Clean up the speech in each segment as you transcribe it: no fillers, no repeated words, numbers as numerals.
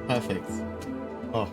Perfect. Oh.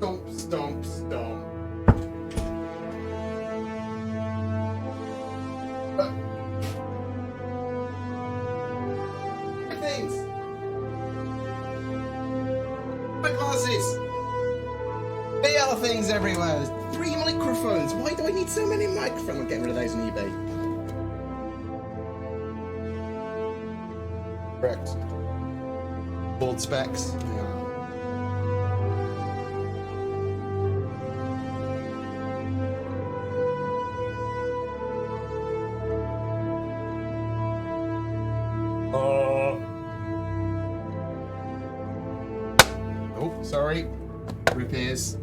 Stomp, stomp, stomp. Things. My glasses. VR things everywhere. 3 microphones. Why do I need so many microphones? I'm getting rid of those on eBay. Correct. Board specs. Yeah. Oh, sorry. Repairs.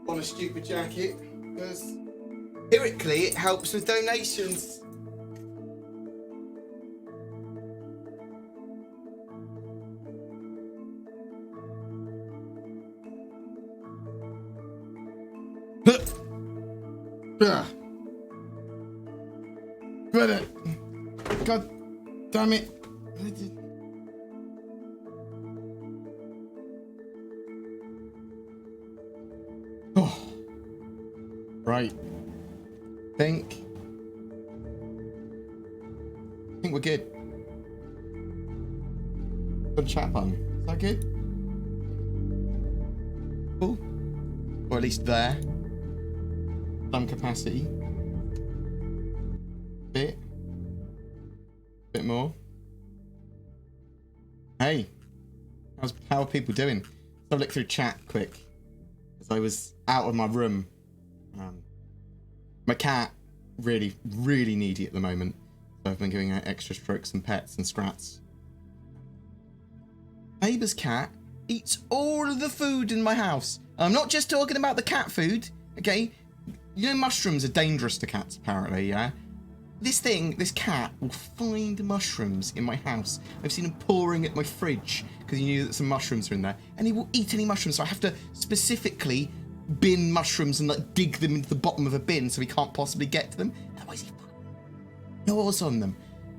On a stupid jacket because theoretically it helps with donations. Ugh. Quit it. God damn it. Oh. Right. think we're good. Good chat button. Is that good? Cool. Or at least there. Some capacity. Bit more. Hey. How are people doing? So I'll look through chat quick. As I was out of my room. My cat really needy at the moment. So I've been giving her extra strokes and pets and scrats. Neighbour's cat eats all of the food in my house. I'm not just talking about the cat food, okay? You know mushrooms are dangerous to cats, apparently, yeah? This cat will find mushrooms in my house. I've seen him pouring at my fridge because he knew that some mushrooms are in there. And he will eat any mushrooms, so I have to specifically bin mushrooms and like dig them into the bottom of a bin so he can't possibly get to them. Otherwise he gnaws on them.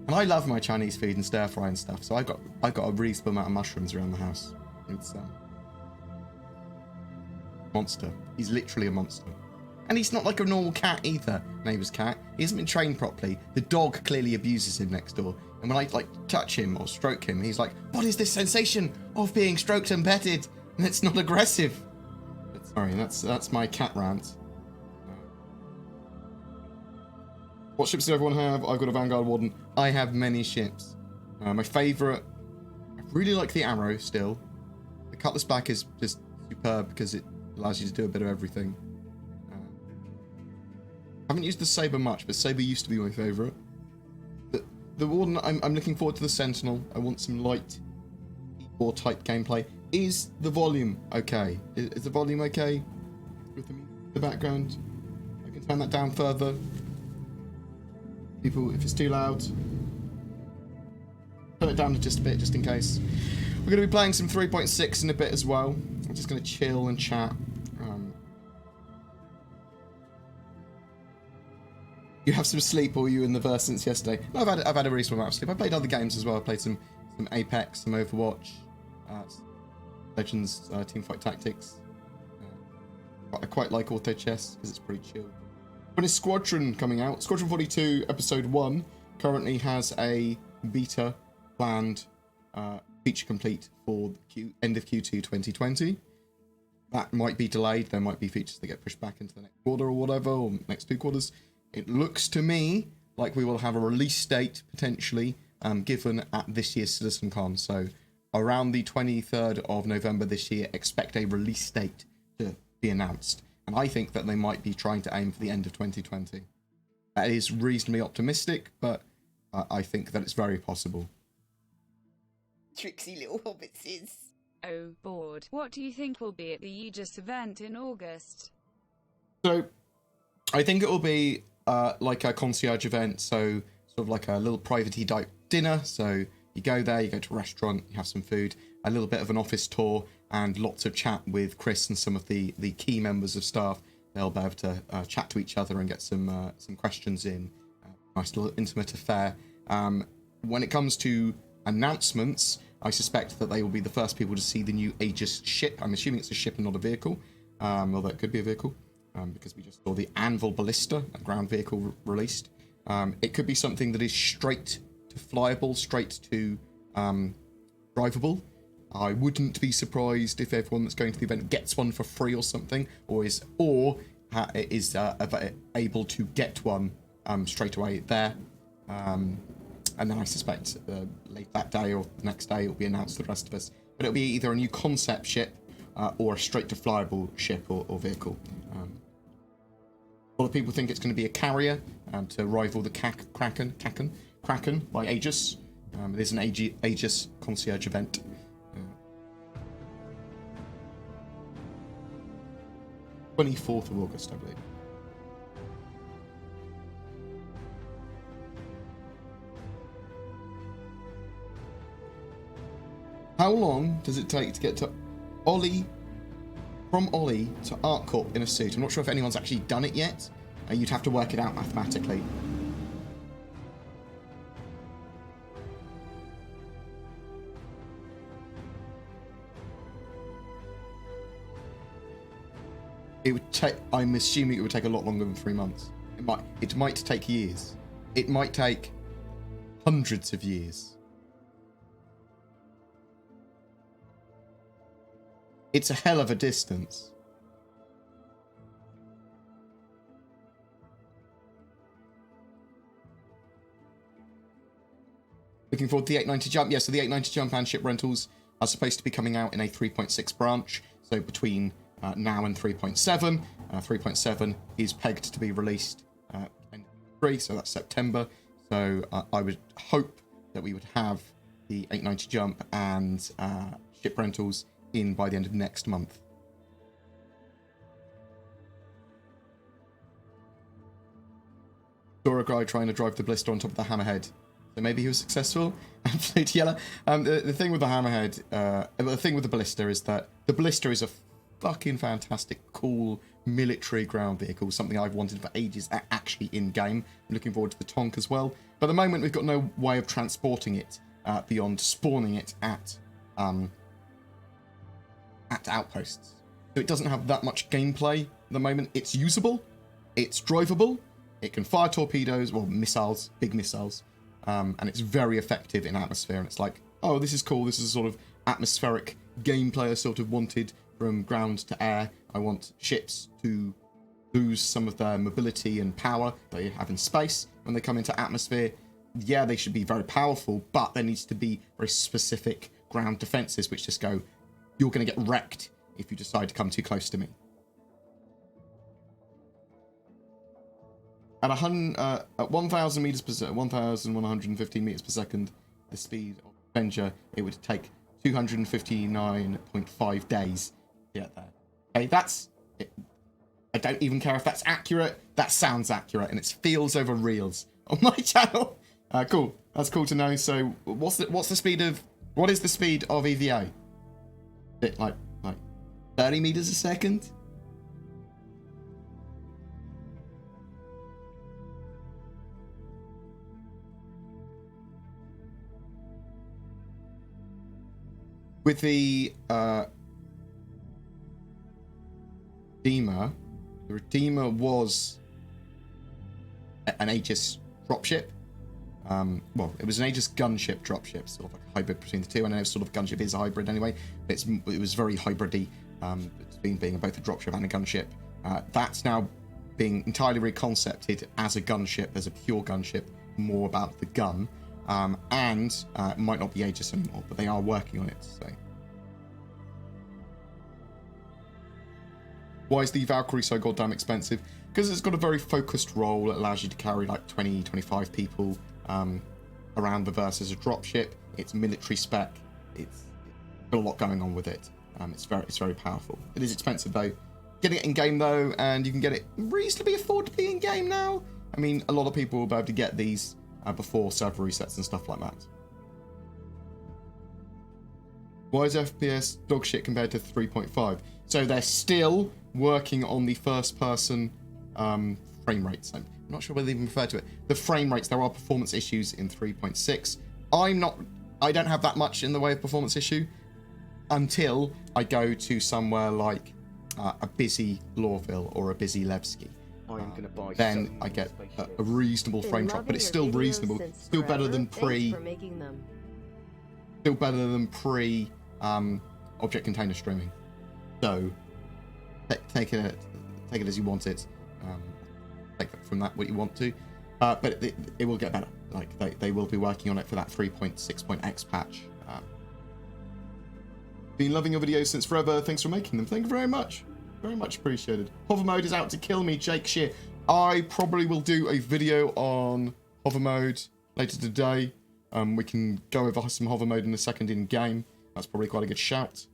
And I love my Chinese food and stir fry and stuff, so I got a reasonable amount of mushrooms around the house. It's monster. He's literally a monster. And he's not like a normal cat either, neighbour's cat. He hasn't been trained properly. The dog clearly abuses him next door. And when I like touch him or stroke him, he's like, what is this sensation of being stroked and petted? And it's not aggressive. But sorry, that's my cat rant. What ships does everyone have? I've got a Vanguard Warden. I have many ships. My favourite, I really like the Arrow still. The Cutlass Black is just superb because it allows you to do a bit of everything. I haven't used the Sabre much, but Sabre used to be my favourite. The Warden, I'm looking forward to the Sentinel. I want some light war type gameplay. Is the volume okay? Is the volume okay with the background? I can turn that down further. People, if it's too loud, turn it down just a bit, just in case. We're going to be playing some 3.6 in a bit as well. I'm just going to chill and chat. You have some sleep, or you in the verse since yesterday? No, I've had a reasonable amount of sleep. I played other games as well. I played some Apex, some Overwatch, Legends, Teamfight Tactics. I quite like auto chess because it's pretty chill. When is Squadron coming out? Squadron 42 episode 1 currently has a beta planned, feature complete for end of Q2 2020. That might be delayed. There might be features that get pushed back into the next quarter or whatever, or next 2 quarters. It looks to me like we will have a release date potentially given at this year's CitizenCon. So around the 23rd of November this year, expect a release date to be announced. And I think that they might be trying to aim for the end of 2020. That is reasonably optimistic, but I think that it's very possible. Tricksy little hobbitses. Oh, Bored. What do you think will be at the Aegis event in August? So I think it will be like a concierge event, so sort of like a little private-y type dinner. So you go there, you go to a restaurant, you have some food, a little bit of an office tour, and lots of chat with Chris and some of the key members of staff. They'll be able to chat to each other and get some questions in. Nice little intimate affair. When it comes to announcements, I suspect that they will be the first people to see the new Aegis ship. I'm assuming it's a ship and not a vehicle, although it could be a vehicle. Because we just saw the Anvil Ballista, a ground vehicle released. It could be something that is straight to flyable, straight to drivable. I wouldn't be surprised if everyone that's going to the event gets one for free or something, or is able to get one straight away there. And then I suspect late that day or the next day it will be announced to the rest of us. But it'll be either a new concept ship or a straight to flyable ship or vehicle. A lot of people think it's going to be a carrier to rival the Kraken by Aegis. It is an Aegis concierge event. 24th of August, I believe. How long does it take to get to Ollie? From Ollie to Art Corp in a suit. I'm not sure if anyone's actually done it yet. You'd have to work it out mathematically. It would take, I'm assuming it would take a lot longer than 3 months. It might take years. It might take hundreds of years. It's a hell of a distance. Looking forward to the 890 jump. Yeah, so the 890 jump and ship rentals are supposed to be coming out in a 3.6 branch. So between now and 3.7. 3.7 is pegged to be released end of 3, so that's September. So I would hope that we would have the 890 jump and ship rentals in by the end of next month. Saw a guy trying to drive the blister on top of the hammerhead. So maybe he was successful. Absolute yellow. The thing with the hammerhead, the thing with the blister is that the blister is a fucking fantastic, cool military ground vehicle. Something I've wanted for ages, actually in game. I'm looking forward to the Tonk as well. But at the moment, we've got no way of transporting it beyond spawning it at outposts. So it doesn't have that much gameplay at the moment. It's usable, it's drivable, it can fire torpedoes, well, missiles, big missiles, and it's very effective in atmosphere. And it's like, oh, this is cool. This is a sort of atmospheric gameplay I sort of wanted from ground to air. I want ships to lose some of their mobility and power they have in space when they come into atmosphere. Yeah, they should be very powerful, but there needs to be very specific ground defenses which just go, you're going to get wrecked if you decide to come too close to me. At 1,000 meters per second, 1,115 meters per second, the speed of Avenger, it would take 259.5 days to get there. Okay, that's it. I don't even care if that's accurate. That sounds accurate, and it feels over reels on my channel. Cool. That's cool to know. So, what is the speed of EVA? Is it like 30 meters a second? With the Redeemer, the Redeemer was an Aegis dropship. Well, it was an Aegis gunship dropship, sort of like a hybrid between the two. I know sort of gunship is a hybrid anyway, but it was very hybridy, being both a dropship and a gunship. That's now being entirely reconcepted as a gunship, as a pure gunship, more about the gun. And it might not be Aegis anymore, but they are working on it. So, why is the Valkyrie so goddamn expensive? Because it's got a very focused role. It allows you to carry like 20, 25 people around the verse as a dropship. It's military spec. It's got a lot going on with it. It's very powerful. It is expensive though. Getting it in game though, and you can get it reasonably affordably in game now. I mean, a lot of people will be able to get these before server resets and stuff like that. Why is FPS dog shit compared to 3.5? So they're still working on the first person frame rates. I'm not sure whether they even refer to it. The frame rates, there are performance issues in 3.6. I don't have that much in the way of performance issue until I go to somewhere like a busy Lorville or a busy Levski. I'm gonna buy Then I get a reasonable frame drop, but it's still reasonable. Still better than pre. Still better than pre object container streaming. So take it as you want it. Take from that what you want to, but it will get better. Like they will be working on it for that 3.6.x patch. Been loving your videos since forever. Thanks for making them. Thank you very much. Very much appreciated. Hover mode is out to kill me, Jake Shear. I probably will do a video on hover mode later today. We can go over some hover mode in a second in game. That's probably quite a good shout.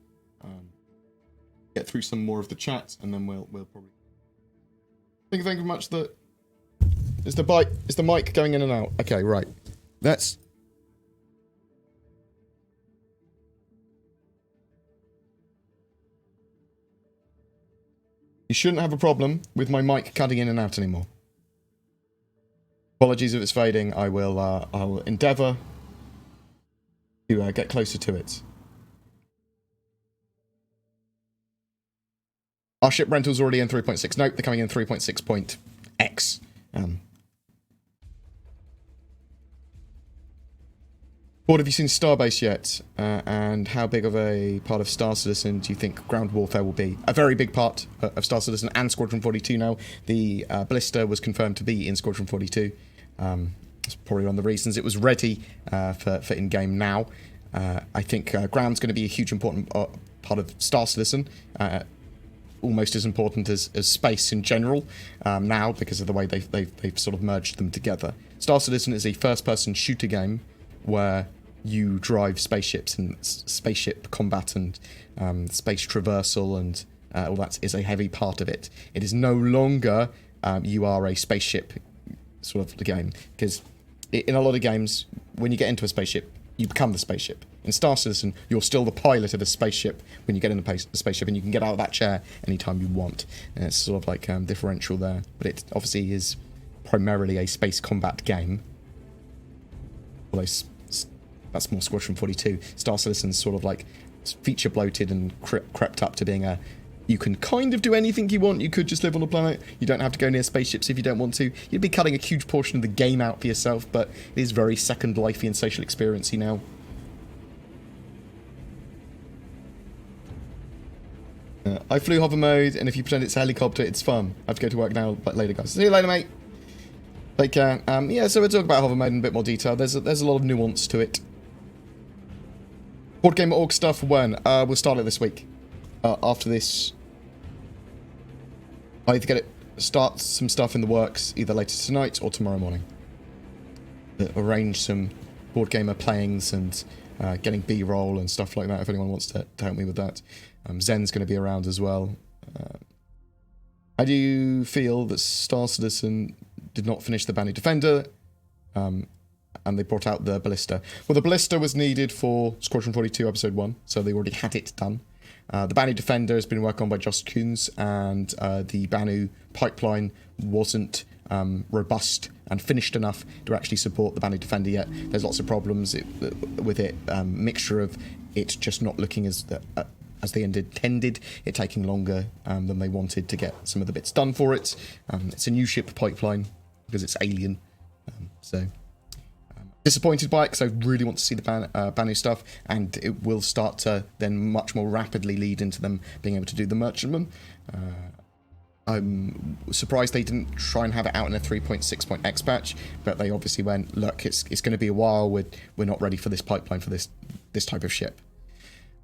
Get through some more of the chat, and then we'll probably. Thank you very much. Is the mic going in and out? Okay, right. That's. You shouldn't have a problem with my mic cutting in and out anymore. Apologies if it's fading. I'll endeavour to get closer to it. Our ship rental's already in 3.6. Nope, they're coming in 3.6.x. Board, have you seen Starbase yet? And how big of a part of Star Citizen do you think ground warfare will be? A very big part of Star Citizen and Squadron 42 now. The Ballista was confirmed to be in Squadron 42. That's probably one of the reasons it was ready for in-game now. I think ground's going to be a huge important part of Star Citizen. Almost as important as space in general now, because of the way they've sort of merged them together. Star Citizen is a first-person shooter game where you drive spaceships, and spaceship combat and space traversal and all that is a heavy part of it. It is no longer you are a spaceship sort of the game, because in a lot of games, when you get into a spaceship, you become the spaceship. In Star Citizen, you're still the pilot of a spaceship when you get in the spaceship, and you can get out of that chair anytime you want. And it's sort of like differential there. But it obviously is primarily a space combat game. Although that's more Squadron 42. Star Citizen's sort of like feature bloated and crept up to being a... You can kind of do anything you want. You could just live on a planet. You don't have to go near spaceships if you don't want to. You'd be cutting a huge portion of the game out for yourself, but it is very Second Life-y and social experience-y now. I flew hover mode, and if you pretend it's a helicopter, it's fun. I have to go to work now, but later, guys. See you later, mate. Take care. Yeah, so we'll talk about hover mode in a bit more detail. There's a lot of nuance to it. BoredGamer org stuff when? We'll start it this week. After this, I either start some stuff in the works either later tonight or tomorrow morning. Arrange some BoredGamer playings and getting B-roll and stuff like that. If anyone wants to help me with that, Zen's going to be around as well. How do you feel that Star Citizen did not finish the Bounty Defender, and they brought out the Ballista? Well, the Ballista was needed for Squadron 42 Episode 1, so they already had it done. The Bounty Defender has been worked on by Josh Kuhns, and the Banu pipeline wasn't robust and finished enough to actually support the Bounty Defender yet. There's lots of problems with it, mixture of it just not looking as they intended, it taking longer than they wanted to get some of the bits done for it. It's a new ship pipeline because it's alien, so disappointed by it because I really want to see the Banu stuff, and it will start to then much more rapidly lead into them being able to do the merchantman. I'm surprised they didn't try and have it out in a 3.6.x patch, but they obviously went, look, it's going to be a while, we're not ready for this pipeline for this type of ship.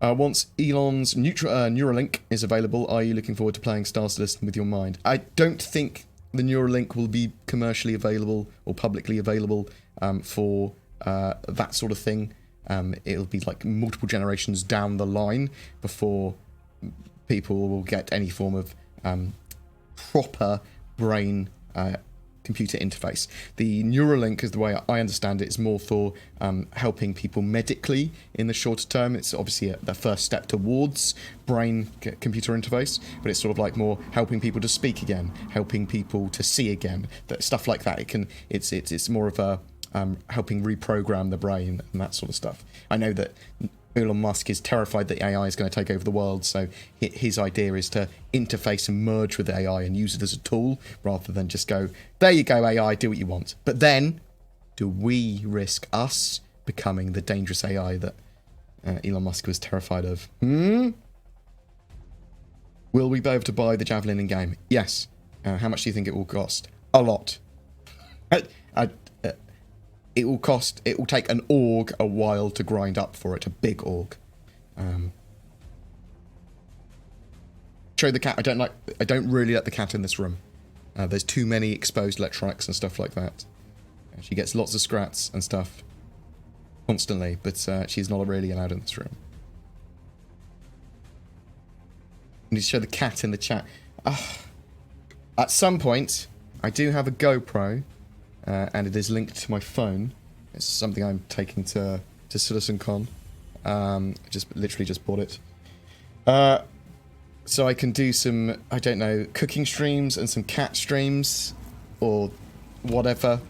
Once Elon's Neuralink is available, are you looking forward to playing Star Citizen with your mind? I don't think the Neuralink will be commercially available or publicly available for that sort of thing. It'll be like multiple generations down the line before people will get any form of proper brain computer interface. The Neuralink, is the way I understand it, is more for helping people medically in the shorter term. It's obviously the first step towards brain computer interface, but it's sort of like more helping people to speak again, helping people to see again, stuff like that. It's more of a helping reprogram the brain and that sort of stuff. I know that Elon Musk is terrified that AI is going to take over the world, so his idea is to interface and merge with AI and use it as a tool rather than just go, there you go, AI, do what you want. But then, do we risk us becoming the dangerous AI that Elon Musk was terrified of? Will we be able to buy the Javelin in game? Yes. How much do you think it will cost? A lot. It will take an org a while to grind up for it, a big org. Show the cat. I don't really let the cat in this room. There's too many exposed electronics and stuff like that. She gets lots of scrats and stuff constantly, but she's not really allowed in this room. You need to show the cat in the chat. At some point, I do have a GoPro. And it is linked to my phone. It's something I'm taking to CitizenCon. I literally just bought it. So I can do some, I don't know, cooking streams and some cat streams or whatever.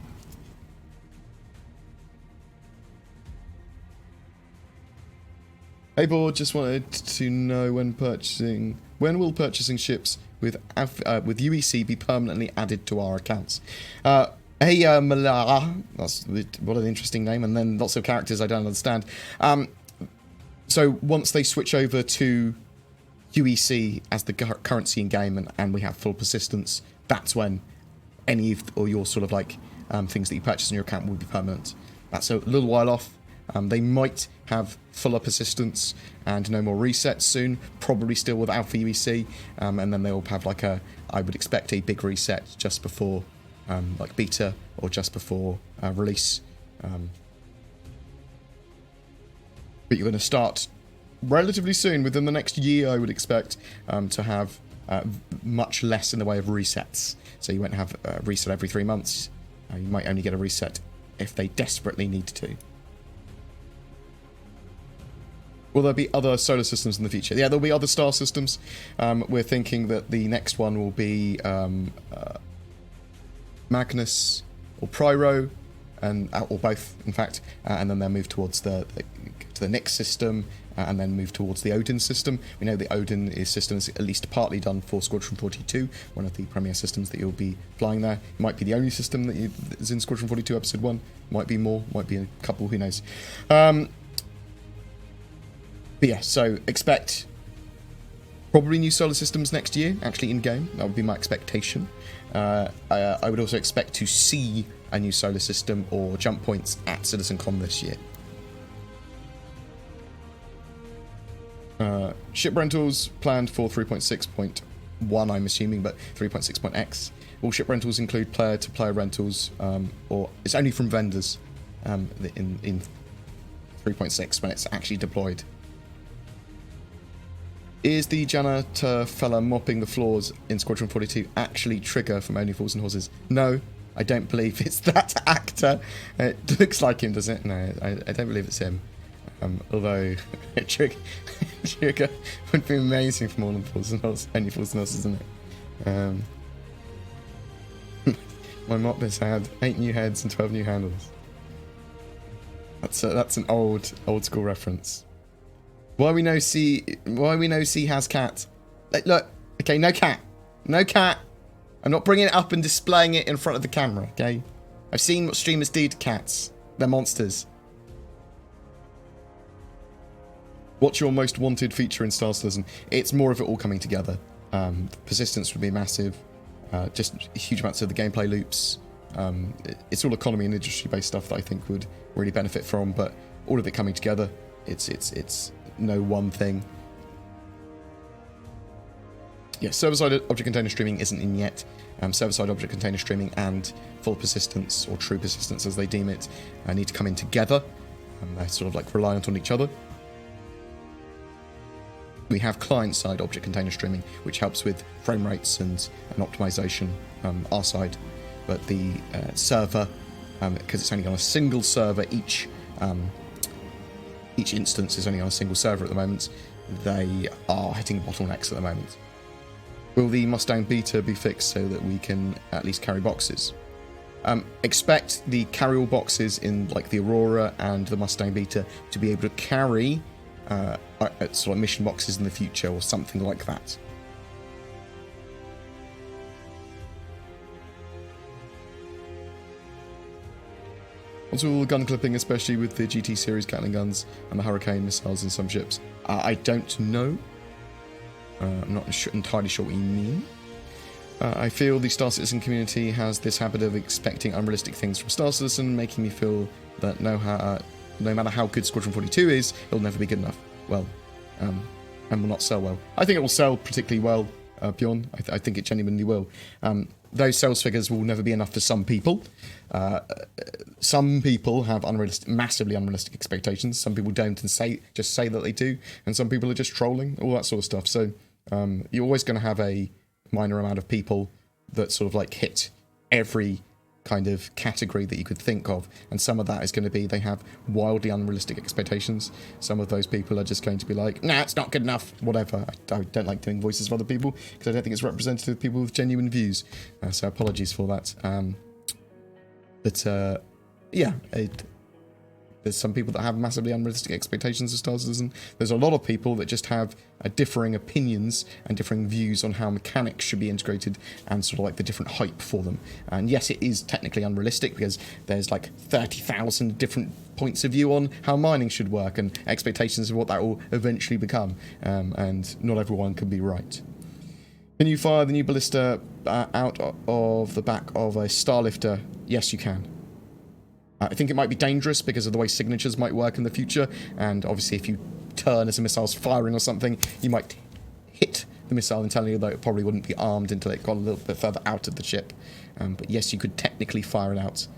Hey board, just wanted to know when will purchasing ships with UEC be permanently added to our accounts? Hey Malara, what an interesting name, and then lots of characters I don't understand. So once they switch over to UEC as the currency in game and we have full persistence, that's when any of your sort of like things that you purchase in your account will be permanent. That's a little while off. They might have fuller persistence and no more resets soon, probably still with Alpha UEC, and then they'll have like I would expect a big reset just before like beta or just before release. But you're going to start relatively soon, within the next year, I would expect, to have much less in the way of resets. So you won't have a reset every 3 months. You might only get a reset if they desperately need to. Will there be other solar systems in the future? Yeah, there'll be other star systems. We're thinking that the next one will be Magnus or Pyro, or both, in fact, and then they'll move towards the Nyx system, and then move towards the Odin system. We know the Odin system is at least partly done for Squadron 42, one of the premier systems that you'll be flying there. It might be the only system that is in Squadron 42 Episode 1. Might be more, might be a couple, who knows. But yeah, so expect probably new solar systems next year, actually in-game. That would be my expectation. I would also expect to see a new solar system or jump points at CitizenCon this year. Ship rentals planned for 3.6.1, I'm assuming, but 3.6.x. All ship rentals include player-to-player rentals, or it's only from vendors in 3.6 when it's actually deployed. Is the janitor fella mopping the floors in Squadron 42 actually Trigger from Only Fools and Horses? No, I don't believe it's that actor. It looks like him, does it? No, I don't believe it's him. Although Trigger would be amazing from Only Fools and Horses, isn't it? My mop has had 8 new heads and 12 new handles. That's an old school reference. Why we know C has cat. Look, okay, no cat. No cat. I'm not bringing it up and displaying it in front of the camera, okay? I've seen what streamers do to cats. They're monsters. What's your most wanted feature in Star Citizen? It's more of it all coming together. Persistence would be massive. Just huge amounts of the gameplay loops. It's all economy and industry-based stuff that I think would really benefit from, but all of it coming together. It's no one thing. Yeah, server-side object container streaming isn't in yet. Server-side object container streaming and full persistence, or true persistence as they deem it, need to come in together. They're sort of like reliant on each other. We have client-side object container streaming, which helps with frame rates and optimization, our side. But the server, because it's only on a single server, each instance is only on a single server at the moment, they are hitting bottlenecks at the moment. Will the Mustang Beta be fixed so that we can at least carry boxes? Expect the carry-all boxes in like the Aurora and the Mustang Beta to be able to carry sort of mission boxes in the future or something like that. What's all the gun clipping, especially with the GT series Gatling guns and the Hurricane missiles in some ships? I don't know. I'm not entirely sure what you mean. I feel the Star Citizen community has this habit of expecting unrealistic things from Star Citizen, making me feel that no matter how good Squadron 42 is, it'll never be good enough. Well, and will not sell well. I think it will sell particularly well, Bjorn. I think it genuinely will. Those sales figures will never be enough for some people. Some people have massively unrealistic expectations. Some people don't and just say that they do. And some people are just trolling, all that sort of stuff. So you're always going to have a minor amount of people that sort of like hit every kind of category that you could think of. And some of that is going to be they have wildly unrealistic expectations. Some of those people are just going to be like, nah, it's not good enough, whatever. I don't like doing voices for other people because I don't think it's representative of people with genuine views. So apologies for that. Yeah, There's some people that have massively unrealistic expectations of Star Citizen. There's a lot of people that just have differing opinions and differing views on how mechanics should be integrated and sort of like the different hype for them. And yes, it is technically unrealistic because there's like 30,000 different points of view on how mining should work and expectations of what that will eventually become. And not everyone can be right. Can you fire the new ballista out of the back of a Starlifter? Yes, you can. I think it might be dangerous because of the way signatures might work in the future, and obviously if you turn as a missile's firing or something, you might hit the missile internally, although it probably wouldn't be armed until it got a little bit further out of the ship. But yes, you could technically fire it out.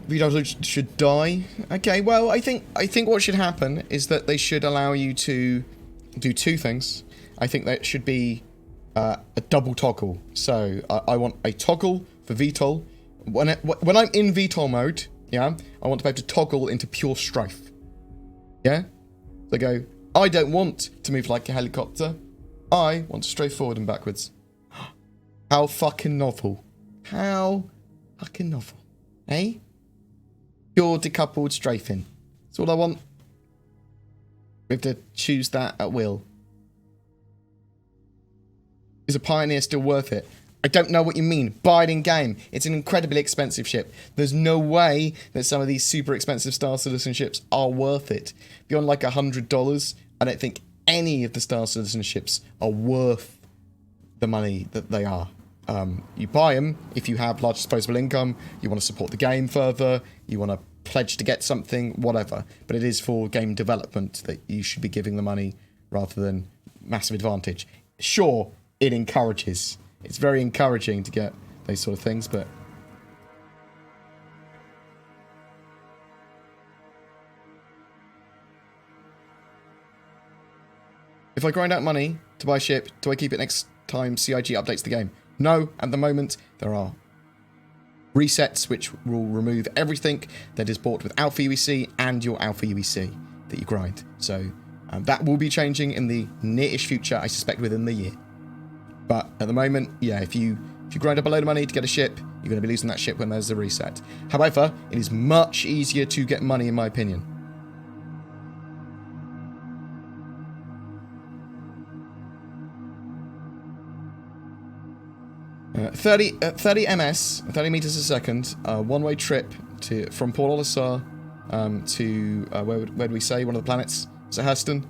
VW should die. Okay, well, I think what should happen is that they should allow you to do two things. I think that should be a double toggle. So I want a toggle for VTOL. When I'm in VTOL mode, yeah, I want to be able to toggle into pure strafe. Yeah? So go, I don't want to move like a helicopter. I want to strafe forward and backwards. How fucking novel. How fucking novel. Eh? Pure decoupled strafing. That's all I want. We have to choose that at will. Is a Pioneer still worth it? I don't know what you mean. Buy it in game. It's an incredibly expensive ship. There's no way that some of these super expensive Star Citizen ships are worth it. Beyond like $100, I don't think any of the Star Citizen ships are worth the money that they are. You buy them if you have large disposable income, you want to support the game further, you want to pledge to get something, whatever. But it is for game development that you should be giving the money rather than massive advantage. Sure, it encourages. It's very encouraging to get those sort of things, but... If I grind out money to buy a ship, do I keep it next time CIG updates the game? No, at the moment, there are resets which will remove everything that is bought with Alpha UEC and your Alpha UEC that you grind. So that will be changing in the near-ish future, I suspect within the year. But at the moment, yeah, if you grind up a load of money to get a ship, you're going to be losing that ship when there's a reset. However, it is much easier to get money, in my opinion. 30 ms, 30 meters a second, one-way trip from Port Olisar to where do we say one of the planets? So Hurston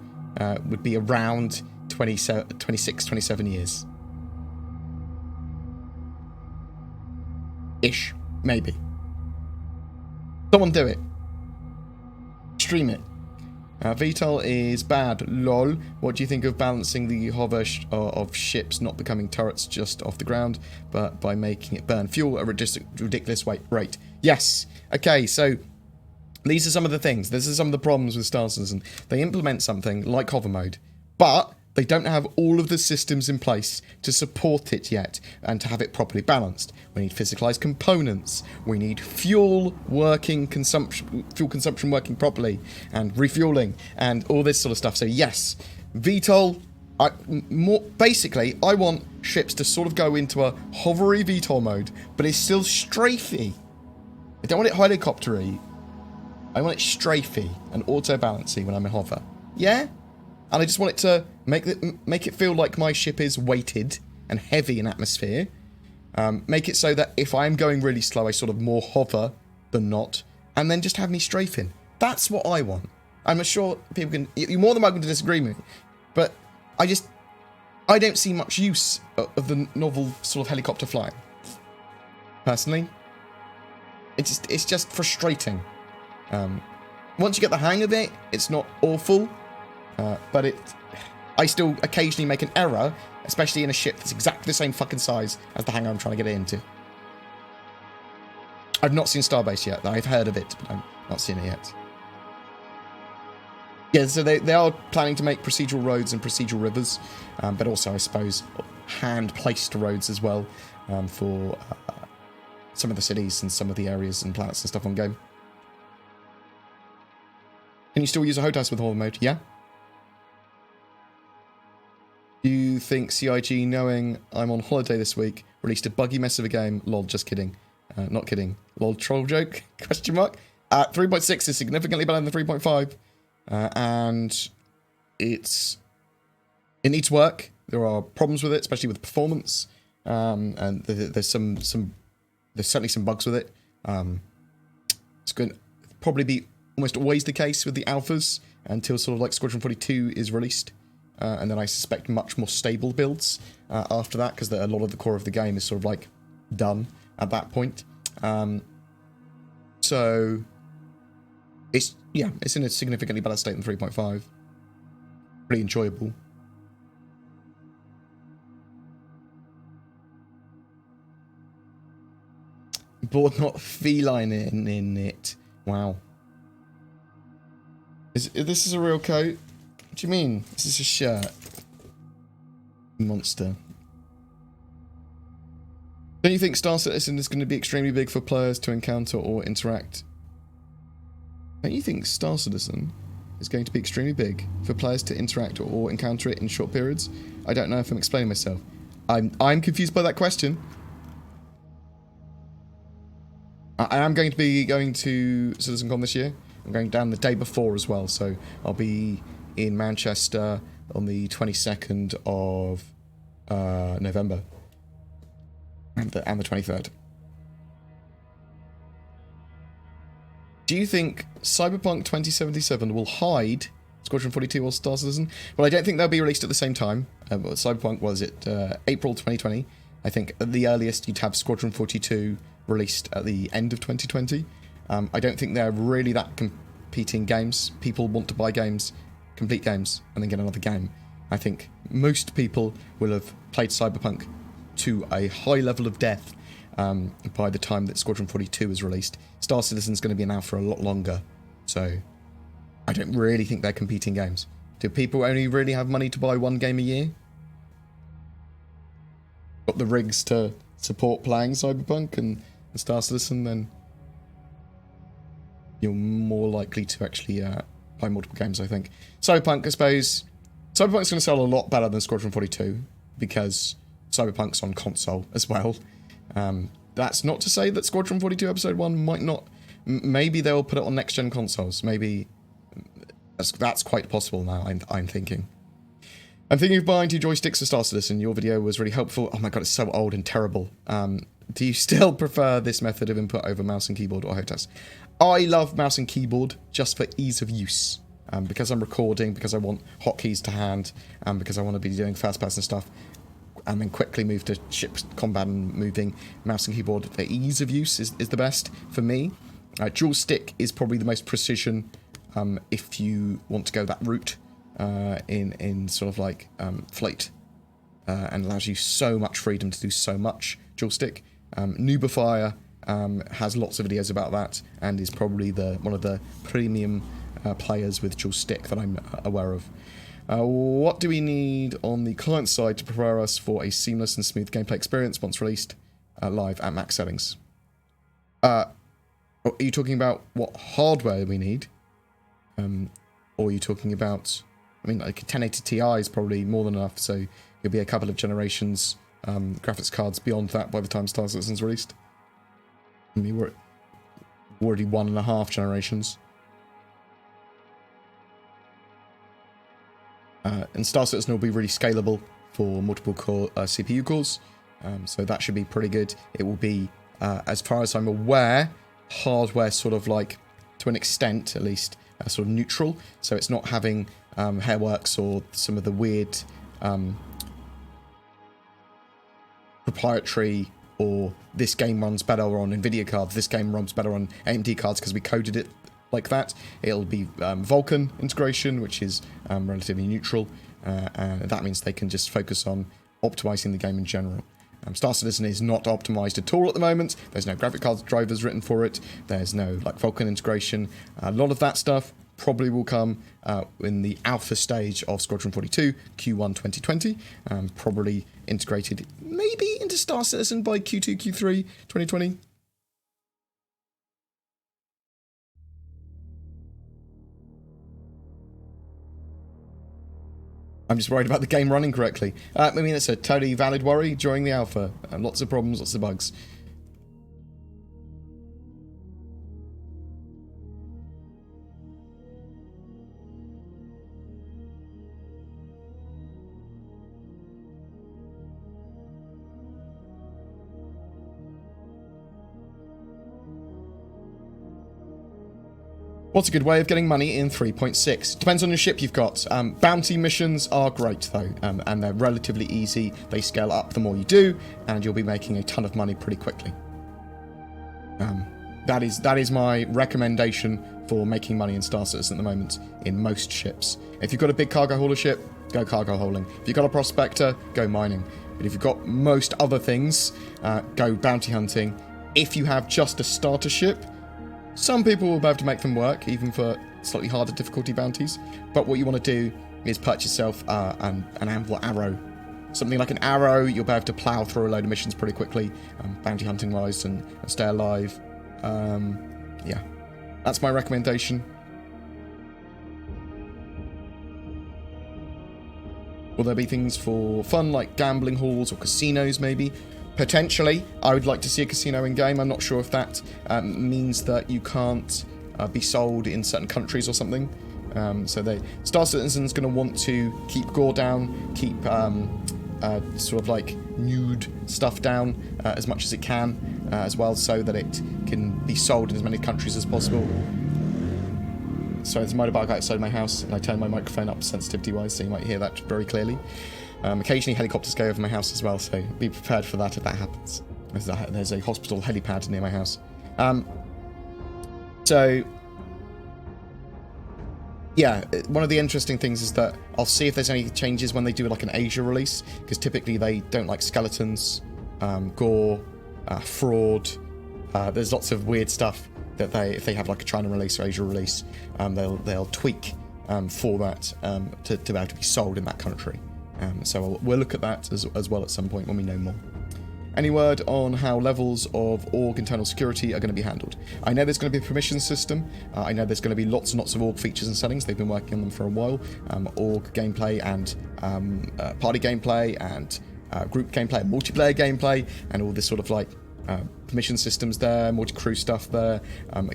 would be around 26, 27 years. Ish, maybe. Someone do it. Stream it. VTOL is bad, lol. What do you think of balancing the hover of ships not becoming turrets just off the ground, but by making it burn fuel at a ridiculous rate? Yes. Okay, so these are some of the things. This is some of the problems with Star Citizen. They implement something like hover mode, but they don't have all of the systems in place to support it yet and to have it properly balanced. We need physicalized components. We need fuel consumption working properly and refueling and all this sort of stuff. So yes, VTOL, basically, I want ships to sort of go into a hovery VTOL mode, but it's still strafey. I don't want it helicoptery. I want it strafey and auto-balancy when I'm in hover. Yeah? And I just want it to make it feel like my ship is weighted and heavy in atmosphere. Make it so that if I'm going really slow, I sort of more hover than not. And then just have me strafing. That's what I want. I'm sure people can... You're more than welcome to disagree with me. But I don't see much use of the novel sort of helicopter flying. Personally. It's just frustrating. Once you get the hang of it, it's not awful. But I still occasionally make an error, especially in a ship that's exactly the same fucking size as the hangar I'm trying to get it into. I've not seen Starbase yet, though. I've heard of it, but I've not seen it yet. Yeah, so they are planning to make procedural roads and procedural rivers, but also, I suppose, hand-placed roads as well for some of the cities and some of the areas and planets and stuff on game. Can you still use a HOTAS with horde mode? Yeah. Do you think CIG, knowing I'm on holiday this week, released a buggy mess of a game? Lol, just kidding. Not kidding. Lol, troll joke? Question mark. 3.6 is significantly better than 3.5. And it needs work. There are problems with it, especially with performance. And there's certainly some bugs with it. It's going to probably be almost always the case with the alphas until sort of like Squadron 42 is released. And then I suspect much more stable builds after that, because a lot of the core of the game is sort of like done at that point. So it's in a significantly better state than 3.5. Pretty enjoyable. Bored, not feline in it. Wow. This is a real coat? What do you mean? This is a shirt. Monster. Don't you think Star Citizen is going to be extremely big for players to encounter or interact? Don't you think Star Citizen is going to be extremely big for players to interact or encounter it in short periods? I don't know if I'm explaining myself. I'm confused by that question. I am going to be going to CitizenCon this year. I'm going down the day before as well, so I'll be in Manchester on the 22nd of November and the 23rd. Do you think Cyberpunk 2077 will hide Squadron 42 or Star Citizen? Well, I don't think they'll be released at the same time. Cyberpunk, was it April 2020? I think at the earliest you'd have Squadron 42 released at the end of 2020. I don't think they're really that competing games. People want to buy games, complete games, and then get another game. I think most people will have played Cyberpunk to a high level of depth by the time that Squadron 42 is released. Star Citizen's going to be out for a lot longer, so I don't really think they're competing games. Do people only really have money to buy one game a year? Got the rigs to support playing Cyberpunk and Star Citizen, then you're more likely to actually buy multiple games, I think. Cyberpunk, I suppose. Cyberpunk's going to sell a lot better than Squadron 42 because Cyberpunk's on console as well. That's not to say that Squadron 42 Episode 1 might not... Maybe they'll put it on next-gen consoles. Maybe... That's quite possible now, I'm thinking. I'm thinking of buying 2 joysticks for Star Citizen. Your video was really helpful. Oh my god, it's so old and terrible. Do you still prefer this method of input over mouse and keyboard or HOTAS? I love mouse and keyboard just for ease of use. Because I'm recording, because I want hotkeys to hand, because I want to be doing first-person stuff, and then quickly move to ship combat and moving, mouse and keyboard, the ease of use is the best for me. Dual stick is probably the most precision if you want to go that route in sort of like flight, and allows you so much freedom to do so much dual stick. Noobafire has lots of videos about that and is probably one of the premium players with dual stick that I'm aware of. What do we need on the client side to prepare us for a seamless and smooth gameplay experience once released live at max settings? Are you talking about what hardware we need? Or are you talking about... I mean, like a 1080 Ti is probably more than enough, so you'll be a couple of generations graphics cards beyond that by the time Star Citizen's released. I mean, we're already 1.5 generations. And Star Citizen will be really scalable for multiple core CPU cores, so that should be pretty good. It will be, as far as I'm aware, hardware sort of like, to an extent at least, sort of neutral, so it's not having Hairworks or some of the weird proprietary, or this game runs better on NVIDIA cards, this game runs better on AMD cards because we coded it like that. It'll be Vulkan integration, which is relatively neutral, and that means they can just focus on optimizing the game in general. Star Citizen is not optimized at all at the moment. There's no graphic card drivers written for it. There's no like Vulkan integration. A lot of that stuff probably will come in the alpha stage of Squadron 42, Q1 2020, probably integrated maybe into Star Citizen by Q2, Q3 2020. I'm just worried about the game running correctly. I mean, it's a totally valid worry during the alpha. Lots of problems, lots of bugs. What's a good way of getting money in 3.6? Depends on the ship you've got. Bounty missions are great though, and they're relatively easy. They scale up the more you do, and you'll be making a ton of money pretty quickly. That is my recommendation for making money in Star Citizen at the moment in most ships. If you've got a big cargo hauler ship, go cargo hauling. If you've got a prospector, go mining. But if you've got most other things, go bounty hunting. If you have just a starter ship, some people will be able to make them work, even for slightly harder difficulty bounties. But what you want to do is purchase yourself an ample arrow. Something like an arrow, you'll be able to plow through a load of missions pretty quickly, bounty hunting wise, and stay alive. Yeah, that's my recommendation. Will there be things for fun, like gambling halls or casinos, maybe? Potentially. I would like to see a casino in-game. I'm not sure if that means that you can't be sold in certain countries or something. So Star Citizen's going to want to keep gore down, keep sort of like nude stuff down as much as it can as well, so that it can be sold in as many countries as possible. So there's a motorbike outside my house, and I turned my microphone up sensitivity-wise, so you might hear that very clearly. Occasionally helicopters go over my house as well, so be prepared for that if that happens. There's a hospital helipad near my house. So, yeah, one of the interesting things is that I'll see if there's any changes when they do like an Asia release, because typically they don't like skeletons, gore, fraud. There's lots of weird stuff that if they have like a China release or Asia release, they'll tweak for that to be able to be sold in that country. So we'll look at that as well at some point when we know more. Any word on how levels of org internal security are going to be handled? I know there's going to be a permission system. I know there's going to be lots and lots of org features and settings. They've been working on them for a while. Org gameplay and party gameplay and group gameplay, multiplayer gameplay, and all this sort of like permission systems there, multi-crew stuff there,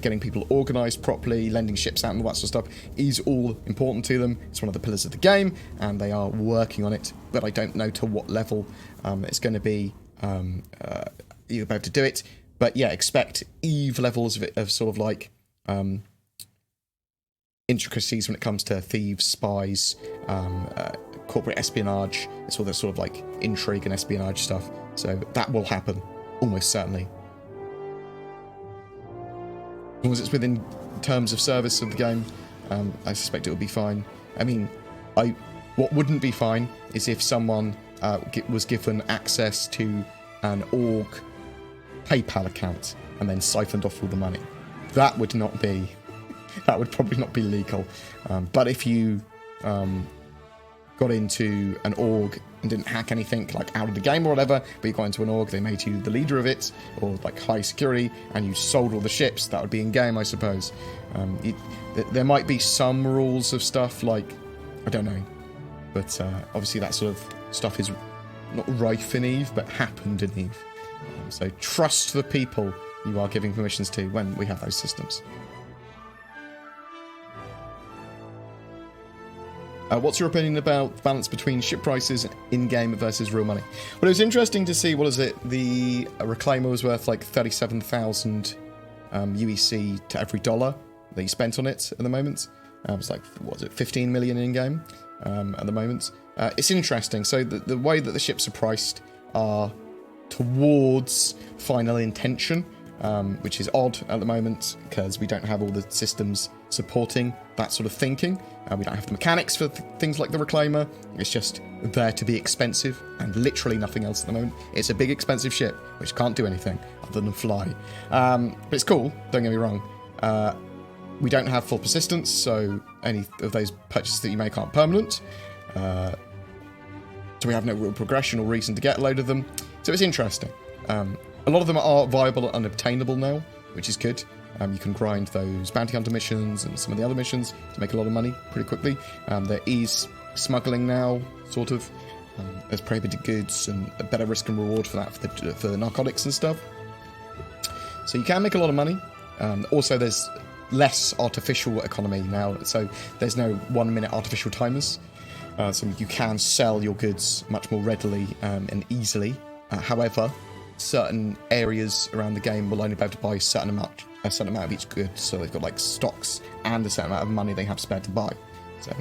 getting people organised properly, lending ships out and all that sort of stuff is all important to them. It's one of the pillars of the game, and they are working on it, but I don't know to what level it's going to be. You'll be able to do it, but yeah, expect EVE levels of sort of like intricacies when it comes to thieves, spies, corporate espionage. It's all this sort of like intrigue and espionage stuff, so that will happen. Almost certainly. As long as it's within terms of service of the game, I suspect it will be fine. I mean, what wouldn't be fine is if someone was given access to an org PayPal account and then siphoned off all the money. That would probably not be legal. But if you got into an org and didn't hack anything like out of the game or whatever, but you got into an org, they made you the leader of it, or like high security, and you sold all the ships, that would be in game, I suppose. There might be some rules of stuff, like, I don't know, but obviously that sort of stuff is not rife in EVE, but happened in EVE. So trust the people you are giving permissions to when we have those systems. What's your opinion about the balance between ship prices in-game versus real money? Well, it was interesting to see, the Reclaimer was worth like 37,000 UEC to every dollar that you spent on it at the moment. It's like, 15 million in-game at the moment. It's interesting. So the way that the ships are priced are towards final intention, which is odd at the moment because we don't have all the systems supporting that sort of thinking. We don't have the mechanics for things like the Reclaimer. It's just there to be expensive and literally nothing else at the moment. It's a big expensive ship which can't do anything other than fly. But it's cool, don't get me wrong. We don't have full persistence, so any of those purchases that you make aren't permanent. So we have no real progression or reason to get a load of them. So it's interesting. A lot of them are viable and unobtainable now, which is good. You can grind those bounty hunter missions and some of the other missions to make a lot of money pretty quickly. There is smuggling now, sort of. There's prohibited goods and a better risk and reward for that for the narcotics and stuff. So you can make a lot of money. Also, there's less artificial economy now, so there's no 1 minute artificial timers. So you can sell your goods much more readily and easily. However, certain areas around the game will only be able to buy a certain amount of each good. So they've got like stocks and a certain amount of money they have spare to buy. So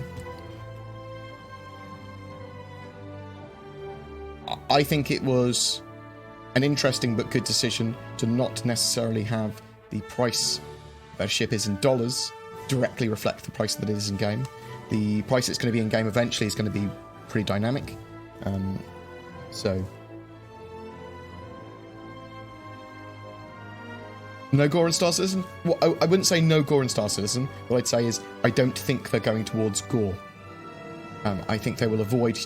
I think it was an interesting but good decision to not necessarily have the price that a ship is in dollars directly reflect the price that it is in game. The price it's going to be in game eventually is going to be pretty dynamic. So no gore in Star Citizen? Well, I wouldn't say no gore in Star Citizen. What I'd say is I don't think they're going towards gore. I think they will avoid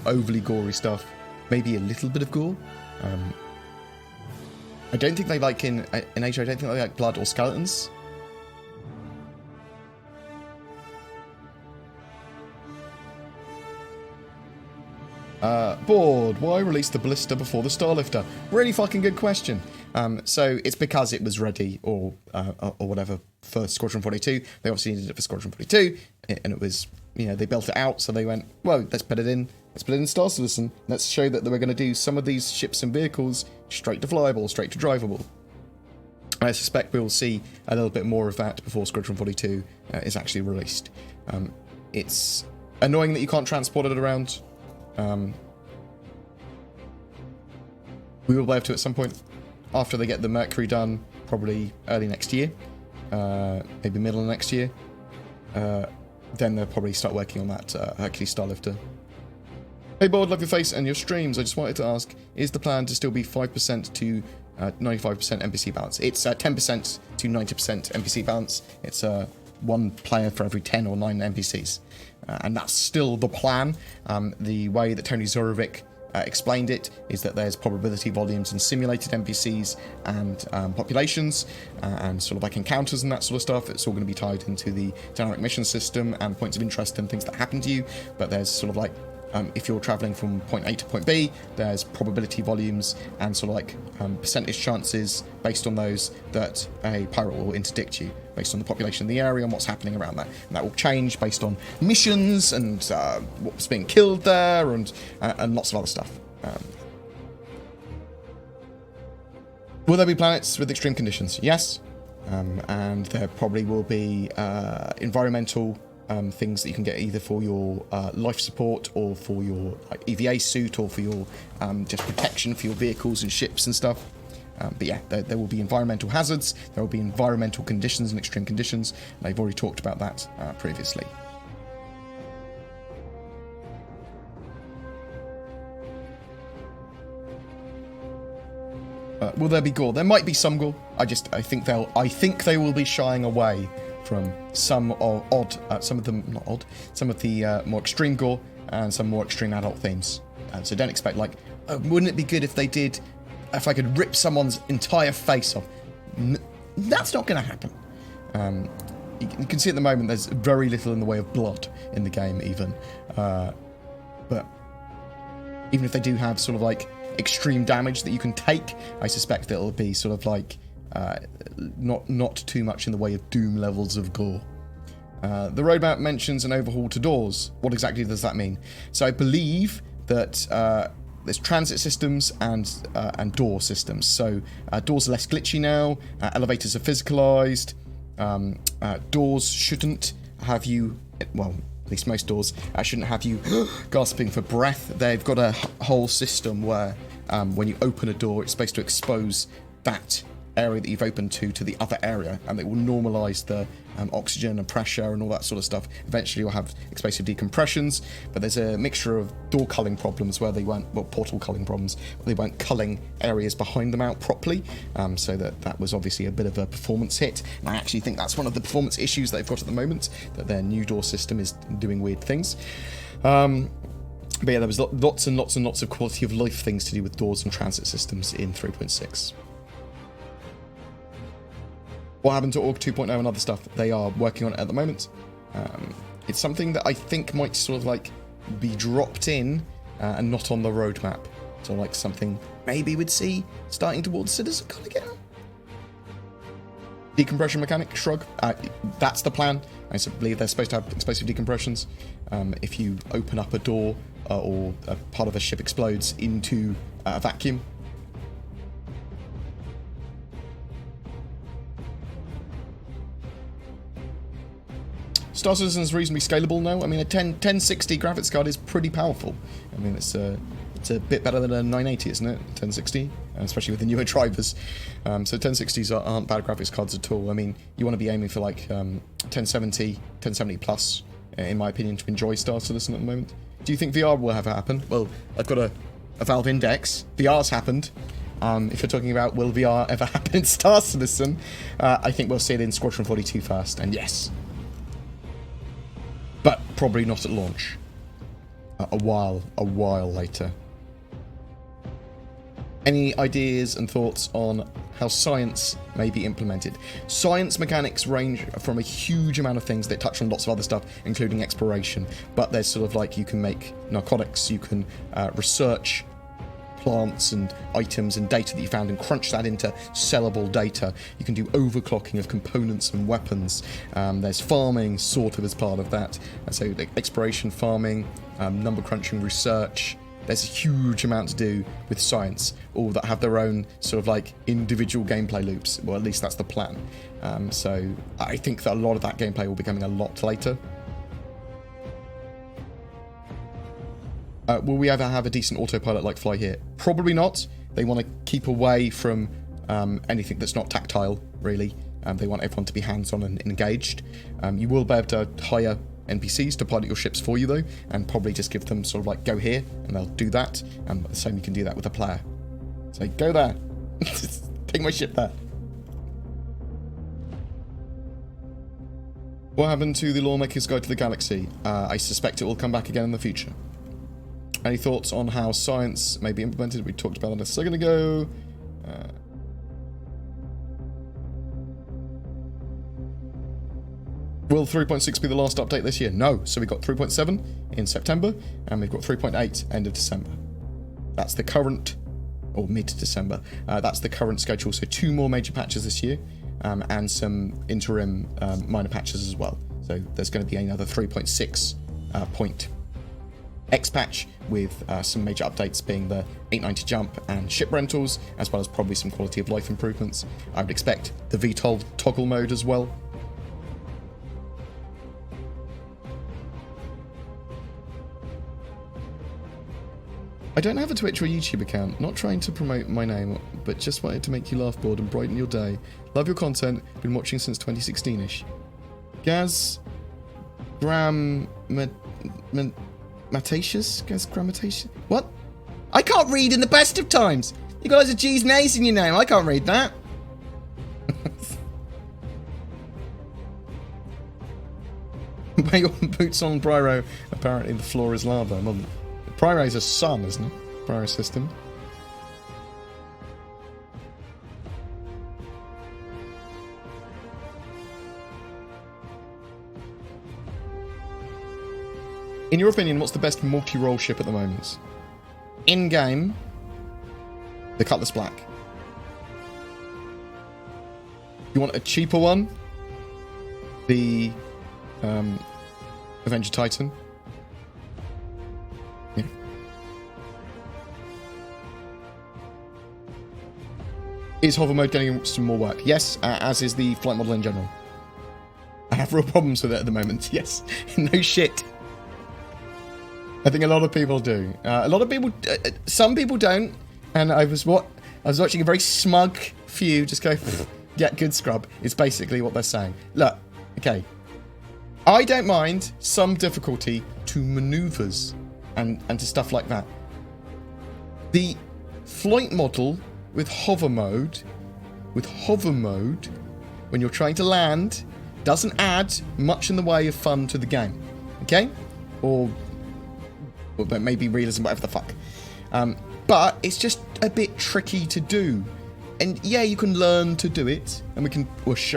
overly gory stuff. Maybe a little bit of gore. I don't think they like in Asia. I don't think they like blood or skeletons. Bored. Why release the blister before the Starlifter? Really fucking good question. So it's because it was ready or whatever for Squadron 42. They obviously needed it for Squadron 42, and it was, you know, they built it out. So they went, well, let's put it in. Let's put it in Star Citizen. Let's show that we're going to do some of these ships and vehicles straight to flyable, straight to drivable. I suspect we will see a little bit more of that before Squadron 42 is actually released. It's annoying that you can't transport it around. We will be able to at some point after they get the Mercury done, probably early next year, maybe middle of next year. Then they'll probably start working on that Hercules Starlifter. Hey Bored, love your face and your streams. I just wanted to ask, is the plan to still be 5% to 95% NPC balance? It's 10% to 90% NPC balance. It's one player for every 10 or 9 NPCs. And that's still the plan. The way that Tony Zorovic explained it is that there's probability volumes and simulated NPCs and populations and sort of like encounters and that sort of stuff. It's all going to be tied into the dynamic mission system and points of interest and things that happen to you. But there's sort of like if you're traveling from point A to point B, there's probability volumes and sort of like percentage chances based on those that a pirate will interdict you based on the population of the area and what's happening around that. And that will change based on missions and what's being killed there and lots of other stuff. Will there be planets with extreme conditions? Yes. And there probably will be environmental things that you can get either for your life support or for your like EVA suit or for your just protection for your vehicles and ships and stuff. But yeah, there will be environmental hazards, there will be environmental conditions and extreme conditions, and I've already talked about that previously. Will there be gore? There might be some gore. I think they will be shying away from some of some of the more extreme gore and some more extreme adult themes. So don't expect like, wouldn't it be good if they did, if I could rip someone's entire face off? That's not going to happen. You can see at the moment there's very little in the way of blood in the game even. But even if they do have sort of like extreme damage that you can take, I suspect that it'll be sort of like not too much in the way of Doom levels of gore. The roadmap mentions an overhaul to doors. What exactly does that mean? So I believe that there's transit systems and door systems. So doors are less glitchy now. Elevators are physicalized. Doors shouldn't have you, well, at least most doors shouldn't have you gasping for breath. They've got a whole system where when you open a door, it's supposed to expose that area that you've opened to the other area, and it will normalize the oxygen and pressure and all that sort of stuff. Eventually you'll have explosive decompressions, but there's a mixture of door culling problems where they won't, well, portal culling problems, where they weren't culling areas behind them out properly, so that was obviously a bit of a performance hit, and I actually think that's one of the performance issues they've got at the moment, that their new door system is doing weird things. But yeah, there was lots and lots and lots of quality of life things to do with doors and transit systems in 3.6. What happened to Org 2.0 and other stuff? They are working on it at the moment. It's something that I think might sort of like be dropped in and not on the roadmap. So like something maybe we'd see starting towards CitizenCon again. Decompression mechanic, shrug. That's the plan. I believe they're supposed to have explosive decompressions. If you open up a door or a part of a ship explodes into a vacuum. Star Citizen is reasonably scalable now. I mean, a 1060 graphics card is pretty powerful. I mean, it's a bit better than a 980, isn't it? 1060, especially with the newer drivers. So 1060s aren't bad graphics cards at all. I mean, you want to be aiming for like 1070 plus, in my opinion, to enjoy Star Citizen at the moment. Do you think VR will ever happen? Well, I've got a Valve Index. VR's happened. If you're talking about will VR ever happen in Star Citizen, I think we'll see it in Squadron 42 first, and yes. But probably not at launch. A while later. Any ideas and thoughts on how science may be implemented? Science mechanics range from a huge amount of things that touch on lots of other stuff, including exploration. But there's sort of like, you can make narcotics, you can research plants and items and data that you found and crunch that into sellable data. You can do overclocking of components and weapons. There's farming sort of as part of that. So like exploration, farming, number crunching, research. There's a huge amount to do with science, all that have their own sort of like individual gameplay loops. Well, at least that's the plan. So I think that a lot of that gameplay will be coming a lot later. Will we ever have a decent autopilot like Fly Here? Probably not. They want to keep away from anything that's not tactile, really. They want everyone to be hands-on and engaged. You will be able to hire NPCs to pilot your ships for you, though, and probably just give them sort of like, go here, and they'll do that. And the same, you can do that with a player. Say, go there. Take my ship there. What happened to the Lawmaker's Guide to the Galaxy? I suspect it will come back again in the future. Any thoughts on how science may be implemented? We talked about it a second ago. Will 3.6 be the last update this year? No. So we got 3.7 in September, and we've got 3.8 end of December. That's the current, or mid-December. That's the current schedule. So 2 more major patches this year, and some interim minor patches as well. So there's going to be another 3.6 point X patch with some major updates being the 890 jump and ship rentals, as well as probably some quality of life improvements. I would expect the VTOL toggle mode as well. I don't have a Twitch or YouTube account, not trying to promote my name, but just wanted to make you laugh, bored, and brighten your day. Love your content, been watching since 2016-ish. Gaz Grammatatius? Gaz Grammatatius? What? I can't read in the best of times! You got loads of G's and A's in your name, I can't read that! By your boots on Bryro, apparently the floor is lava. Well, Bryro's a sun, isn't it? Bryro system. In your opinion, what's the best multi-role ship at the moment? In-game, the Cutlass Black. You want a cheaper one? The Avenger Titan. Yeah. Is hover mode getting some more work? Yes, as is the flight model in general. I have real problems with it at the moment. Yes, no shit. I think a lot of people do. A lot of people, some people don't. And I was watching a very smug few just go, yeah, good scrub. Is basically what they're saying. Look, okay. I don't mind some difficulty to maneuvers and to stuff like that. The flight model with hover mode, when you're trying to land, doesn't add much in the way of fun to the game. Okay? Or maybe realism, whatever the fuck. But it's just a bit tricky to do. And yeah, you can learn to do it, and we can.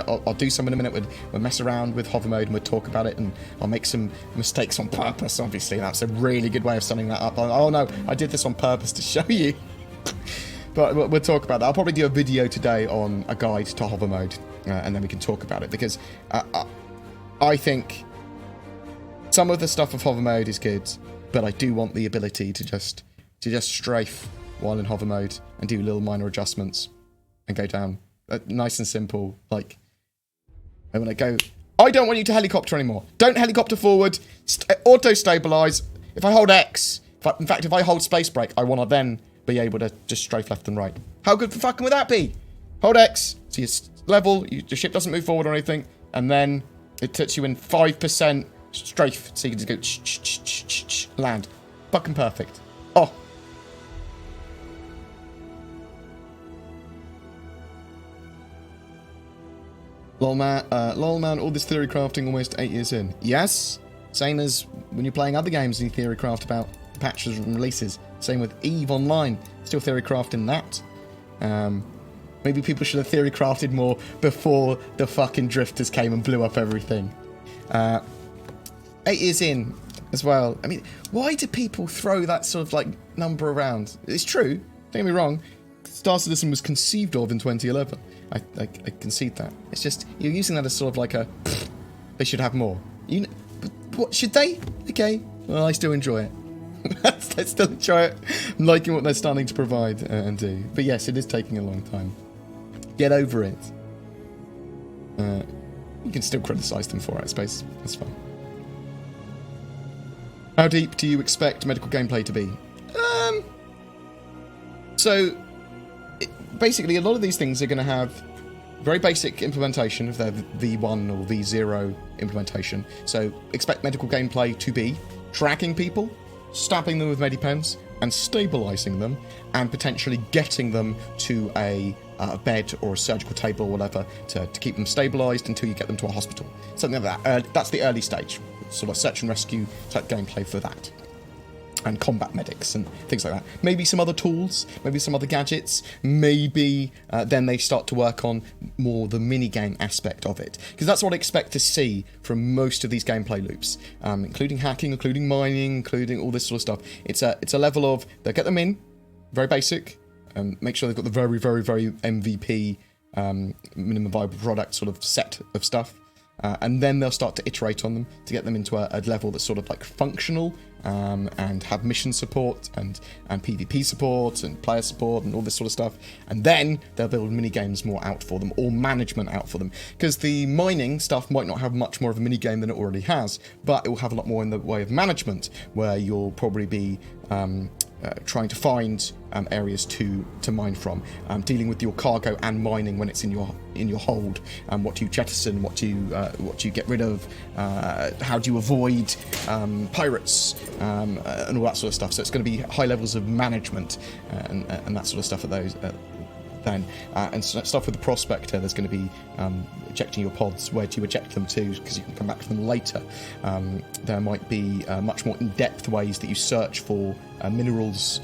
I'll do some in a minute. We'll mess around with hover mode, and we'll talk about it, and I'll make some mistakes on purpose. Obviously, that's a really good way of setting that up. Oh no, I did this on purpose to show you. But we'll talk about that. I'll probably do a video today on a guide to hover mode, and then we can talk about it, because I think some of the stuff of hover mode is good, but I do want the ability to just strafe while in hover mode and do little minor adjustments and go down. Nice and simple. Like, I want to go, I don't want you to helicopter anymore. Don't helicopter forward. Auto-stabilize. If I hold X, in fact, if I hold space brake, I want to then be able to just strafe left and right. How good for fucking would that be? Hold X, so you level, your ship doesn't move forward or anything, and then it puts you in 5% strafe, so you can just go land. Fucking perfect. Oh. Lol man, all this theory crafting almost 8 years in. Yes, same as when you're playing other games and you theory craft about patches and releases. Same with EVE Online, still theory crafting that. Maybe people should have theory crafted more before the fucking drifters came and blew up everything. 8 years in as well. I mean, why do people throw that sort of like number around? It's true, don't get me wrong. Star Citizen was conceived of in 2011. I concede that. It's just, you're using that as sort of like a, they should have more. What, should they? Okay, well, I still enjoy it. I still enjoy it. I'm liking what they're starting to provide and do. But yes, it is taking a long time. Get over it. You can still criticise them for it, I suppose. That's fine. How deep do you expect medical gameplay to be? Basically, a lot of these things are going to have very basic implementation of their V1 or V0 implementation. So expect medical gameplay to be tracking people, stabbing them with medipens, and stabilising them, and potentially getting them to a bed or a surgical table or whatever to keep them stabilised until you get them to a hospital. Something like that. That's the early stage. Sort of search and rescue type gameplay for that. And combat medics and things like that. Maybe some other tools, maybe some other gadgets, maybe then they start to work on more the minigame aspect of it. Because that's what I expect to see from most of these gameplay loops, including hacking, including mining, including all this sort of stuff. It's a level of, they'll get them in, very basic, make sure they've got the very, very, very MVP, minimum viable product sort of set of stuff. And then they'll start to iterate on them to get them into a level that's sort of like functional, and have mission support and PvP support and player support and all this sort of stuff. And then they'll build mini games more out for them, or management out for them, because the mining stuff might not have much more of a mini game than it already has, but it will have a lot more in the way of management, where you'll probably be trying to find areas to mine from, dealing with your cargo and mining when it's in your hold, what do you jettison, what do you get rid of, how do you avoid pirates, and all that sort of stuff. So it's going to be high levels of management and that sort of stuff at those then. And stuff with the prospector, there's going to be ejecting your pods. Where do you eject them to? Because you can come back to them later. There might be much more in-depth ways that you search for minerals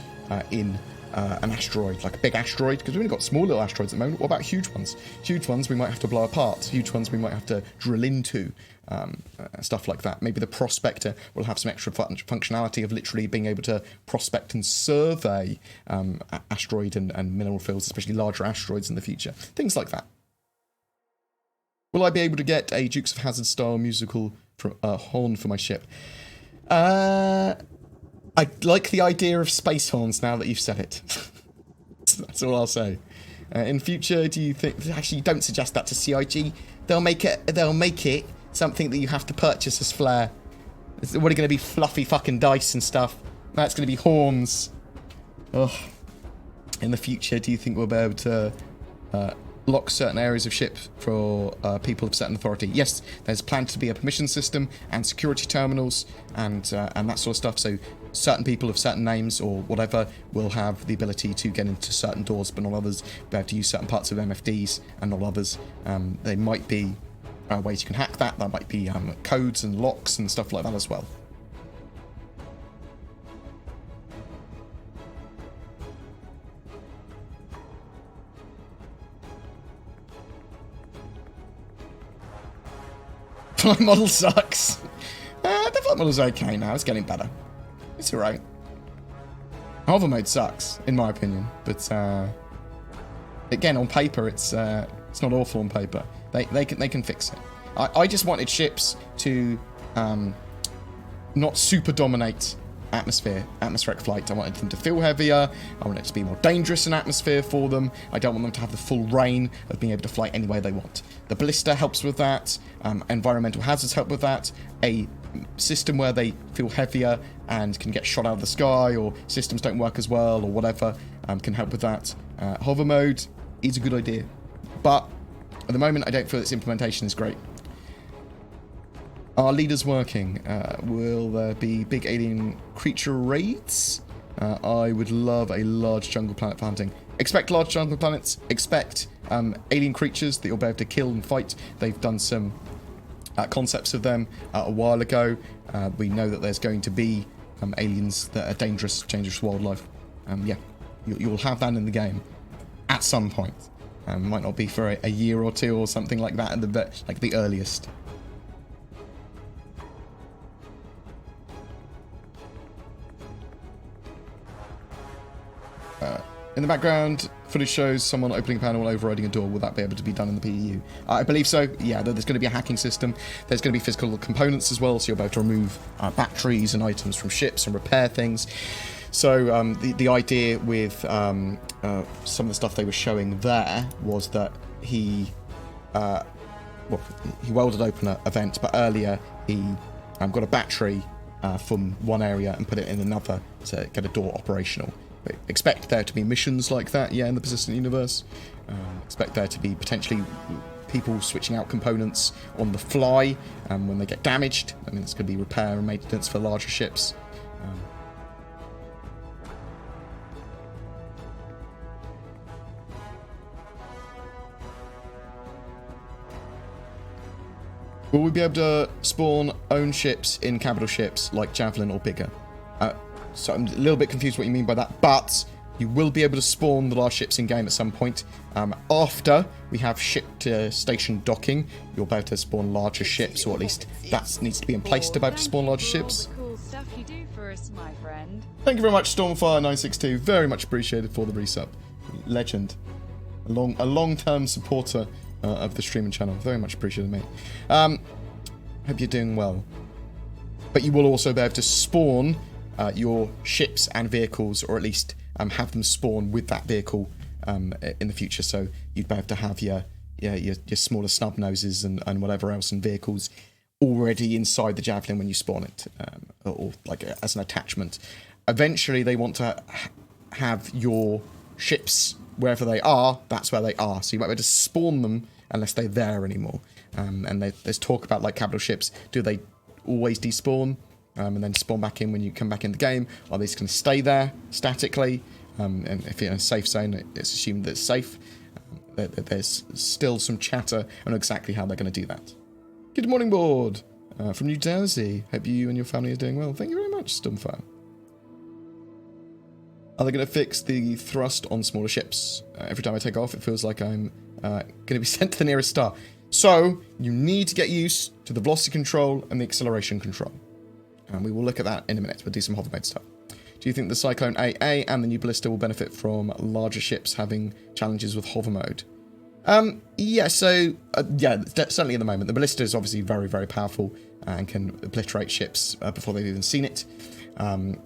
in an asteroid, like a big asteroid, because we've only got small little asteroids at the moment. What about huge ones? Huge ones we might have to blow apart. Huge ones we might have to drill into. Stuff like that. Maybe the prospector will have some extra functionality of literally being able to prospect and survey asteroid and mineral fields, especially larger asteroids in the future. Things like that. Will I be able to get a Dukes of Hazzard style musical horn for my ship? I like the idea of space horns now that you've said it. That's all I'll say. In future, do you think... Actually, don't suggest that to CIG. They'll make it something that you have to purchase as flair. What are going to be fluffy fucking dice and stuff? That's going to be horns. Ugh. In the future, do you think we'll be able to lock certain areas of ship for people of certain authority? Yes, there's planned to be a permission system and security terminals and that sort of stuff. So certain people of certain names or whatever will have the ability to get into certain doors, but not others. They have to use certain parts of MFDs and not others. They might be ways you can hack that. There might be codes and locks and stuff like that as well. Flight model sucks. The flight model's okay now. It's getting better. It's alright. Hover mode sucks, in my opinion. But, again, on paper, it's not awful on paper. They can fix it. I just wanted ships to not super dominate atmospheric flight. I wanted them to feel heavier. I want it to be more dangerous in atmosphere for them. I don't want them to have the full reign of being able to fly any way they want. The ballista helps with that. Environmental hazards help with that. A system where they feel heavier and can get shot out of the sky, or systems don't work as well, or whatever, can help with that. Hover mode is a good idea, but at the moment I don't feel its implementation is great. Are leaders working? Will there be big alien creature raids? I would love a large jungle planet for hunting. Expect large jungle planets. Expect alien creatures that you'll be able to kill and fight. They've done some concepts of them a while ago. We know that there's going to be aliens that are dangerous wildlife. Yeah, you'll have that in the game at some point. Might not be for a year or two or something like that at the earliest. In the background, footage shows someone opening a panel and overriding a door. Will that be able to be done in the PEU? I believe so. Yeah, there's going to be a hacking system. There's going to be physical components as well, so you'll be able to remove batteries and items from ships and repair things. So the idea with some of the stuff they were showing there was that he welded open a vent, but earlier he got a battery from one area and put it in another to get a door operational. Expect there to be missions like that, yeah, in the persistent universe. Expect there to be potentially people switching out components on the fly when they get damaged. I mean, it's going to be repair and maintenance for larger ships. Will we be able to spawn own ships in capital ships like Javelin or bigger? So I'm a little bit confused what you mean by that, but you will be able to spawn the large ships in-game at some point. After we have ship-to-station docking, you'll be able to spawn larger ships, or at least that needs to be in place to be able to spawn larger ships. Cool stuff you do for us, my friend. Thank you very much, Stormfire962. Very much appreciated for the resub. Legend. A long-term supporter of the streaming channel. Very much appreciated, mate. Hope you're doing well. But you will also be able to spawn your ships and vehicles, or at least have them spawn with that vehicle in the future. So you'd be able to have your smaller snub noses and whatever else and vehicles already inside the Javelin when you spawn it, or like as an attachment. Eventually, they want to have your ships wherever they are. That's where they are. So you might be able to spawn them unless they're there anymore. And there's talk about like capital ships. Do they always despawn? And then spawn back in when you come back in the game? Are they just going to stay there statically? And if you're in a safe zone, it's assumed that it's safe. There's still some chatter on exactly how they're going to do that. Good morning, Board, from New Jersey. Hope you and your family are doing well. Thank you very much, Stumfire. Are they going to fix the thrust on smaller ships? Every time I take off, it feels like I'm going to be sent to the nearest star. So, you need to get used to the velocity control and the acceleration control. And we will look at that in a minute. We'll do some hover mode stuff. Do you think the Cyclone AA and the new Ballista will benefit from larger ships having challenges with hover mode? Yeah, so, certainly at the moment. The Ballista is obviously very, very powerful and can obliterate ships before they've even seen it.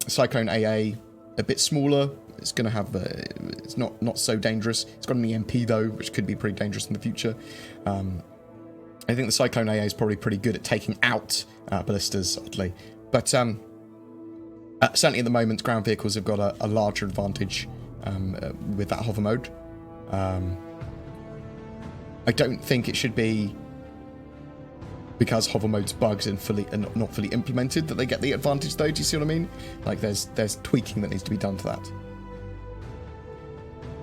Cyclone AA, a bit smaller. It's going to have, it's not so dangerous. It's got an EMP though, which could be pretty dangerous in the future. I think the Cyclone AA is probably pretty good at taking out ballistas, oddly. But certainly at the moment, ground vehicles have got a larger advantage with that hover mode. I don't think it should be because hover mode's bugs and not fully implemented that they get the advantage though. Do you see what I mean? Like there's tweaking that needs to be done to that.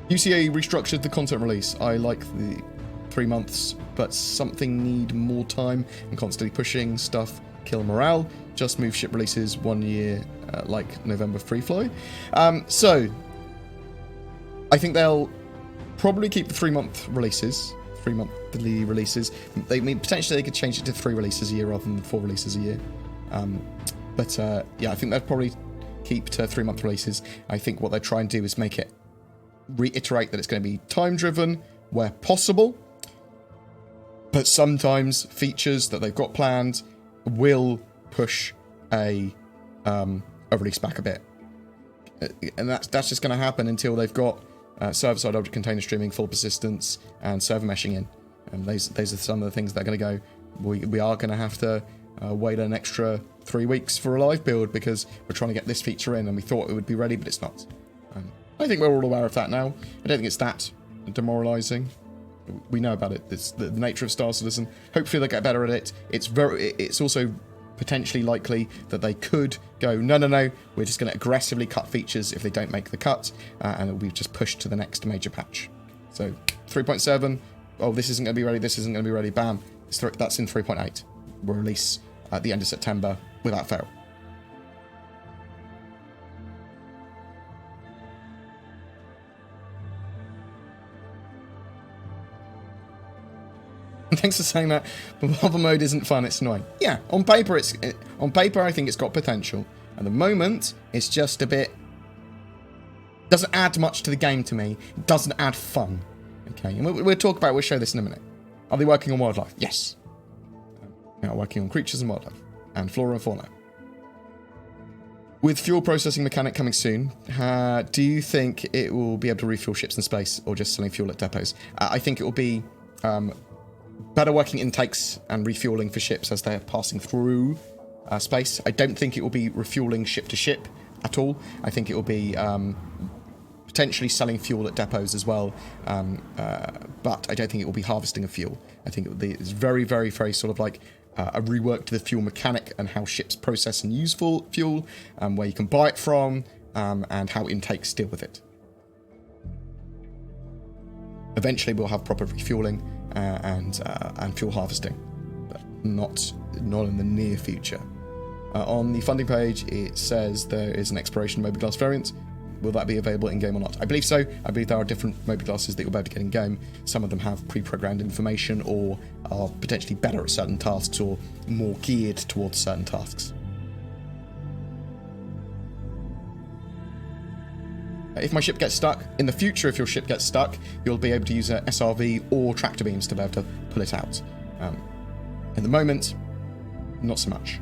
UCA restructured the content release. I like the 3 months, but something need more time and constantly pushing stuff kill morale. Just move ship releases 1 year, like November free fly. So I think they'll probably keep the 3-month releases 3-monthly releases. They mean potentially they could change it to 3 releases a year rather than 4 releases a year. Yeah, I think they'd probably keep to 3-month releases. I think what they try and do is make it reiterate that it's going to be time-driven where possible, but sometimes features that they've got planned will push a release back a bit, and that's just going to happen until they've got server-side object container streaming, full persistence, and server meshing in. And those are some of the things that are going to go. We are going to have to wait an extra 3 weeks for a live build because we're trying to get this feature in, and we thought it would be ready, but it's not. I think we're all aware of that now. I don't think it's that demoralising. We know about it. It's the nature of Star Citizen. Hopefully they get better at it. It's also potentially likely that they could go, no, we're just going to aggressively cut features if they don't make the cut, and it'll be just pushed to the next major patch. So 3.7, oh, this isn't going to be ready, this isn't going to be ready, bam, that's in 3.8. We'll release at the end of September without fail. Thanks for saying that. But lava mode isn't fun. It's annoying. Yeah, on paper, I think it's got potential. At the moment, it's just a bit. Doesn't add much to the game to me. It doesn't add fun. Okay, and we'll talk about. We'll show this in a minute. Are they working on wildlife? Yes. They are working on creatures and wildlife, and flora and fauna. With fuel processing mechanic coming soon, do you think it will be able to refuel ships in space, or just selling fuel at depots? I think it will be. Better working intakes and refueling for ships as they're passing through space. I don't think it will be refueling ship to ship at all. I think it will be potentially selling fuel at depots as well, but I don't think it will be harvesting of fuel. I think it's very, very, very sort of like a rework to the fuel mechanic and how ships process and use fuel, where you can buy it from, and how intakes deal with it. Eventually we'll have proper refueling and fuel harvesting, but not in the near future. On the funding page, it says there is an exploration mobiGlas variant. Will that be available in-game or not? I believe so. I believe there are different mobiGlasses that you'll be able to get in-game. Some of them have pre-programmed information or are potentially better at certain tasks or more geared towards certain tasks. If my ship gets stuck, in the future, if your ship gets stuck, you'll be able to use a SRV or tractor beams to be able to pull it out. At the moment, not so much.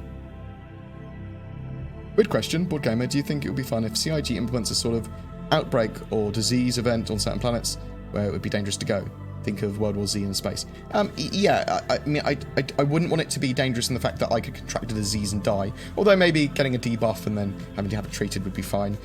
Good question, BoredGamer. Do you think it would be fun if CIG implements a sort of outbreak or disease event on certain planets where it would be dangerous to go? Think of World War Z in space. Yeah, I mean, I wouldn't want it to be dangerous in the fact that I could contract a disease and die. Although maybe getting a debuff and then having to have it treated would be fine.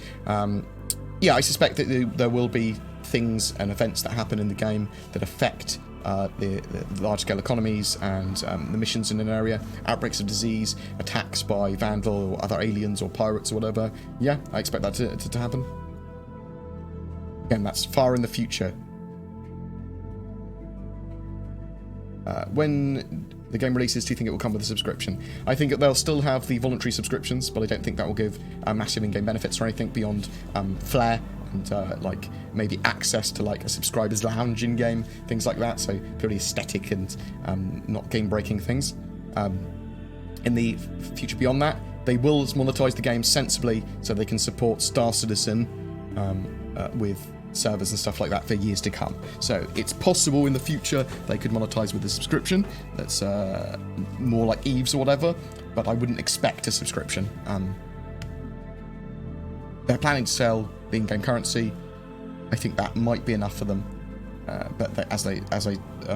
Yeah, I suspect that there will be things and events that happen in the game that affect the large-scale economies and the missions in an area. Outbreaks of disease, attacks by Vandal or other aliens or pirates or whatever. Yeah, I expect that to happen. Again, that's far in the future. When the game releases, do you think it will come with a subscription? I think that they'll still have the voluntary subscriptions, but I don't think that will give massive in-game benefits or anything beyond flair and like maybe access to like a subscriber's lounge in-game, things like that. So purely aesthetic and not game-breaking things. In the future beyond that, they will monetize the game sensibly so they can support Star Citizen with servers and stuff like that for years to come. So it's possible in the future they could monetize with a subscription that's more like Eve's or whatever, but I wouldn't expect a subscription. They're planning to sell the in-game currency. I think that might be enough for them. But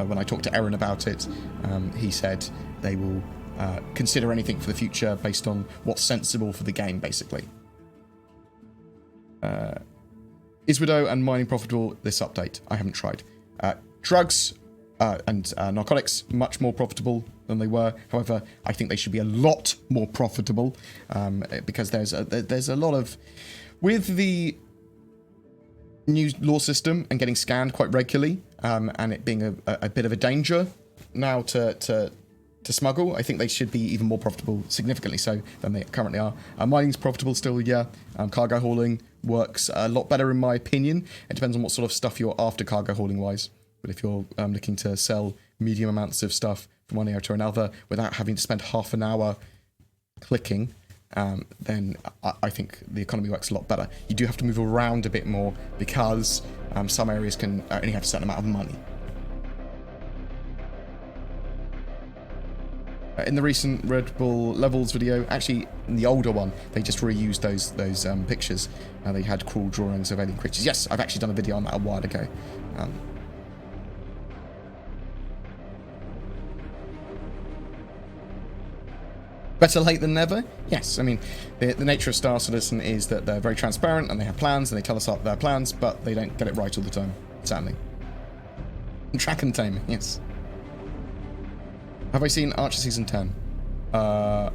when I talked to Aaron about it, he said they will consider anything for the future based on what's sensible for the game, basically. Is Widow and mining profitable this update? I haven't tried. Drugs and narcotics, much more profitable than they were. However, I think they should be a lot more profitable because there's a lot of... With the new law system and getting scanned quite regularly and it being a bit of a danger now to smuggle, I think they should be even more profitable, significantly so than they currently are. Mining's profitable still, yeah. Cargo hauling works a lot better in my opinion. It depends on what sort of stuff you're after cargo hauling wise. But if you're looking to sell medium amounts of stuff from one area to another without having to spend half an hour clicking, then I think the economy works a lot better. You do have to move around a bit more because some areas can only have a certain amount of money. In the recent Red Bull Levels video, actually in the older one, they just reused those pictures. They had cruel drawings of alien creatures. Yes, I've actually done a video on that a while ago. Better late than never? Yes, I mean, the nature of Star Citizen is that they're very transparent and they have plans and they tell us their plans, but they don't get it right all the time, sadly. Track and tame, yes. Have I seen Archer Season 10? No.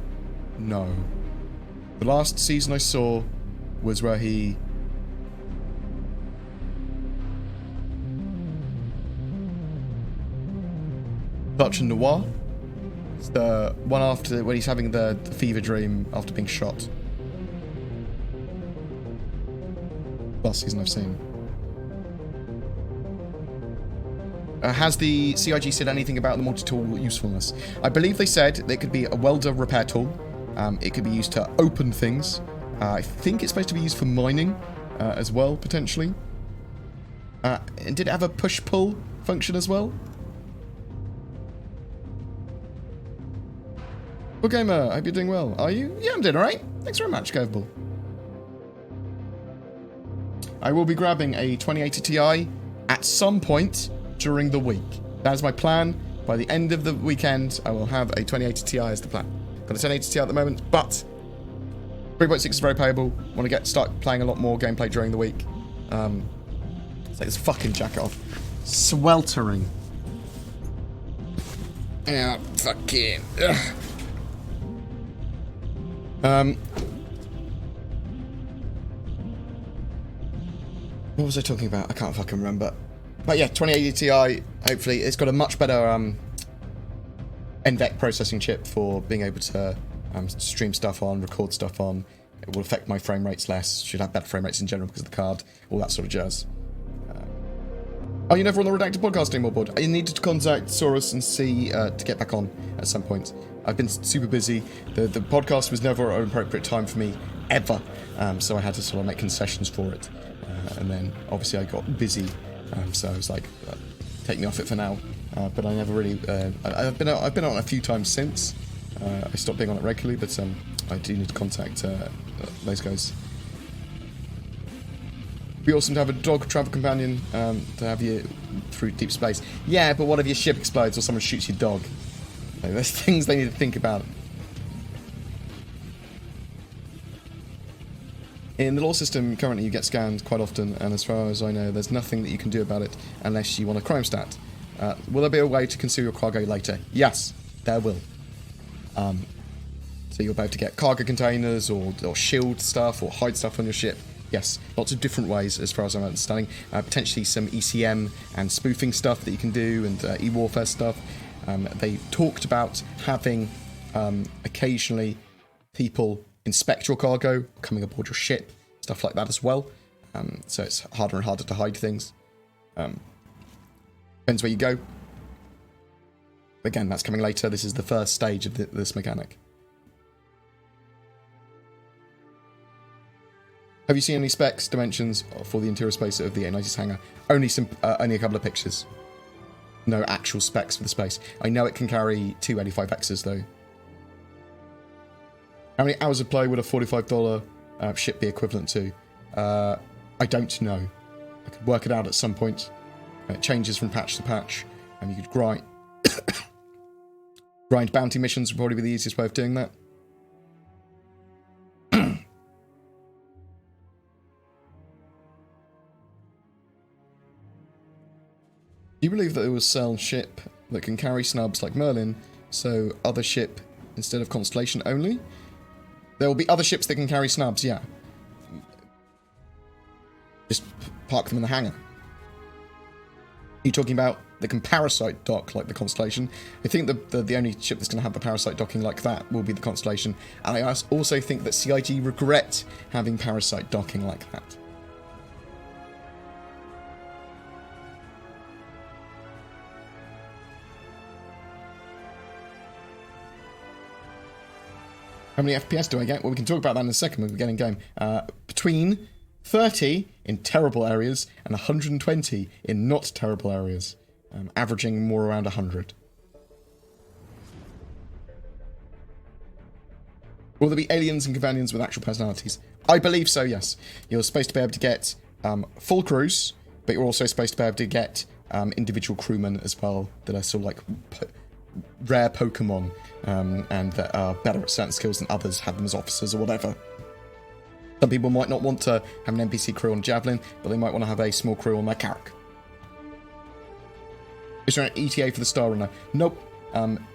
The last season I saw was where he... Dutch and Noir. It's the one after when he's having the fever dream after being shot. Last season I've seen. Has the CIG said anything about the multi-tool usefulness? I believe they said it could be a welder repair tool. It could be used to open things. I think it's supposed to be used for mining as well, potentially. And did it have a push-pull function as well? BoredGamer, I hope you're doing well. Are you? Yeah, I'm doing alright. Thanks very much, Curveball. I will be grabbing a 2080 Ti at some point during the week. That is my plan. By the end of the weekend, I will have a 2080 Ti as the plan. Got a 1080 Ti at the moment, but 3.6 is very payable. Want to start playing a lot more gameplay during the week. Let's take this fucking jacket off. Sweltering. Yeah, fucking. Ugh. What was I talking about? I can't fucking remember. But yeah, 2080 Ti, hopefully, it's got a much better NVEC processing chip for being able to stream stuff on, record stuff on. It will affect my frame rates less, should have better frame rates in general because of the card, all that sort of jazz. Are you never on the Redacted podcast anymore, Board? I needed to contact Saurus and see to get back on at some point. I've been super busy. The podcast was never an appropriate time for me, ever. So I had to sort of make concessions for it. And then, obviously, I got busy. So I was like, take me off it for now. But I never really... I've been on a few times since. I stopped being on it regularly, but I do need to contact those guys. It'd be awesome to have a dog travel companion to have you through deep space. Yeah, but what if your ship explodes or someone shoots your dog? Like, there's things they need to think about. In the law system, currently you get scanned quite often, and as far as I know, there's nothing that you can do about it unless you want a crime stat. Will there be a way to conceal your cargo later? Yes, there will. So you'll be able to get cargo containers or shield stuff or hide stuff on your ship. Yes, lots of different ways as far as I'm understanding. Potentially some ECM and spoofing stuff that you can do and e-warfare stuff. They talked about having occasionally people inspect your cargo, coming aboard your ship, stuff like that as well. So it's harder and harder to hide things. Depends where you go. Again, that's coming later. This is the first stage of this mechanic. Have you seen any specs, dimensions for the interior space of the 890's hangar? Only a couple of pictures. No actual specs for the space. I know it can carry two 85Xs though. How many hours of play would a $45 ship be equivalent to? I don't know. I could work it out at some point. It changes from patch to patch, and you could grind bounty missions would probably be the easiest way of doing that. Do you believe that it will sell ship that can carry snubs like Merlin, so other ship instead of Constellation only? There will be other ships that can carry snubs, yeah. Just park them in the hangar. Are you talking about that can parasite dock like the Constellation? I think the only ship that's going to have the parasite docking like that will be the Constellation. And I also think that CIG regret having parasite docking like that. How many FPS do I get? Well, we can talk about that in a second when we get in game. Between 30 in terrible areas and 120 in not terrible areas. Averaging more around 100. Will there be aliens and companions with actual personalities? I believe so, yes. You're supposed to be able to get full crews, but you're also supposed to be able to get individual crewmen as well that are sort of like rare Pokemon and that are better at certain skills than others, have them as officers or whatever. Some people might not want to have an NPC crew on Javelin, but they might want to have a small crew on their Carrack. Is there an ETA for the Star Runner? Nope.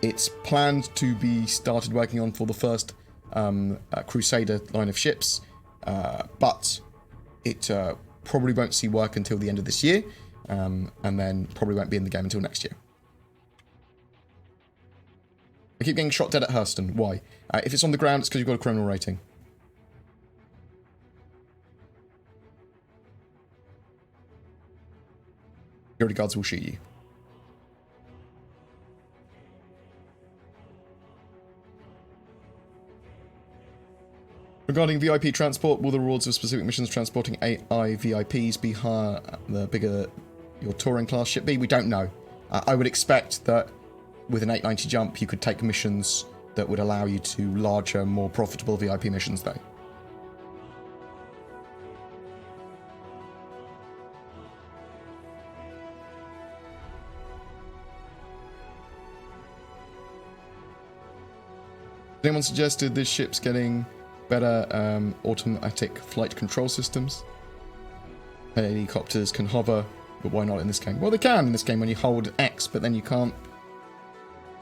It's planned to be started working on for the first Crusader line of ships, but it probably won't see work until the end of this year, and then probably won't be in the game until next year. I keep getting shot dead at Hurston. Why? If it's on the ground, it's because you've got a criminal rating. Security guards will shoot you. Regarding VIP transport, will the rewards of specific missions transporting AI VIPs be higher the bigger your touring class ship be? We don't know. I would expect that with an 890 jump, you could take missions that would allow you to larger, more profitable VIP missions, though. Anyone suggested this ship's getting better automatic flight control systems? Helicopters can hover, but why not in this game? Well, they can in this game when you hold X, but then you can't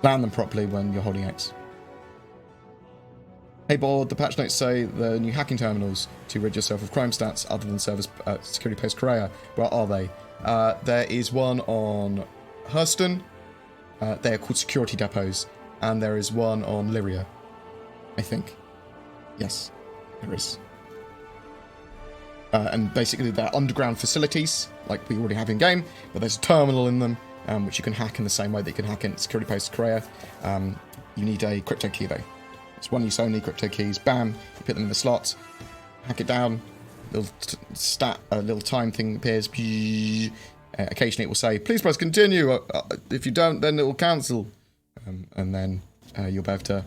land them properly when you're holding X. Hey Board, the patch notes say the new hacking terminals to rid yourself of crime stats other than service security post Korea. Where are they? There is one on Hurston. They are called security depots, and there is one on Lyria, I think. Yes, there is. And basically they're underground facilities, like we already have in game, but there's a terminal in them, which you can hack in the same way that you can hack in security post Korea. You need a crypto key though. It's one use only, crypto keys, bam, you put them in the slot, hack it down, little time thing appears, occasionally it will say, please press continue, if you don't then it will cancel. And then you'll be able to,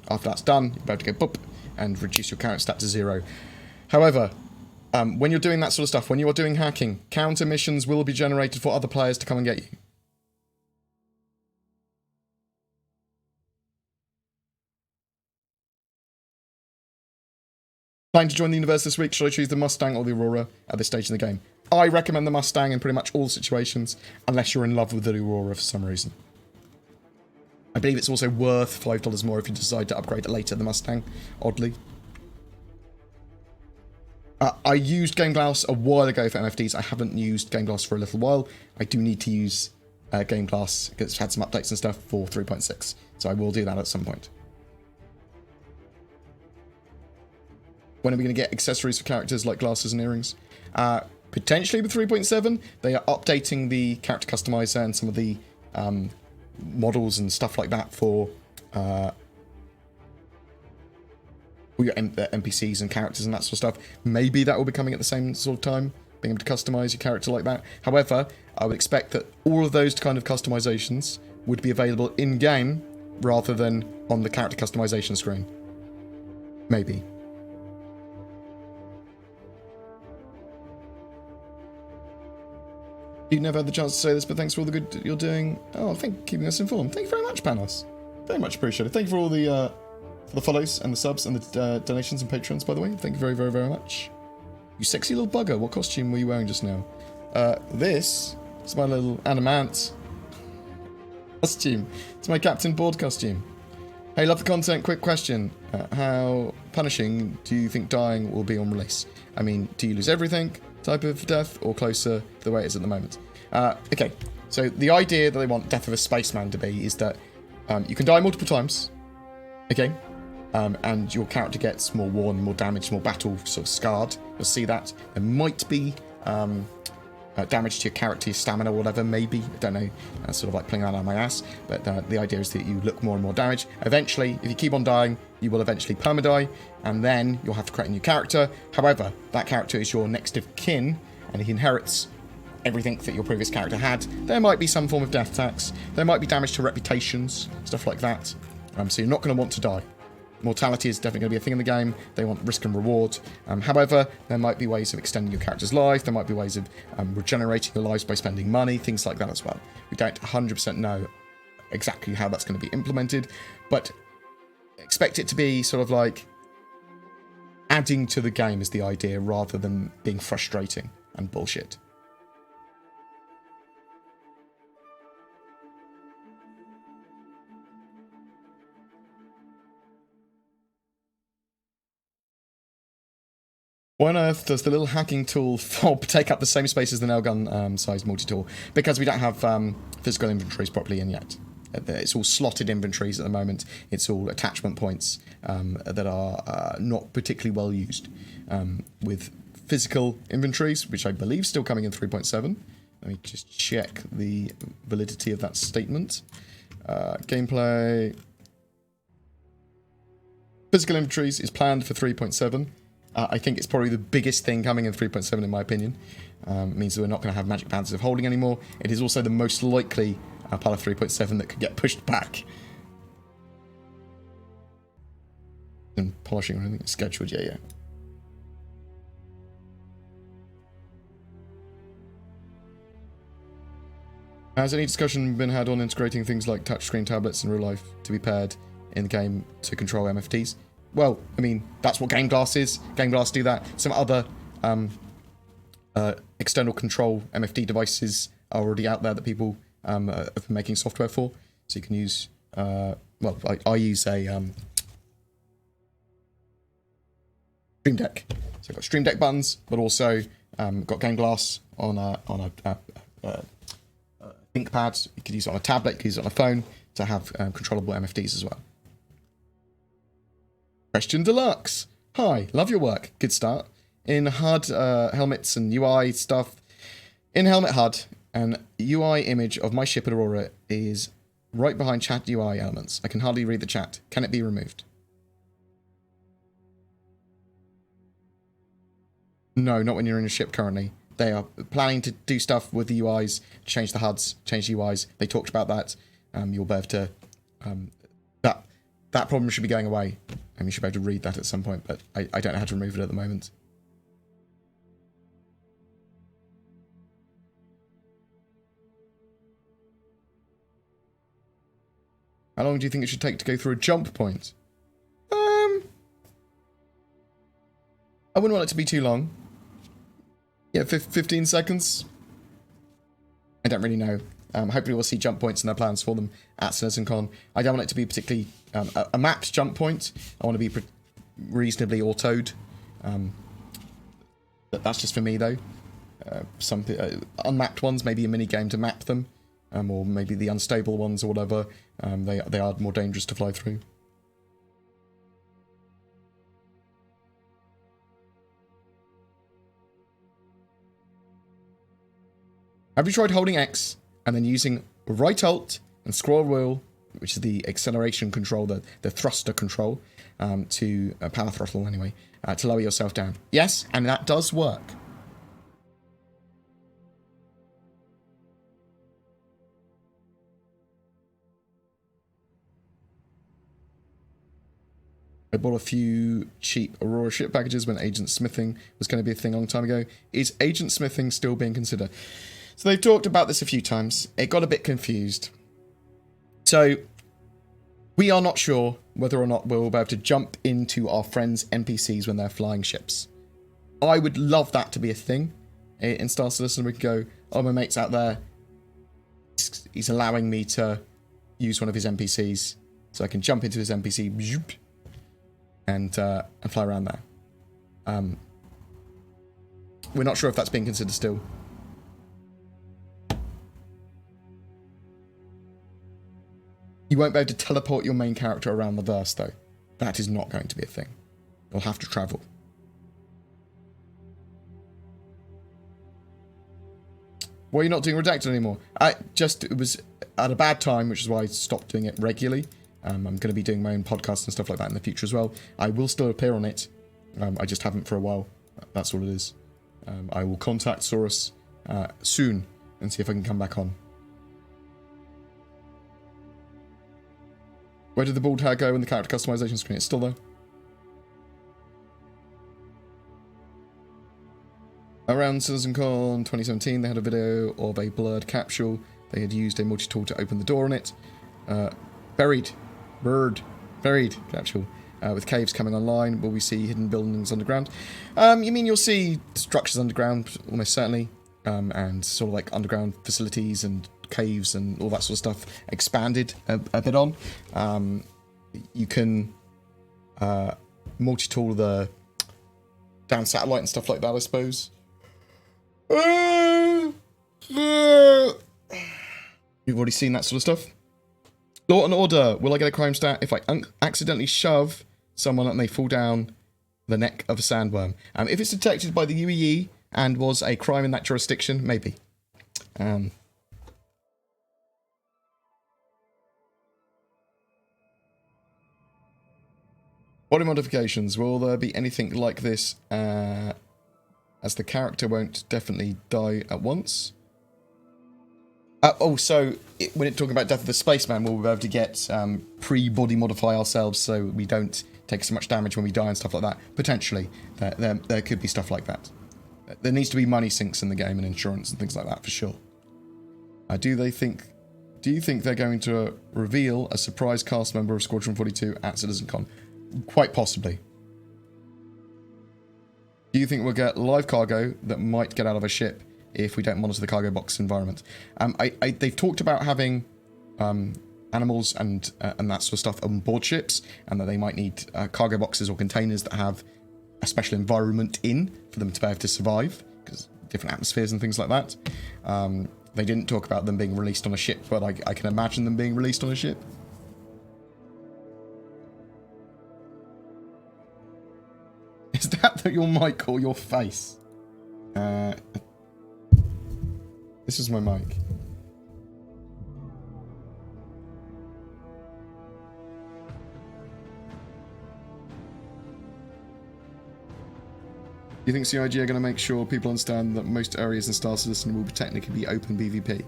after that's done, you'll be able to go boop, and reduce your current stat to 0. However, when you're doing that sort of stuff, when you are doing hacking, counter missions will be generated for other players to come and get you. Planning to join the universe this week, should I choose the Mustang or the Aurora at this stage in the game? I recommend the Mustang in pretty much all situations, unless you're in love with the Aurora for some reason. I believe it's also worth $5 more if you decide to upgrade it later, the Mustang, oddly. I used Game Glass a while ago for MFDs. I haven't used Game Glass for a little while. I do need to use Game Glass because it's had some updates and stuff for 3.6. So I will do that at some point. When are we going to get accessories for characters like glasses and earrings? Potentially with 3.7. They are updating the character customizer and some of the models and stuff like that for all your NPCs and characters and that sort of stuff. Maybe that will be coming at the same sort of time, being able to customize your character like that. However, I would expect that all of those kind of customizations would be available in-game rather than on the character customization screen. Maybe. You never had the chance to say this, but thanks for all the good you're doing. Oh, thank you for keeping us informed. Thank you very much, Panos. Very much appreciated. Thank you for all the follows and the subs and the donations and patrons, by the way. Thank you very, very, very much. You sexy little bugger. What costume were you wearing just now? This is my little animant costume. It's my Captain Board costume. Hey, love the content. Quick question. How punishing do you think dying will be on release? I mean, do you lose everything? Type of death, or closer to the way it is at the moment? Okay, so the idea that they want Death of a Spaceman to be is that you can die multiple times, okay, and your character gets more worn, more damaged, more battle sort of scarred. You'll see that. There might be damage to your character, your stamina, or whatever, maybe. I don't know. That's sort of like playing that out of my ass. But the idea is that you look more and more damaged. Eventually, if you keep on dying, you will eventually permadie, and then you'll have to create a new character. However, that character is your next of kin, and he inherits everything that your previous character had. There might be some form of death tax. There might be damage to reputations, stuff like that. So you're not going to want to die. Mortality is definitely going to be a thing in the game. They want risk and reward. However, there might be ways of extending your character's life. There might be ways of regenerating your lives by spending money, things like that as well. We don't 100% know exactly how that's going to be implemented, but expect it to be sort of like adding to the game is the idea, rather than being frustrating and bullshit. Why on earth does the little hacking tool fob take up the same space as the nail gun size multi-tool? Because we don't have physical inventories properly in yet. It's all slotted inventories at the moment. It's all attachment points that are not particularly well used. With physical inventories, which I believe still coming in 3.7. Let me just check the validity of that statement. Gameplay. Physical inventories is planned for 3.7. I think it's probably the biggest thing coming in 3.7 in my opinion. It means that we're not going to have magic bounces of holding anymore. It is also the most likely part of 3.7 that could get pushed back. And polishing or anything scheduled, yeah. Has any discussion been had on integrating things like touchscreen tablets in real life to be paired in the game to control MFTs? Well, I mean, that's what Game Glass is. Game Glass do that. Some other external control MFT devices are already out there that people have been making software for. So you can use, well, I use a Stream Deck. So I've got Stream Deck buttons, but also got Game Glass on a ThinkPad. You could use it on a tablet, you could use it on a phone to have controllable MFTs as well. Question Deluxe. Hi, love your work. Good start. In HUD, helmets and UI stuff. In Helmet HUD, an UI image of my ship at Aurora is right behind chat UI elements. I can hardly read the chat. Can it be removed? No, not when you're in a ship currently. They are planning to do stuff with the UIs, change the HUDs, change the UIs. They talked about that. You'll be able to... that problem should be going away. And you should be able to read that at some point, but I don't know how to remove it at the moment. How long do you think it should take to go through a jump point? I wouldn't want it to be too long. Yeah, 15 seconds. I don't really know. Hopefully we'll see jump points and their plans for them at CitizenCon. I don't want it to be particularly a mapped jump point. I want to be reasonably autoed. That's just for me though. Some unmapped ones, maybe a mini game to map them, or maybe the unstable ones or whatever. They are more dangerous to fly through. Have you tried holding X and then using right alt and scroll wheel, which is the acceleration control, the thruster control, to power throttle anyway, to lower yourself down? Yes, and that does work. I bought a few cheap Aurora ship packages when agent smithing was going to be a thing a long time ago. Is agent smithing still being considered? So they've talked about this a few times. It got a bit confused. So we are not sure whether or not we'll be able to jump into our friends' NPCs when they're flying ships. I would love that to be a thing in Star Citizen. We could go, oh, my mate's out there. He's allowing me to use one of his NPCs. So I can jump into his NPC and fly around there. We're not sure if that's being considered still. You won't be able to teleport your main character around the verse, though. That is not going to be a thing. You'll have to travel. Why are you not doing Redacted anymore? It was at a bad time, which is why I stopped doing it regularly. I'm going to be doing my own podcast and stuff like that in the future as well. I will still appear on it. I just haven't for a while. That's all it is. I will contact Saurus soon and see if I can come back on. Where did the bald hair go in the character customization screen? It's still there. Around CitizenCon 2017, they had a video of a blurred capsule. They had used a multi-tool to open the door on it. Buried capsule. With caves coming online, will we see hidden buildings underground? You mean you'll see structures underground, almost certainly, and sort of like underground facilities and caves and all that sort of stuff expanded a bit on. You can multi-tool the down satellite and stuff like that, I suppose. You've already seen that sort of stuff. Law and Order. Will I get a crime stat if I accidentally shove someone and they fall down the neck of a sandworm? If it's detected by the UEE and was a crime in that jurisdiction, maybe. Body modifications. Will there be anything like this as the character won't definitely die at once? So when it's talking about Death of the Spaceman, we'll be able to get pre-body modify ourselves so we don't take so much damage when we die and stuff like that. Potentially. There could be stuff like that. There needs to be money sinks in the game and insurance and things like that for sure. Do you think they're going to reveal a surprise cast member of Squadron 42 at CitizenCon? Quite possibly. Do you think we'll get live cargo that might get out of a ship if we don't monitor the cargo box environment? They've talked about having animals and that sort of stuff on board ships, and that they might need cargo boxes or containers that have a special environment in for them to be able to survive, because different atmospheres and things like that. They didn't talk about them being released on a ship, but I can imagine them being released on a ship. Is that your mic or your face? This is my mic. Do you think CIG are going to make sure people understand that most areas in Star Citizen will technically be open PvP?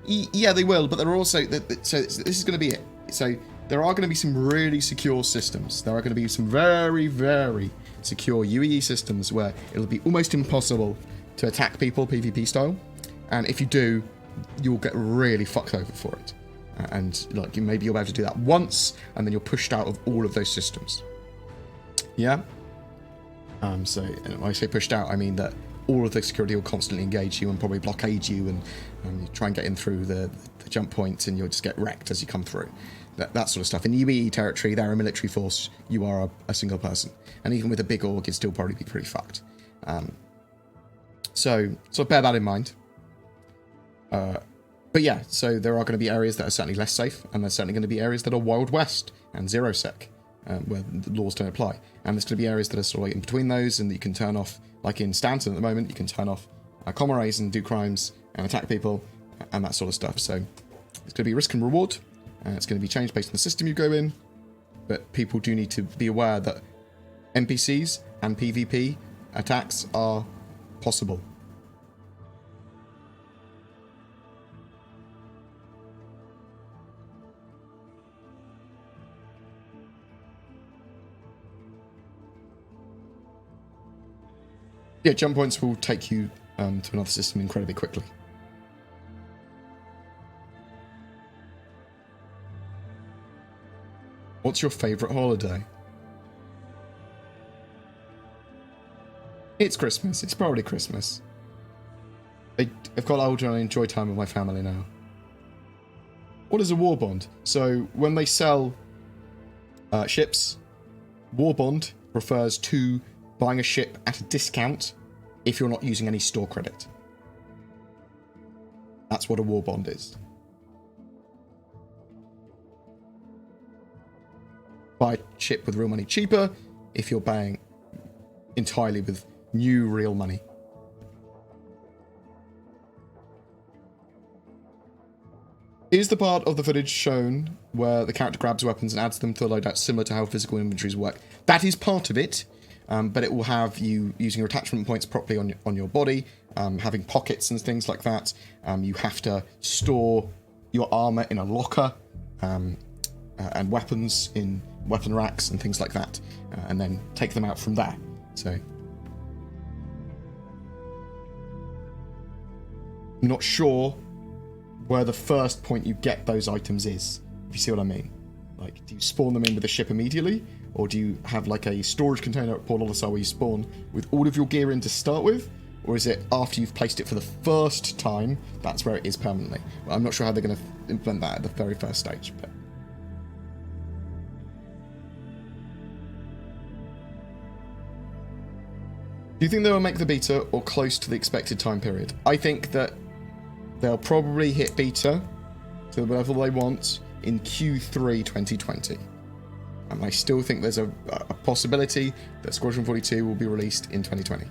Yeah, they will, but there are also... So this is going to be it. So there are going to be some really secure systems. There are going to be some very, very secure UEE systems where it'll be almost impossible to attack people PvP style. And if you do, you'll get really fucked over for it. And like maybe you'll be able to do that once, and then you're pushed out of all of those systems. Yeah? So when I say pushed out, I mean that all of the security will constantly engage you and probably blockade you, and you try and get in through the jump points, and you'll just get wrecked as you come through. That sort of stuff. In UEE territory, they're a military force. You are a single person. And even with a big org, you'd still probably be pretty fucked. So bear that in mind. But yeah, so there are going to be areas that are certainly less safe, and there's certainly going to be areas that are Wild West and Zero Sec, where the laws don't apply. And there's going to be areas that are sort of like in between those, and that you can turn off, like in Stanton at the moment, you can turn off comrades and do crimes and attack people and that sort of stuff. So it's going to be risk and reward. It's going to be changed based on the system you go in, but people do need to be aware that NPCs and PvP attacks are possible. Yeah, jump points will take you to another system incredibly quickly. What's your favourite holiday? It's Christmas. It's probably Christmas. I've got older and I enjoy time with my family now. What is a war bond? So when they sell ships, war bond refers to buying a ship at a discount if you're not using any store credit. That's what a war bond is. Buy a ship with real money cheaper if you're buying entirely with new real money. Is the part of the footage shown where the character grabs weapons and adds them to the loadout similar to how physical inventories work? That is part of it, but it will have you using your attachment points properly on your body, having pockets and things like that. You have to store your armor in a locker, and weapons in weapon racks and things like that, and then take them out from there. So, I'm not sure where the first point you get those items is, if you see what I mean. Like, do you spawn them in with the ship immediately, or do you have like a storage container at Port Olisar where you spawn with all of your gear in to start with, or is it after you've placed it for the first time, that's where it is permanently? Well, I'm not sure how they're going to implement that at the very first stage, but... Do you think they will make the beta or close to the expected time period? I think that they'll probably hit beta to the level they want in Q3 2020. And I still think there's a possibility that Squadron 42 will be released in 2020.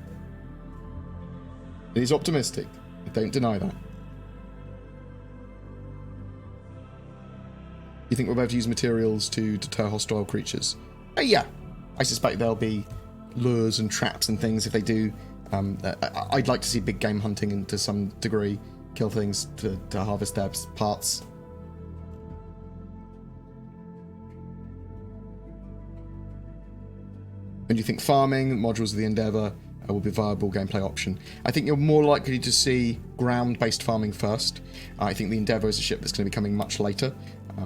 It is optimistic. I don't deny that. You think we'll be able to use materials to deter hostile creatures? Yeah. I suspect there'll be lures and traps and things if they do. I'd like to see big game hunting and to some degree kill things to harvest their parts. And do you think farming modules of the Endeavour will be a viable gameplay option? I think you're more likely to see ground-based farming first. I think the Endeavour is a ship that's going to be coming much later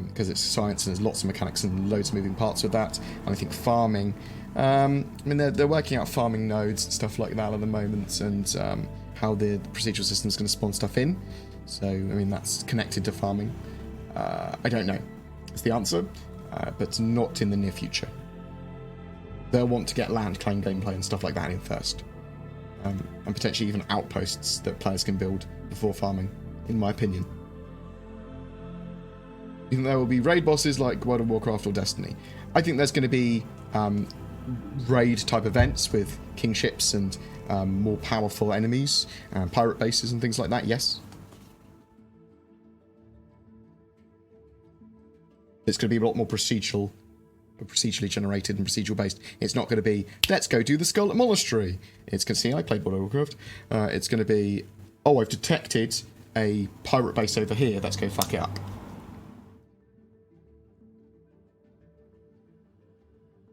because it's science and there's lots of mechanics and loads of moving parts with that. And I think farming, I mean, they're working out farming nodes and stuff like that at the moment, and how the procedural system is going to spawn stuff in. So, I mean, that's connected to farming. I don't know. It's the answer, but not in the near future. They'll want to get land claim gameplay and stuff like that in first. And potentially even outposts that players can build before farming, in my opinion. You think there will be raid bosses like World of Warcraft or Destiny? I think there's going to be raid type events with kingships and more powerful enemies, pirate bases and things like that, yes. It's going to be a lot more procedurally generated and procedural based. It's not going to be, let's go do the Scarlet Monastery. It's going to see, I played World of Warcraft. It's going to be, oh, I've detected a pirate base over here. Let's go fuck it up.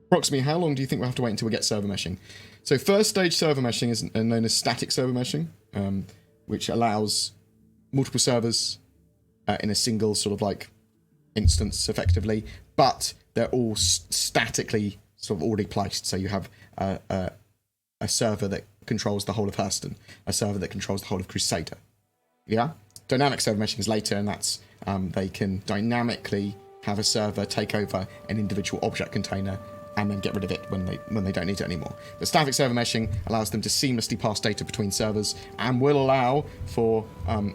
Approximately how long do you think we'll have to wait until we get server meshing? So first stage server meshing is known as static server meshing, which allows multiple servers in a single sort of like instance effectively, but they're all statically sort of already placed. So you have a server that controls the whole of Hurston, a server that controls the whole of Crusader. Yeah? Dynamic server meshing is later, and that's they can dynamically have a server take over an individual object container and then get rid of it when they don't need it anymore. The static server meshing allows them to seamlessly pass data between servers and will allow for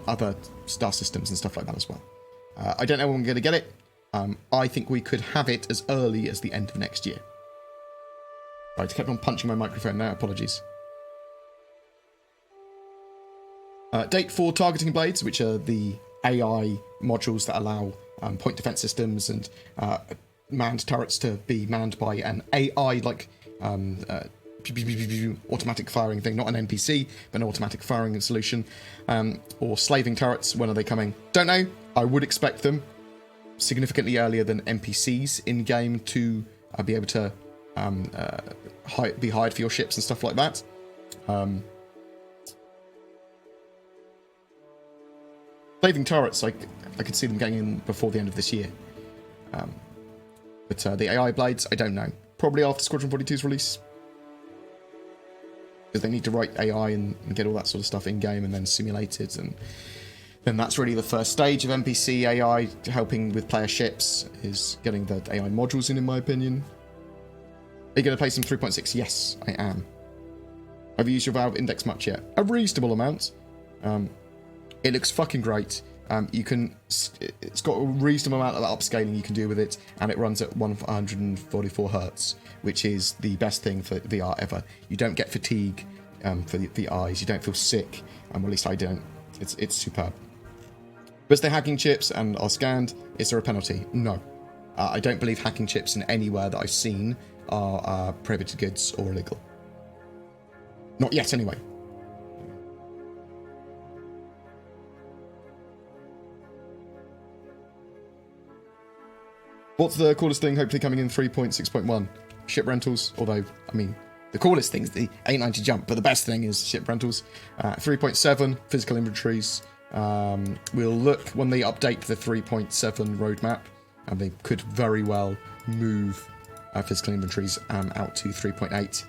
other star systems and stuff like that as well. I don't know when we're going to get it. I think we could have it as early as the end of next year. Right, I kept on punching my microphone now, apologies. Date for targeting blades, which are the AI modules that allow point defense systems and manned turrets to be manned by an AI, like automatic firing thing, not an NPC, but an automatic firing solution. Or slaving turrets, when are they coming? Don't know. I would expect them significantly earlier than NPCs in-game to be able to be hired for your ships and stuff like that. Slaving turrets, I could see them getting in before the end of this year. But the AI blades, I don't know. Probably after Squadron 42's release. Because they need to write AI and get all that sort of stuff in-game and then simulate it. And then that's really the first stage of NPC AI helping with player ships, is getting the AI modules in my opinion. Are you going to play some 3.6? Yes, I am. Have you used your Valve Index much yet? A reasonable amount. It looks fucking great. It's got a reasonable amount of upscaling you can do with it, and it runs at 144 Hertz, which is the best thing for VR ever. You don't get fatigue for the eyes. You don't feel sick. Or at least I don't. It's superb. Was there hacking chips and are scanned? Is there a penalty? No. I don't believe hacking chips in anywhere that I've seen are prohibited goods or illegal. Not yet, anyway. What's the coolest thing hopefully coming in 3.6.1? Ship rentals, although, I mean, the coolest thing is the 890 jump, but the best thing is ship rentals. 3.7, physical inventories. We'll look when they update the 3.7 roadmap, and they could very well move physical inventories out to 3.8.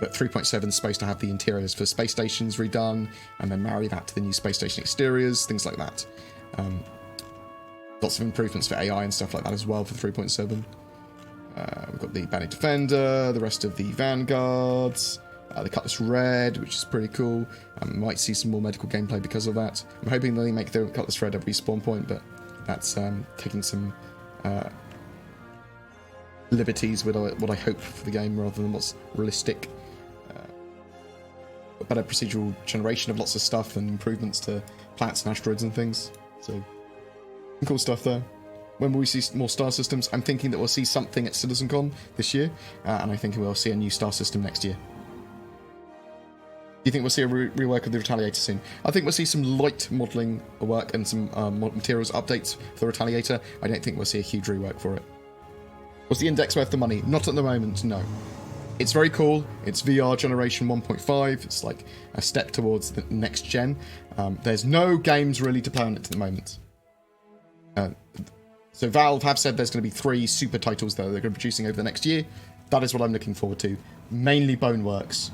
But 3.7 is supposed to have the interiors for space stations redone, and then marry that to the new space station exteriors, things like that. Lots of improvements for AI and stuff like that as well for 3.7. We've got the Bandit Defender, the rest of the Vanguards, the Cutlass Red, which is pretty cool. Might see some more medical gameplay because of that. I'm hoping they make the Cutlass Red a respawn point, but that's taking some liberties with what I hope for the game rather than what's realistic. Better procedural generation of lots of stuff and improvements to planets and asteroids and things. So, cool stuff there. When will we see more star systems? I'm thinking that we'll see something at CitizenCon this year, and I think we'll see a new star system next year. Do you think we'll see a rework of the Retaliator soon? I think we'll see some light modelling work and some materials updates for the Retaliator. I don't think we'll see a huge rework for it. Was the index worth the money? Not at the moment, no. It's very cool. It's VR generation 1.5. It's like a step towards the next gen. There's no games really to play on it at the moment. So Valve have said there's going to be 3 super titles that they're going to be producing over the next year. That is what I'm looking forward to. Mainly Boneworks.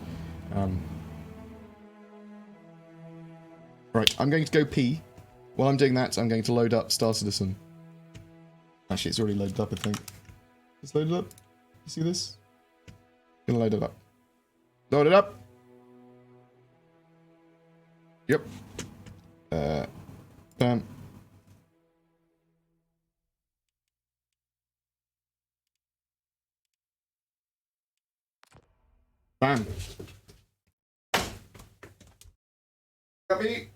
Right, I'm going to go pee. While I'm doing that, I'm going to load up Star Citizen. Actually, it's already loaded up, I think. It's loaded up. You see this? I'm gonna load it up. Load it up. Yep. Bam. Bam. Copy.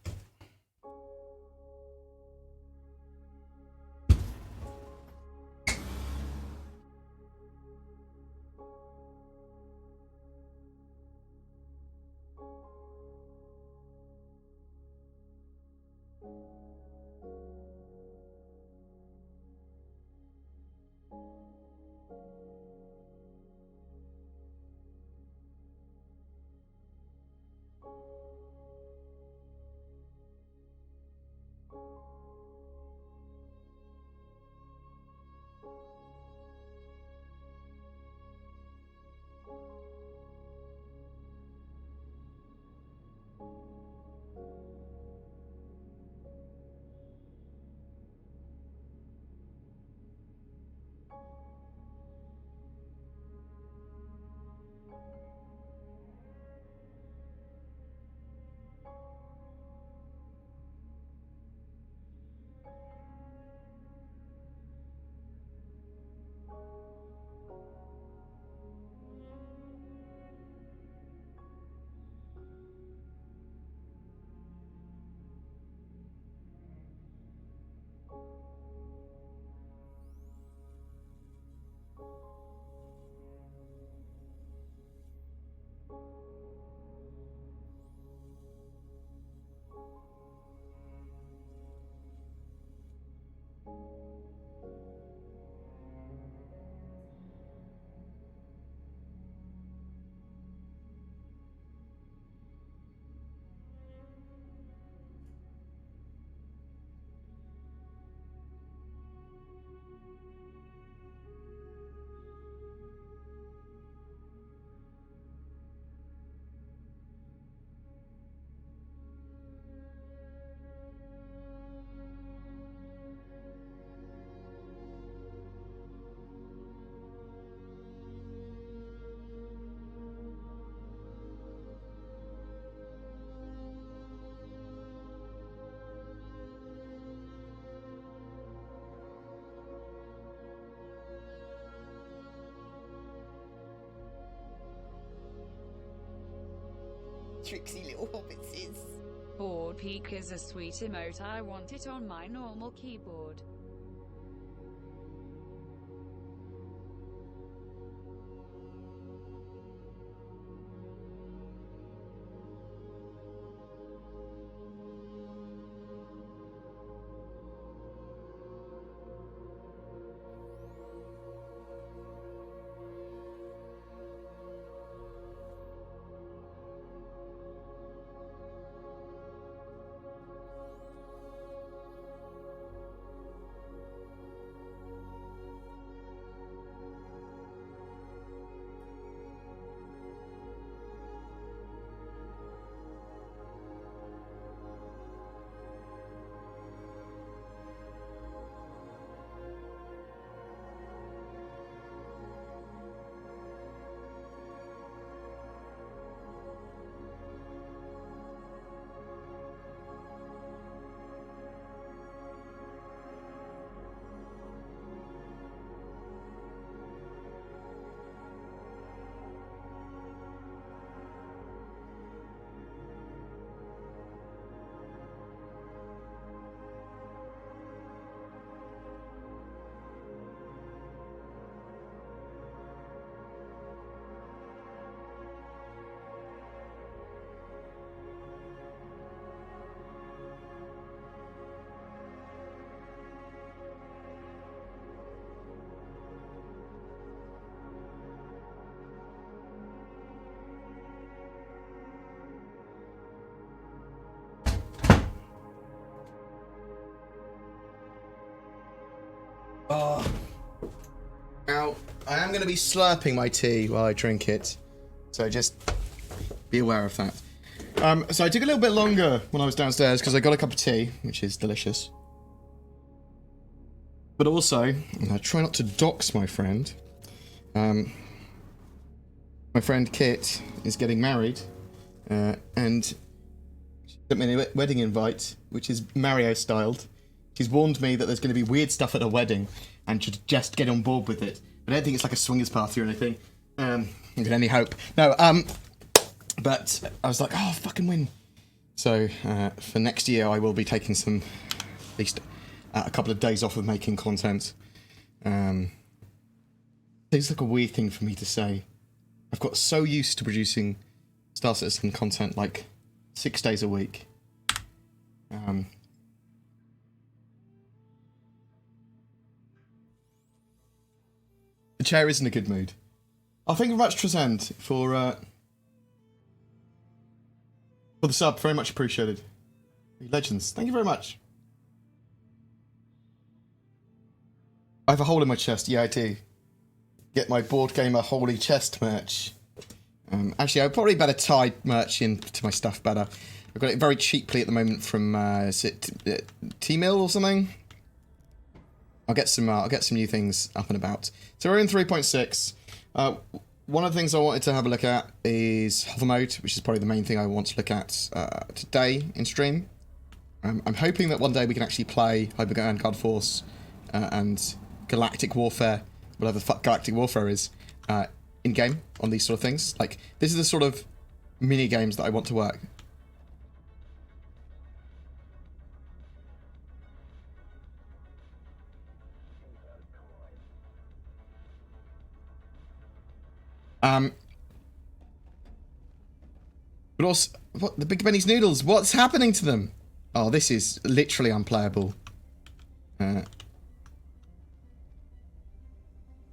Tricksy little hobbitses. Board Peak is a sweet emote. I want it on my normal keyboard. Oh. Now, I am going to be slurping my tea while I drink it. So just be aware of that. So I took a little bit longer when I was downstairs because I got a cup of tea, which is delicious. But also, and I try not to dox my friend. My friend Kit is getting married. And she sent me a wedding invite, which is Mario styled. She's warned me that there's going to be weird stuff at her wedding and should just get on board with it. I don't think it's like a swingers party or anything. I can only hope. No, but I was like, oh, fucking win. So for next year, I will be taking at least a couple of days off of making content. It's like a weird thing for me to say. I've got so used to producing Star Citizen content like 6 days a week. The chair is in a good mood. Oh, thank you very much, Trazand, for the sub. Very much appreciated. Legends, thank you very much. I have a hole in my chest. Yeah, I do. Get my BoredGamer Holy Chest merch. Actually, I probably better tie merch into my stuff better. I've got it very cheaply at the moment from is it T-Mill or something? I'll get some new things up and about. So we're in 3.6. One of the things I wanted to have a look at is hover mode, which is probably the main thing I want to look at today in stream. I'm hoping that one day we can actually play Hypergun Guard Force and Galactic Warfare, whatever the fuck Galactic Warfare is, in game on these sort of things. Like, this is the sort of mini games that I want to work. But also, what, the Big Benny's noodles, what's happening to them? Oh, this is literally unplayable.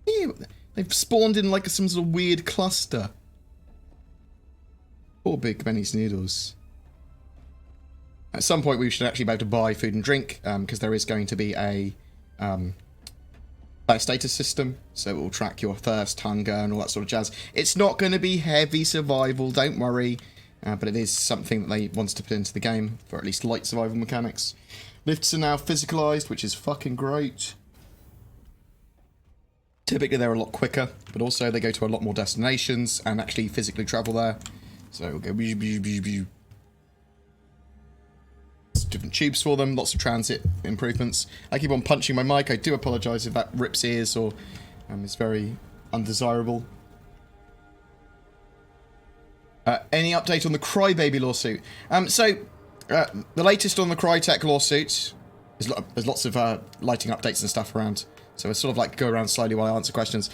Ew, they've spawned in like some sort of weird cluster. Poor Big Benny's noodles. At some point we should actually be able to buy food and drink, because there is going to be a status system, so it will track your thirst, hunger, and all that sort of jazz. It's not going to be heavy survival, don't worry, but it is something that they wanted to put into the game for at least light survival mechanics. Lifts are now physicalized, which is fucking great. Typically they're a lot quicker, but also they go to a lot more destinations and actually physically travel there. So we'll go different tubes for them, lots of transit improvements. I keep on punching my mic. I do apologise if that rips ears or is very undesirable. Any update on the Crybaby lawsuit? So the latest on the Crytek lawsuit. There's lots of lighting updates and stuff around. So it's sort of like go around slowly while I answer questions.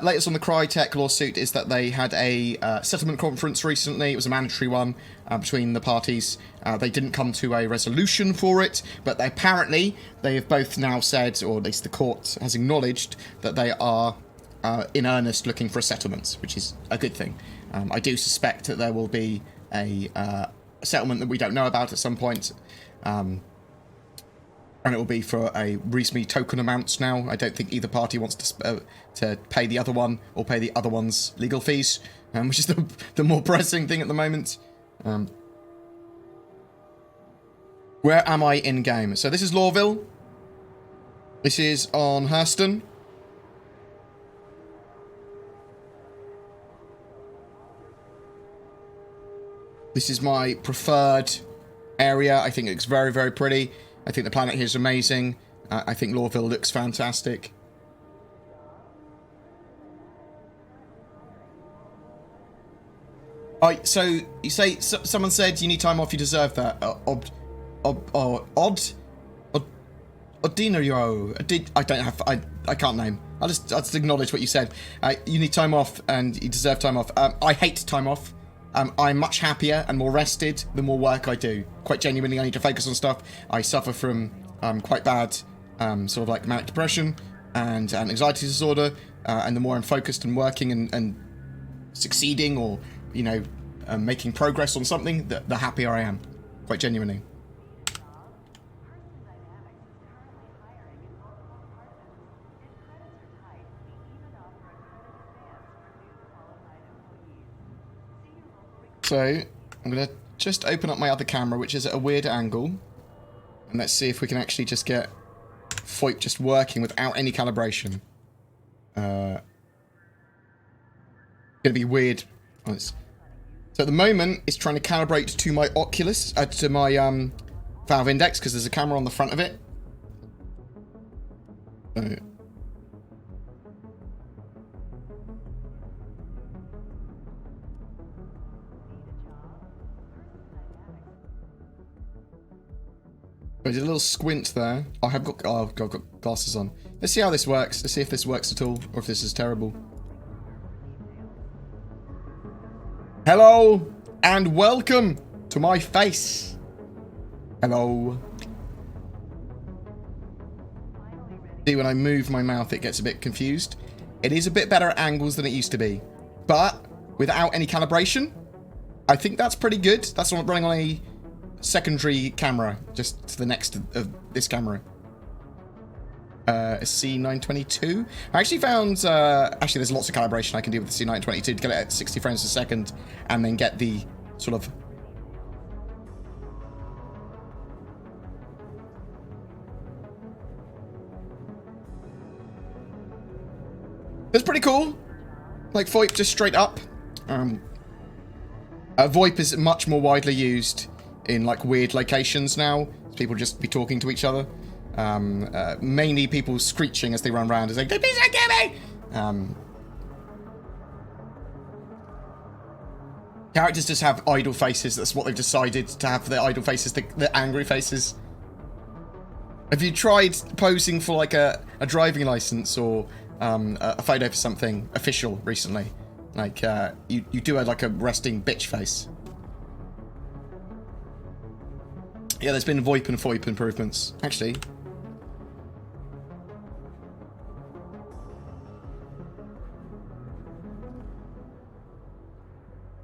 Latest on the Crytek lawsuit is that they had a settlement conference recently. It was a mandatory one between the parties. They didn't come to a resolution for it, but apparently they have both now said, or at least the court has acknowledged, that they are in earnest looking for a settlement, which is a good thing. I do suspect that there will be a settlement that we don't know about at some point. And it will be for a reasonably token amounts now. I don't think either party wants to pay the other one or pay the other one's legal fees, which is the more pressing thing at the moment. Where am I in game? So this is Lawville. This is on Hurston. This is my preferred area. I think it looks very, very pretty. I think the planet here is amazing. I think Lawville looks fantastic. So you say someone said you need time off. You deserve that. Odino, I don't have. I can't name. I'll just acknowledge what you said. You need time off, and you deserve time off. I hate time off. I'm much happier and more rested the more work I do. Quite genuinely, I need to focus on stuff. I suffer from quite bad sort of like manic depression and an anxiety disorder. And the more I'm focused and working and succeeding or, you know, making progress on something, the happier I am. Quite genuinely. So, I'm going to just open up my other camera, which is at a weird angle. And let's see if we can actually just get FOIP just working without any calibration. Going to be weird. So at the moment, it's trying to calibrate to my Oculus, to my Valve Index, because there's a camera on the front of it. So, I did a little squint there. I've got glasses on. Let's see how this works. Let's see if this works at all, or if this is terrible. Hello, and welcome to my face. Hello. See, when I move my mouth, it gets a bit confused. It is a bit better at angles than it used to be, but without any calibration, I think that's pretty good. That's running on a secondary camera, just to the next of this camera. A C922. I actually found, actually there's lots of calibration I can do with the C922 to get it at 60 frames a second, and then get the sort of... It's pretty cool. Like VoIP just straight up. VoIP is much more widely used in like weird locations now. People just be talking to each other. Mainly people screeching as they run around and saying, "Get me!" Characters just have idle faces. That's what they've decided to have, their idle faces, the angry faces. Have you tried posing for like a driving license or a photo for something official recently? Like you do like a resting bitch face. Yeah, there's been VoIP and FOIP improvements, actually.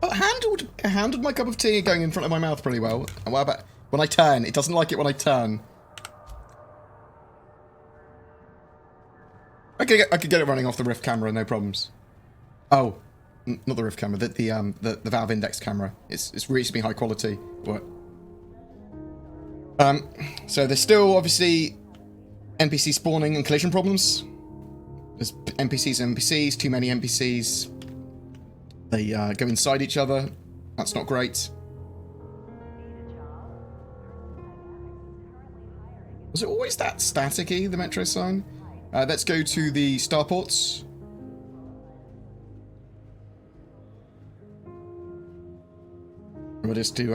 Oh, handled my cup of tea going in front of my mouth pretty well. And what about when I turn? It doesn't like it when I turn. I could get it running off the Rift camera, no problems. Oh, not the Rift camera, the Valve Index camera. It's reasonably high quality. What? So there's still obviously NPC spawning and collision problems. There's NPCs and NPCs, too many NPCs. They go inside each other. That's not great. Was it always that staticky, the metro sign? Let's go to the starports. We'll just do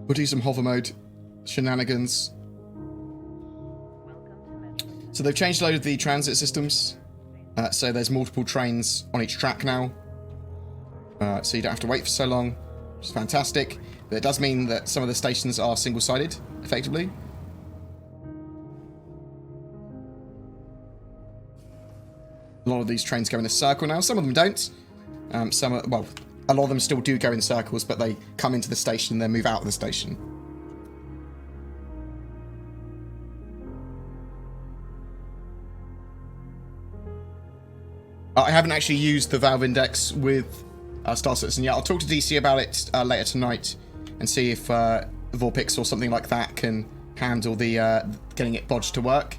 We'll do some hover mode shenanigans. So they've changed a load of the transit systems. So there's multiple trains on each track now. So you don't have to wait for so long, which is fantastic. But it does mean that some of the stations are single-sided, effectively. A lot of these trains go in a circle now. Some of them don't. Some are, well, a lot of them still do go in circles, but they come into the station and then move out of the station. I haven't actually used the Valve Index with Star Citizen yet. I'll talk to DC about it later tonight and see if Vorpix or something like that can handle the getting it bodged to work.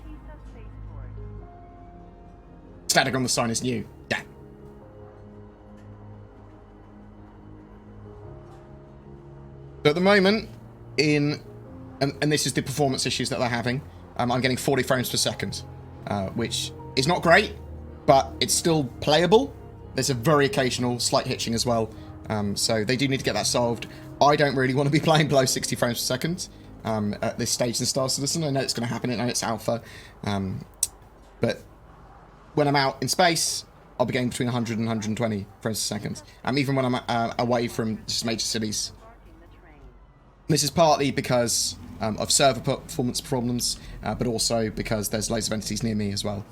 Static on the sign is new. Yeah. So at the moment, and this is the performance issues that they're having, I'm getting 40 frames per second, which is not great, but it's still playable. There's a very occasional slight hitching as well, so they do need to get that solved. I don't really want to be playing below 60 frames per second at this stage in Star Citizen. I know it's going to happen, I know it's alpha, but when I'm out in space, I'll be getting between 100 and 120 frames per second. Even when I'm away from just major cities. This is partly because of server performance problems, but also because there's loads of entities near me as well.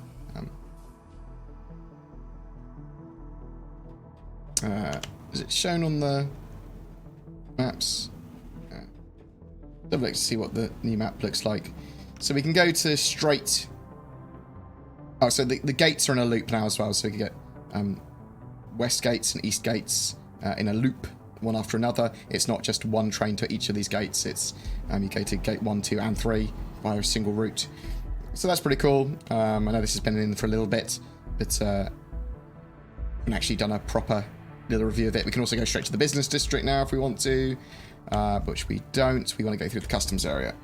Is it shown on the maps? I'd like to see what the new map looks like. So we can go to straight... Oh, so the gates are in a loop now as well, so we can get west gates and east gates in a loop, one after another. It's not just one train to each of these gates, it's you go to gate 1, 2 and 3 via a single route. So that's pretty cool. I know this has been in for a little bit, but I've actually done a proper little review of it. We can also go straight to the business district now if we want to, which we don't. We want to go through the customs area.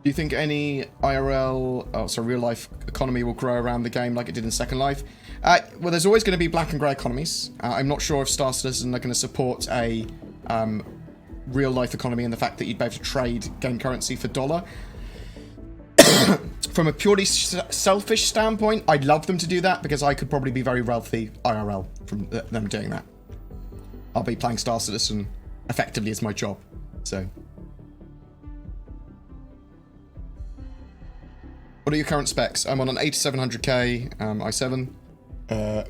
Do you think any real-life economy will grow around the game like it did in Second Life? Well, there's always going to be black and grey economies. I'm not sure if Star Citizen are going to support a real-life economy and the fact that you'd be able to trade game currency for dollar. From a purely selfish standpoint, I'd love them to do that because I could probably be very wealthy IRL from them doing that. I'll be playing Star Citizen effectively as my job, so... What are your current specs? I'm on an 8700K i7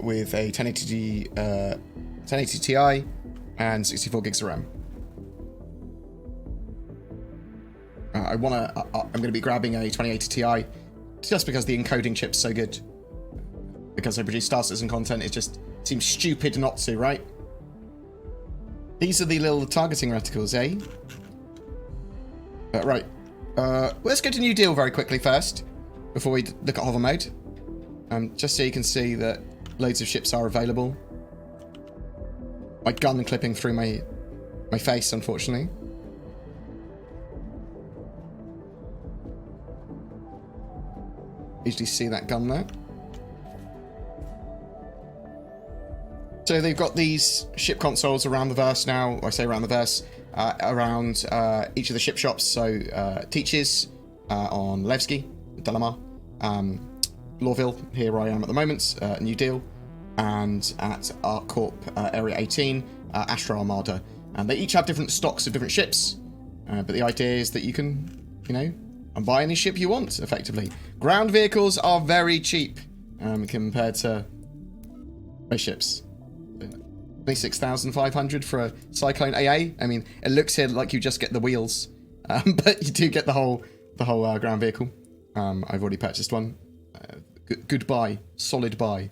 with a 1080 Ti and 64 gigs of RAM. I'm going to be grabbing a 2080 Ti just because the encoding chip's so good. Because I produce Star Citizen content, it just seems stupid not to, right? These are the little targeting reticles, eh? Right. Let's go to New Deal very quickly first, before we look at hover mode. Just so you can see that loads of ships are available. My gun clipping through my face, unfortunately. Usually see that gun there. So they've got these ship consoles around the verse now. I say around the verse, around each of the ship shops. So Teaches on Levski, Delamar, Lawville, here I am at the moment, New Deal, and at ArcCorp Area 18, Astra Armada. And they each have different stocks of different ships, but the idea is that you can, buy any ship you want, effectively. Ground vehicles are very cheap compared to spaceships. 26,500 for a Cyclone AA. I mean, it looks here like you just get the wheels, but you do get the whole ground vehicle. I've already purchased one. Good buy, solid buy.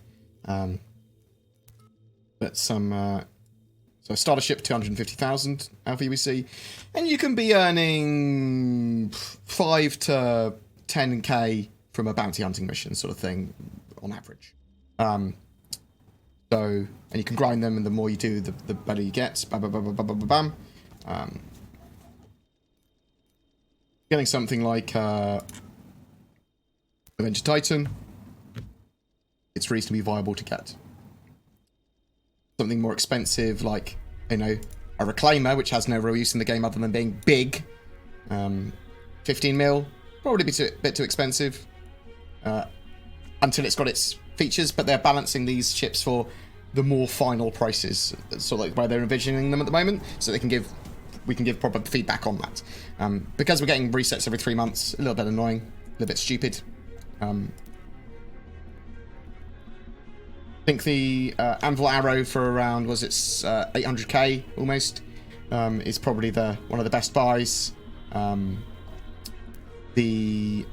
But some so starter ship 250,000 Alpha UBC, and you can be earning 5 to 10k from a bounty hunting mission, sort of thing, on average. So, and you can grind them, and the more you do, the better you get. Bam, bam, bam, bam, bam, bam, bam. Getting something like Avenger Titan, it's reasonably viable to get. Something more expensive, like, a reclaimer, which has no real use in the game other than being big. 15 mil, probably a bit too expensive until it's got its features, but they're balancing these ships for the more final prices, sort of like where they're envisioning them at the moment, so we can give proper feedback on that. Because we're getting resets every 3 months, a little bit annoying, a little bit stupid. I think the Anvil Arrow for around, was it 800k almost, is probably one of the best buys. The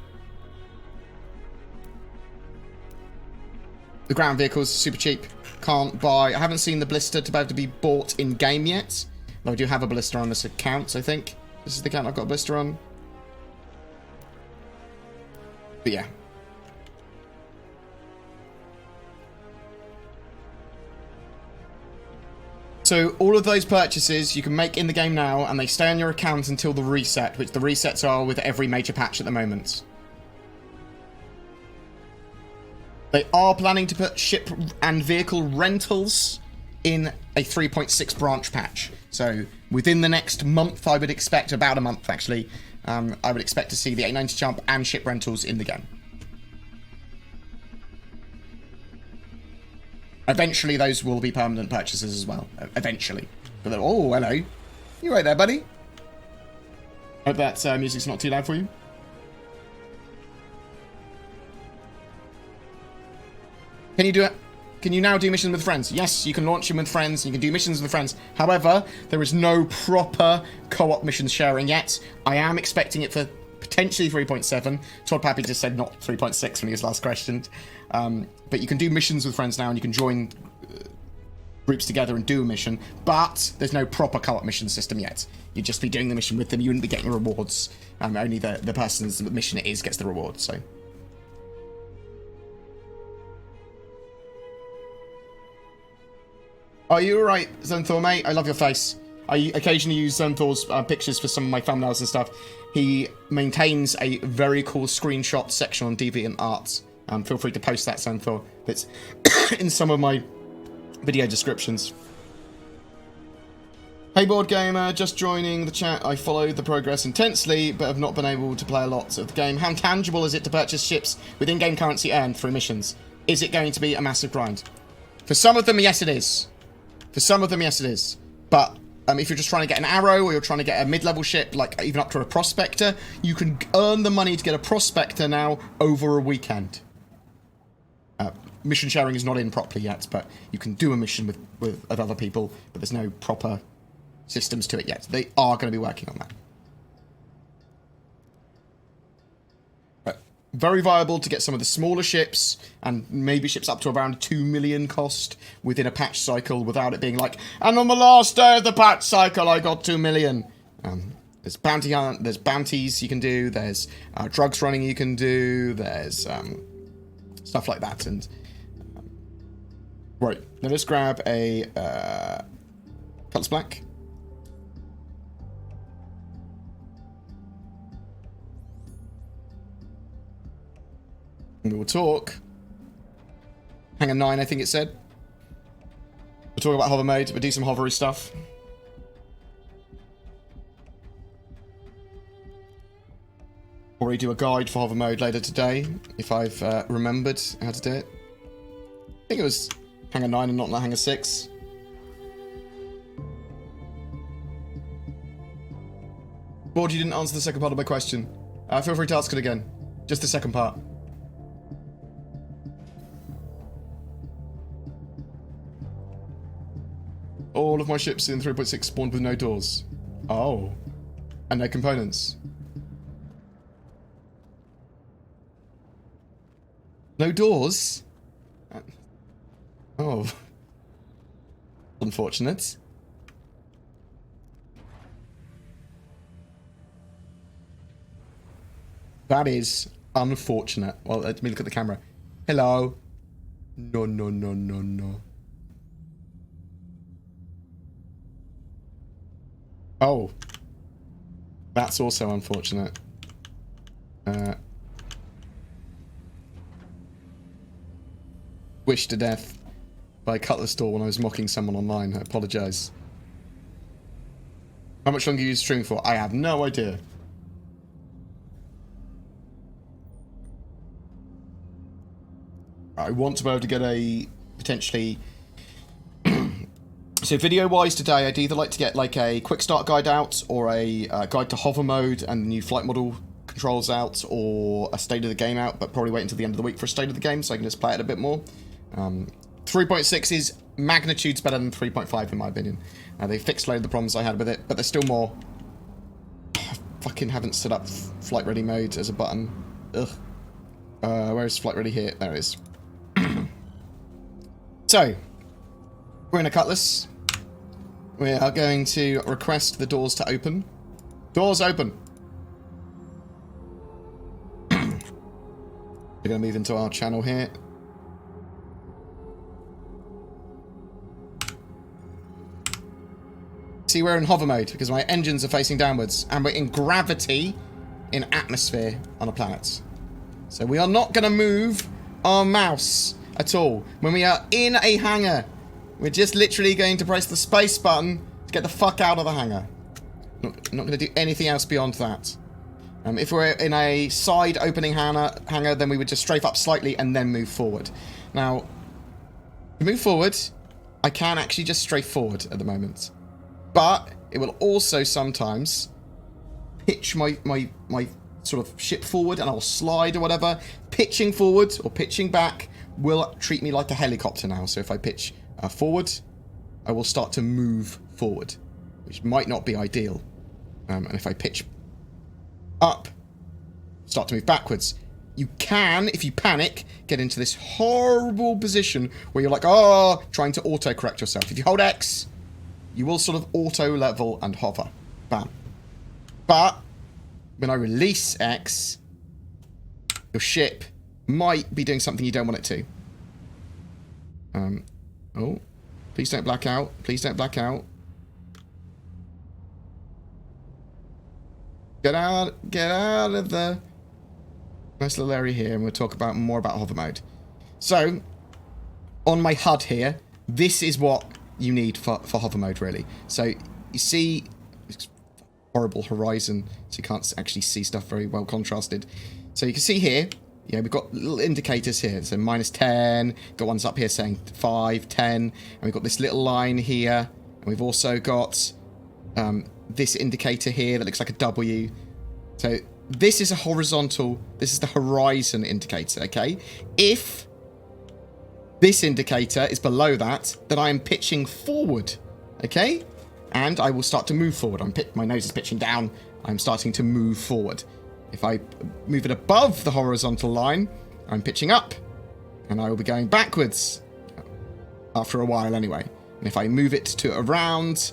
ground vehicles super cheap. Can't buy. I haven't seen the blister to be able to be bought in game yet. Though I do have a blister on this account. I think this is the account I've got a blister on. But yeah. So all of those purchases you can make in the game now, and they stay on your account until the reset, which the resets are with every major patch at the moment. They are planning to put ship and vehicle rentals in a 3.6 branch patch. So within the next month, I would expect, about a month actually, I would expect to see the 890 jump and ship rentals in the game. Eventually, those will be permanent purchases as well. Eventually. But then, oh, hello. You right there, buddy? Hope that music's not too loud for you. Can you now do missions with friends? Yes, you can launch them with friends. You can do missions with friends. However, there is no proper co-op mission sharing yet. I am expecting it for potentially 3.7. Todd Pappy just said not 3.6 when he was last questioned. But you can do missions with friends now, and you can join groups together and do a mission. But there's no proper co-op mission system yet. You'd just be doing the mission with them. You wouldn't be getting rewards. Only the person's mission it is gets the rewards. So. Are you alright, Zenthor, mate? I love your face. I occasionally use Zenthor's pictures for some of my thumbnails and stuff. He maintains a very cool screenshot section on DeviantArt. Feel free to post that, Zenthor. That's in some of my video descriptions. Hey, BoredGamer, just joining the chat. I followed the progress intensely, but have not been able to play a lot of the game. How tangible is it to purchase ships with in-game currency earned through missions? Is it going to be a massive grind? For some of them, yes, it is. For some of them, yes, it is. But if you're just trying to get an arrow, or you're trying to get a mid-level ship, like even up to a prospector, you can earn the money to get a prospector now over a weekend. Mission sharing is not in properly yet, but you can do a mission with other people, but there's no proper systems to it yet. They are going to be working on that. Very viable to get some of the smaller ships, and maybe ships up to around 2 million cost within a patch cycle without it being like, and on the last day of the patch cycle I got 2 million. There's bounty hunt, there's bounties you can do, there's drugs running you can do, there's stuff like that. And right, now let's grab a Cutlass Black. We will talk. Hangar 9, I think it said. We'll talk about hover mode. We'll do some hovery stuff. Already do a guide for hover mode later today, if I've remembered how to do it. I think it was Hangar 9 and not Hangar 6. Bored, you didn't answer the second part of my question. Feel free to ask it again. Just the second part. All of my ships in 3.6 spawned with no doors. Oh. And no components. No doors? Oh. Unfortunate. That is unfortunate. Well, let me look at the camera. Hello. No, no, no, no, no. Oh. That's also unfortunate. Wished to death by Cutlass Store when I was mocking someone online. I apologise. How much longer are you streaming for? I have no idea. I want to be able to get a potentially... So video-wise today, I'd either like to get like a quick start guide out, or a guide to hover mode and the new flight model controls out, or a state of the game out, but probably wait until the end of the week for a state of the game so I can just play it a bit more. 3.6 is magnitudes better than 3.5 in my opinion. They fixed a load of the problems I had with it, but there's still more. I fucking haven't set up flight ready mode as a button. Ugh. Where's flight ready here? There it is. So, we're in a Cutlass. We are going to request the doors to open. Doors open. We're going to move into our channel here. See, we're in hover mode because my engines are facing downwards, and we're in gravity in atmosphere on a planet. So we are not going to move our mouse at all. When we are in a hangar, we're just literally going to press the space button to get the fuck out of the hangar. Not going to do anything else beyond that. If we're in a side opening hangar, then we would just strafe up slightly and then move forward. Now, to move forward, I can actually just strafe forward at the moment. But it will also sometimes pitch my sort of ship forward, and I'll slide or whatever. Pitching forward or pitching back will treat me like a helicopter now. So if I pitch forward, I will start to move forward, which might not be ideal. And if I pitch up, start to move backwards. You can, if you panic, get into this horrible position where you're like, oh, trying to auto-correct yourself. If you hold X, you will sort of auto-level and hover. Bam. But when I release X, your ship might be doing something you don't want it to. Oh, please don't black out. Please don't black out. Get out of the nice little area here, and we'll talk about more about hover mode. So, on my HUD here, this is what you need for hover mode, really. So, you see this horrible horizon, so you can't actually see stuff very well contrasted. So you can see here, yeah, we've got little indicators here. So -10, got ones up here saying 5, 10, and we've got this little line here, and we've also got this indicator here that looks like a W. So this is a horizontal, this is the horizon indicator, okay? If this indicator is below that, then I am pitching forward, okay? And I will start to move forward. My nose is pitching down, I'm starting to move forward. If I move it above the horizontal line, I'm pitching up, and I will be going backwards after a while anyway. And if I move it to around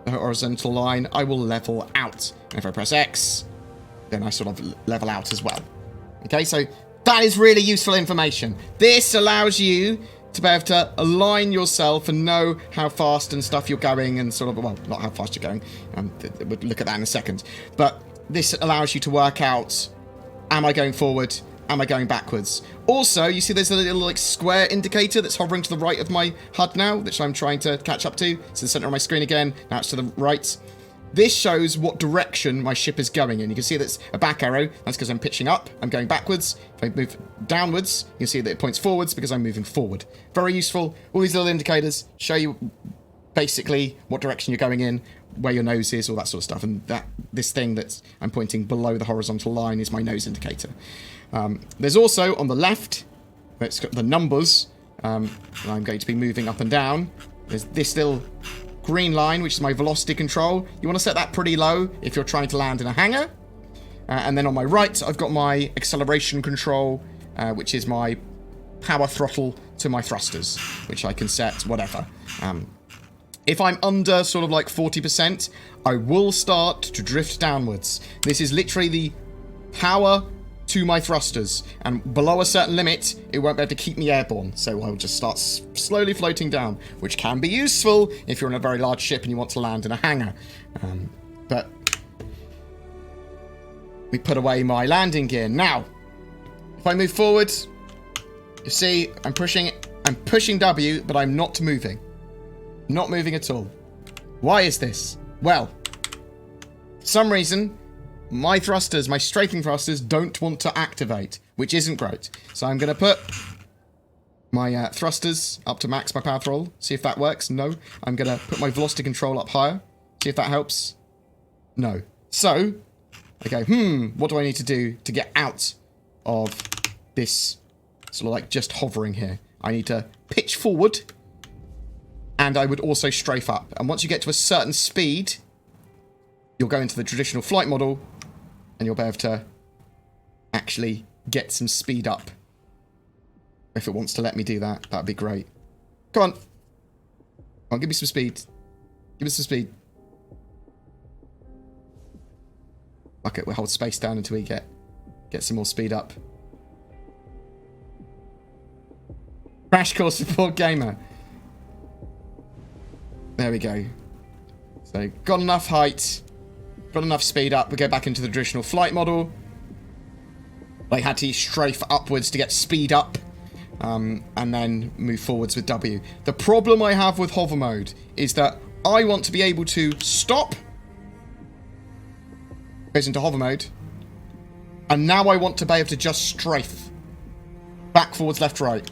the horizontal line, I will level out. And if I press X, then I sort of level out as well. Okay, so that is really useful information. This allows you to be able to align yourself and know how fast and stuff you're going, and sort of, well, not how fast you're going. We'll look at that in a second. But this allows you to work out, am I going forward? Am I going backwards? Also, you see there's a little like square indicator that's hovering to the right of my HUD now, which I'm trying to catch up to. It's in the center of my screen again. Now it's to the right. This shows what direction my ship is going in. You can see that's a back arrow. That's because I'm pitching up. I'm going backwards. If I move downwards, you can see that it points forwards because I'm moving forward. Very useful. All these little indicators show you basically what direction you're going in, where your nose is, all that sort of stuff. And this thing that I'm pointing below the horizontal line is my nose indicator. There's also on the left, where it's got the numbers, and I'm going to be moving up and down. There's this little green line, which is my velocity control. You want to set that pretty low if you're trying to land in a hangar. And then on my right, I've got my acceleration control, which is my power throttle to my thrusters, which I can set whatever. If I'm under sort of like 40%, I will start to drift downwards. This is literally the power to my thrusters, and below a certain limit, it won't be able to keep me airborne, so I'll just start slowly floating down, which can be useful if you're in a very large ship and you want to land in a hangar. But we put away my landing gear. Now, if I move forward, you see I'm pushing W, but I'm not moving. Not moving at all. Why is this? Well, some reason, my thrusters, my strafing thrusters, don't want to activate, which isn't great. So I'm going to put my thrusters up to max my power throttle, see if that works. No. I'm going to put my velocity control up higher, see if that helps. No. So, okay, what do I need to do to get out of this sort of like just hovering here? I need to pitch forward, and I would also strafe up. And once you get to a certain speed, you'll go into the traditional flight model, and you'll be able to actually get some speed up. If it wants to let me do that, that'd be great. Come on. Come on, give me some speed. Give me some speed. Fuck it, we'll hold space down until we get some more speed up. Crash course for BoredGamer. There we go. So, got enough height. Got enough speed up. We go back into the traditional flight model. I had to strafe upwards to get speed up. And then move forwards with W. The problem I have with hover mode is that I want to be able to stop. Goes into hover mode. And now I want to be able to just strafe. Back, forwards, left, right.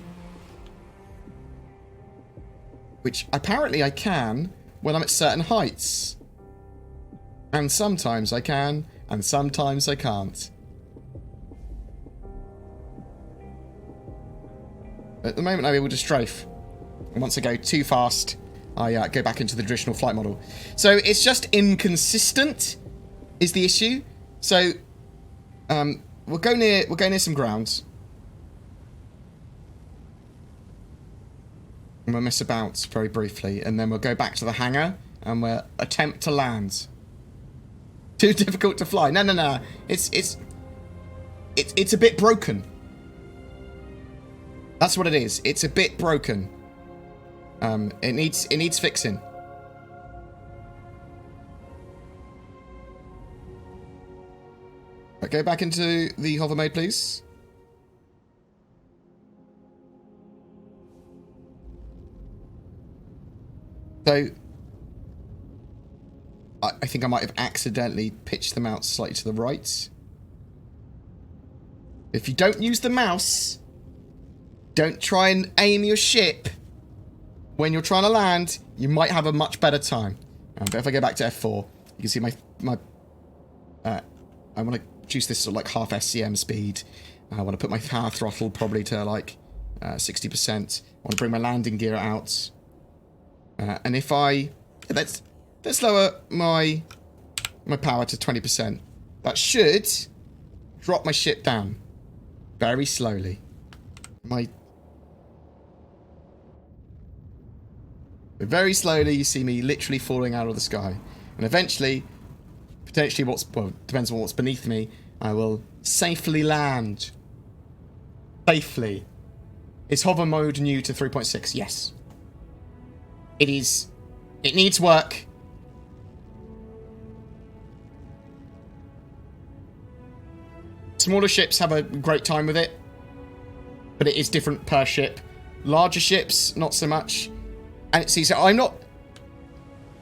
Which apparently I can when I'm at certain heights. And sometimes I can, and sometimes I can't. At the moment I'm able to strafe. And once I go too fast, I go back into the traditional flight model. So it's just inconsistent is the issue. So we'll go near some grounds. And we'll mess about very briefly, and then we'll go back to the hangar and we'll attempt to land. Too difficult to fly. No. It's a bit broken. That's what it is. It's a bit broken. It needs fixing. Right, go back into the hover mode, please. So, I think I might have accidentally pitched them out slightly to the right. If you don't use the mouse, don't try and aim your ship when you're trying to land, you might have a much better time. But if I go back to F4, you can see I want to choose this sort of like half SCM speed. I want to put my power throttle probably to like 60%. I want to bring my landing gear out. And if let's lower my power to 20%. That should drop my ship down very slowly. Very slowly, you see me literally falling out of the sky, and eventually, potentially, depends on what's beneath me, I will safely land. Safely. Is hover mode new to 3.6? Yes. It is. It needs work. Smaller ships have a great time with it, but it is different per ship. Larger ships, not so much. And see, so I'm not.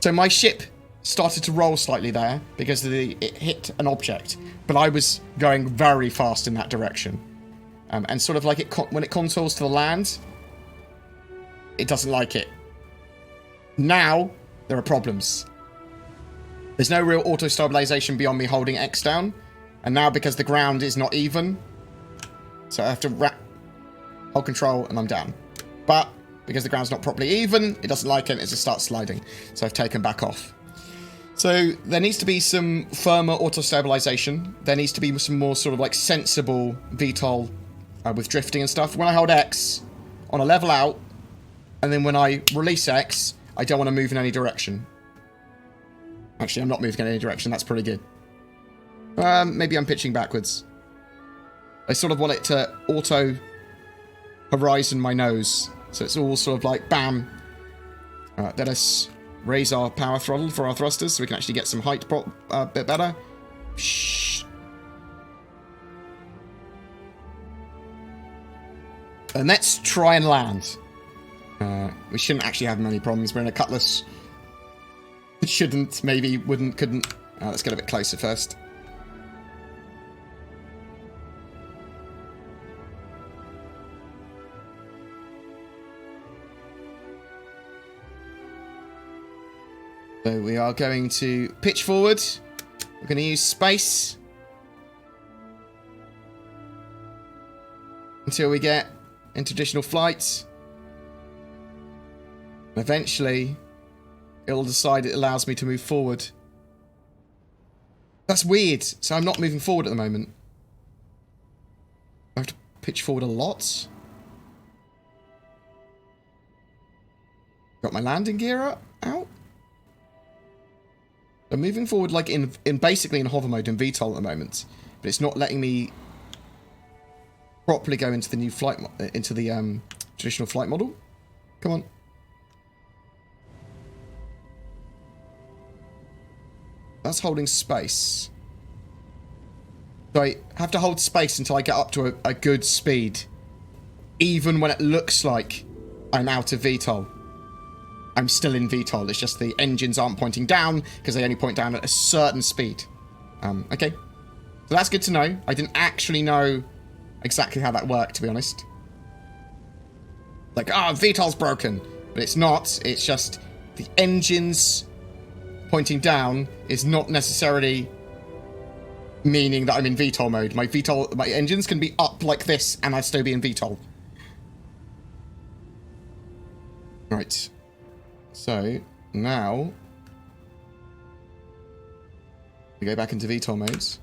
So my ship started to roll slightly there because it hit an object, but I was going very fast in that direction, and sort of like when it contours to the land, it doesn't like it. Now there are problems. There's no real auto stabilization beyond me holding X down, and now because the ground is not even, so I have to hold control and I'm down. But because the ground's not properly even, it doesn't like it, it just starts sliding. So I've taken back off. So there needs to be some firmer auto-stabilization. There needs to be some more sort of like sensible VTOL with drifting and stuff. When I hold X on a level out, and then when I release X, I don't want to move in any direction. Actually, I'm not moving in any direction. That's pretty good. Maybe I'm pitching backwards. I sort of want it to auto-horizon my nose. So it's all sort of like, bam. Let us raise our power throttle for our thrusters so we can actually get some height a bit better. Shh. And let's try and land. We shouldn't actually have many problems. We're in a cutlass. Shouldn't, maybe, wouldn't, couldn't. Let's get a bit closer first. So we are going to pitch forward. We're going to use space until we get into additional flights. And eventually, it'll decide it allows me to move forward. That's weird. So I'm not moving forward at the moment. I have to pitch forward a lot. Got my landing gear out. I'm moving forward like in basically in hover mode in VTOL at the moment, but it's not letting me properly go into the new flight into the traditional flight model. Come on. That's holding space. So I have to hold space until I get up to a good speed, even when it looks like I'm out of VTOL. I'm still in VTOL. It's just the engines aren't pointing down because they only point down at a certain speed. Okay. So that's good to know. I didn't actually know exactly how that worked, to be honest. Like, VTOL's broken. But it's not. It's just the engines pointing down is not necessarily meaning that I'm in VTOL mode. My engines can be up like this and I'd still be in VTOL. Right. So, now, we go back into VTOL modes.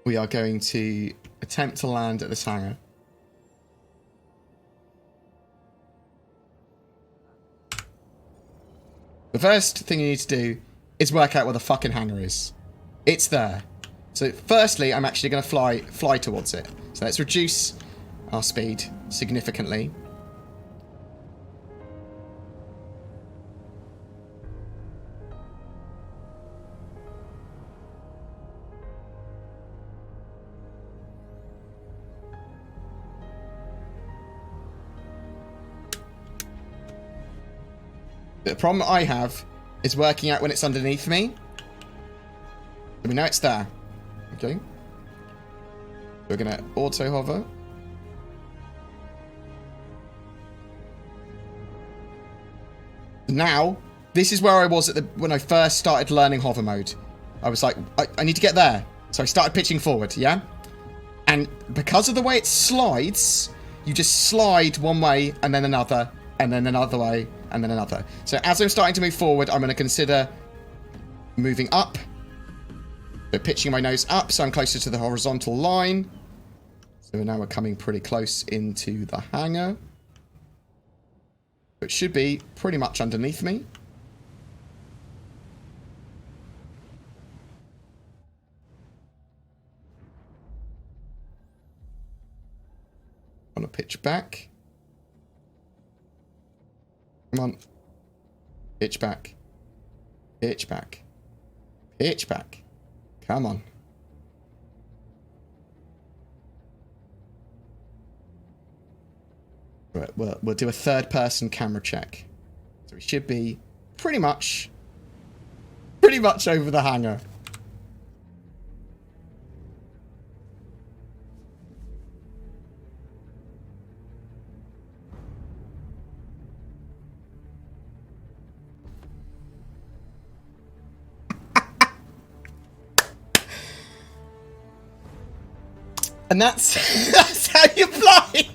We are going to attempt to land at this hangar. The first thing you need to do is work out where the fucking hangar is. It's there. So, firstly, I'm actually going to fly towards it. So, let's reduce our speed significantly. The problem I have is working out when it's underneath me. So we know it's there. Okay. We're going to auto hover. Now, this is where I was when I first started learning hover mode. I was like, I need to get there. So I started pitching forward, yeah? And because of the way it slides, you just slide one way and then another, and then another way, and then another. So as I'm starting to move forward, I'm going to consider moving up. So pitching my nose up so I'm closer to the horizontal line. So now we're coming pretty close into the hangar. It should be pretty much underneath me. I'm going to pitch back. Come on. Pitch back. Pitch back. Pitch back. Come on. Right, we'll do a third-person camera check. So we should be pretty much over the hangar. And that's how you fly.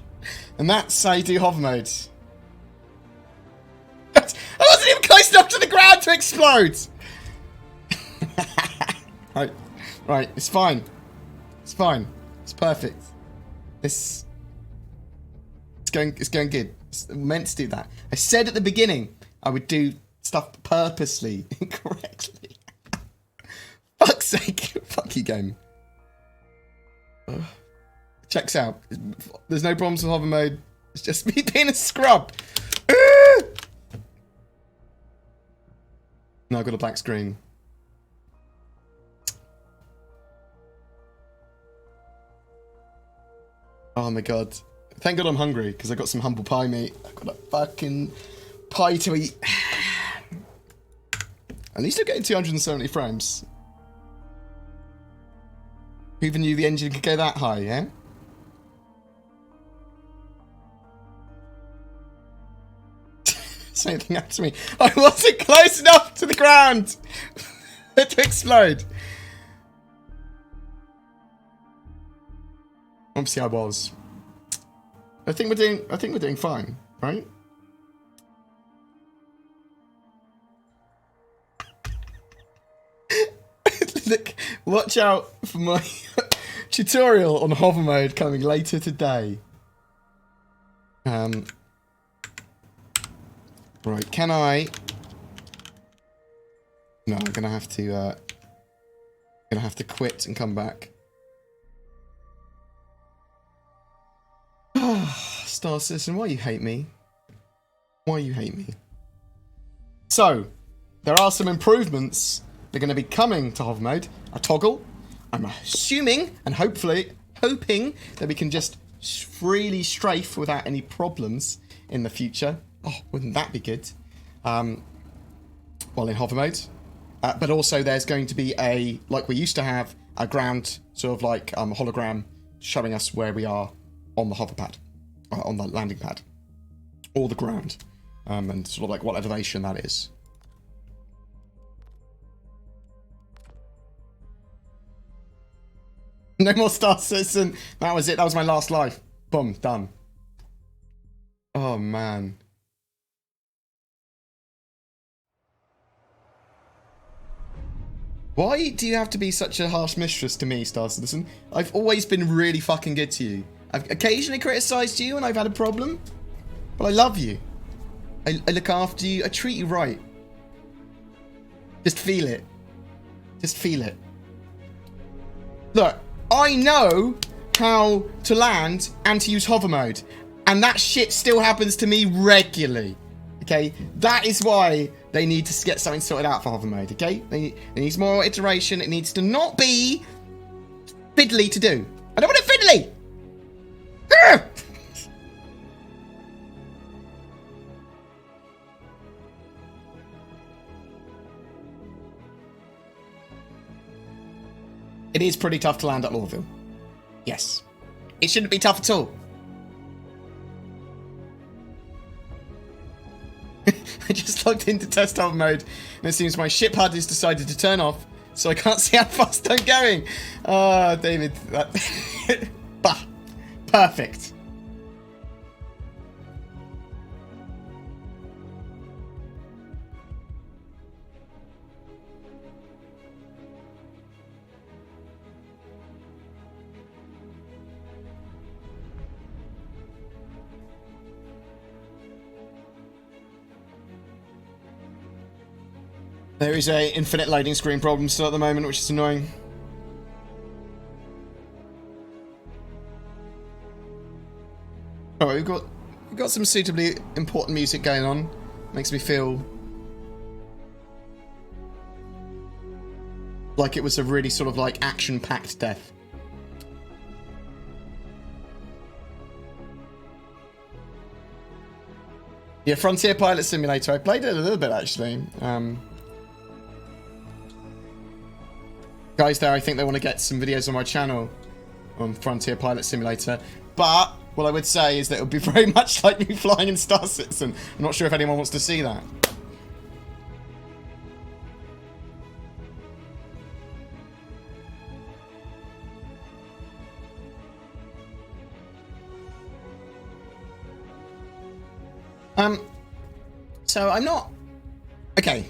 And that's how you do hover mode. I wasn't even close enough to the ground to explode. Right, it's fine. It's fine. It's perfect. It's going good. It's meant to do that. I said at the beginning I would do stuff purposely incorrectly. Fuck's sake. Fuck you, game. Checks out. There's no problems with hover mode. It's just me being a scrub. No, I've got a black screen. Oh my god. Thank god I'm hungry, because I got some humble pie meat. I've got a fucking pie to eat. At least I'm getting 270 frames. Who even knew the engine could go that high, yeah? Same thing happened to me. I wasn't close enough to the ground to explode. Obviously, I was. I think we're doing fine, right? Look, watch out for my tutorial on hover mode coming later today. Right, can I? No, I'm gonna have to quit and come back. Star Citizen, why you hate me? Why you hate me? So, there are some improvements that are going to be coming to hover mode. A toggle. I'm assuming and hopefully hoping that we can just freely strafe without any problems in the future. Oh, wouldn't that be good? Well, in hover mode. But also there's going to be a, like we used to have, a ground sort of like hologram showing us where we are on the hover pad, on the landing pad, or the ground, and sort of like what elevation that is. No more Star Citizen. That was it. That was my last life. Boom, done. Oh man. Why do you have to be such a harsh mistress to me, Star Citizen? I've always been really fucking good to you. I've occasionally criticised you when I've had a problem, but I love you. I look after you. I treat you right. Just feel it. Just feel it. Look, I know how to land and to use hover mode, and that shit still happens to me regularly. Okay, that is why they need to get something sorted out for hover mode. Okay, they need more iteration. It needs to not be fiddly to do. I don't want it fiddly. Grr! It is pretty tough to land at Lawville. Yes. It shouldn't be tough at all. I just logged into test hover mode, and it seems my ship HUD has decided to turn off, so I can't see how fast I'm going. Ah, David. That bah. Perfect. There is a infinite loading screen problem still at the moment, which is annoying. Oh, we've got some suitably important music going on. Makes me feel like it was a really sort of like action-packed death. Yeah, Frontier Pilot Simulator. I played it a little bit actually. Guys there, I think they want to get some videos on my channel on Frontier Pilot Simulator. But what I would say is that it would be very much like me flying in Star Citizen. I'm not sure if anyone wants to see that. So I'm not... Okay,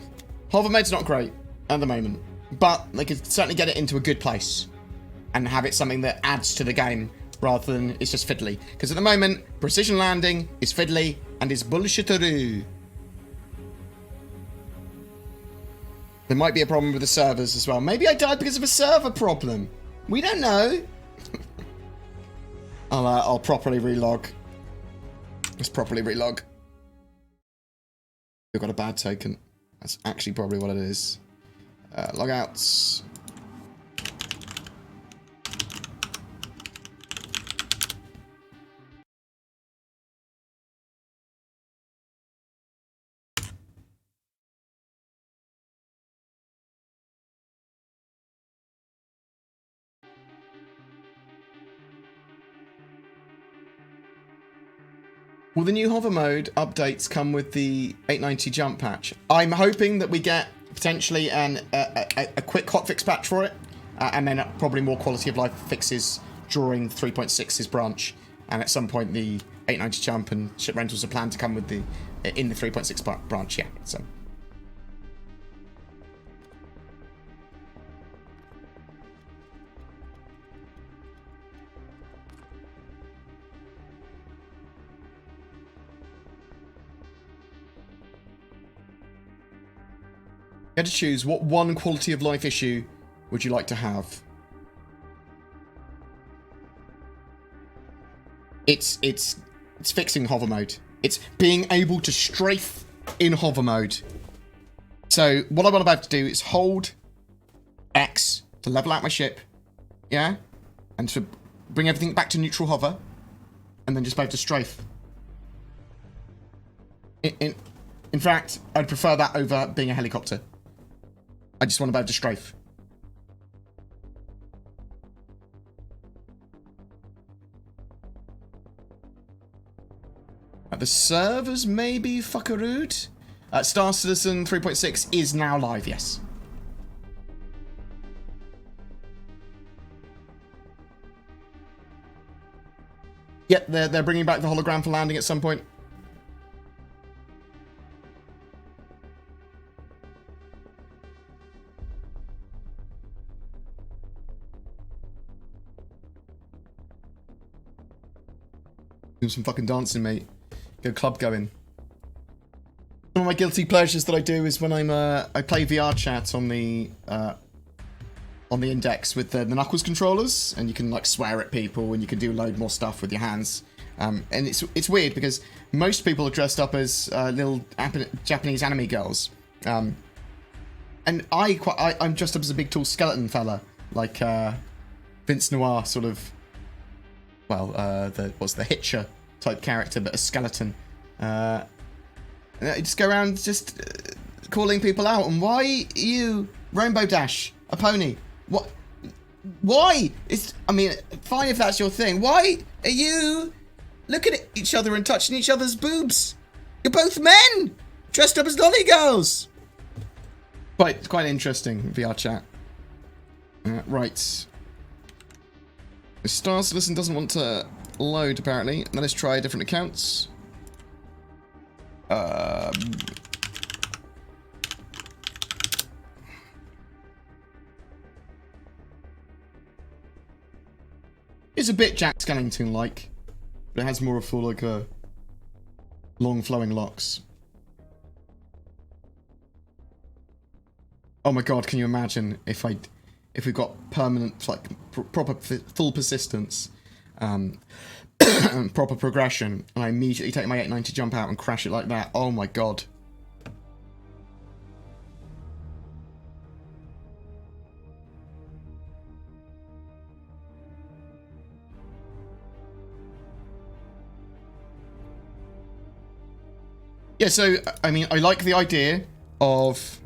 hover mode's not great at the moment, but they could certainly get it into a good place and have it something that adds to the game rather than it's just fiddly. Because at the moment, precision landing is fiddly and is bullshitteroo. There might be a problem with the servers as well. Maybe I died because of a server problem. We don't know. I'll properly relog. Let's properly relog. We've got a bad token. That's actually probably what it is. Logouts. Will the new hover mode updates come with the 890 jump patch? I'm hoping that we get potentially a quick hotfix patch for it, and then probably more quality of life fixes during 3.6's branch. And at some point, the 890 jump and ship rentals are planned to come with in the 3.6 branch. Yeah, so. You had to choose, what one quality of life issue would you like to have? It's fixing hover mode. It's being able to strafe in hover mode. So what I'm about to do is hold X to level out my ship, yeah, and to bring everything back to neutral hover, and then just be able to strafe. In fact, I'd prefer that over being a helicopter. I just want to be able to strafe. The servers may be fuckarood. Star Citizen 3.6 is now live, yes. Yep, they're bringing back the hologram for landing at some point. Do some fucking dancing, mate. Go club going. One of my guilty pleasures that I do is when I play VR chat on the index with the Knuckles controllers, and you can like swear at people, and you can do a load more stuff with your hands. And it's weird because most people are dressed up as little Japanese anime girls, and I'm dressed up as a big tall skeleton fella, like Vince Noir sort of. Well, the Hitcher type character, but a skeleton. I just go around just calling people out. And why you, Rainbow Dash, a pony? What? Why? I mean, fine if that's your thing. Why are you looking at each other and touching each other's boobs? You're both men dressed up as lolly girls. Quite interesting VR chat. Right. Star Citizen doesn't want to load, apparently. Now let's try different accounts. It's a bit Jack Skellington-like, but it has more of full, like, long flowing locks. Oh my god, can you imagine if we got permanent, like, proper full persistence, proper progression, and I immediately take my 890 jump out and crash it like that? Oh my god. Yeah, so, I mean, I like the idea of...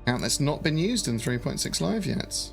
account that's not been used in 3.6 Live yet.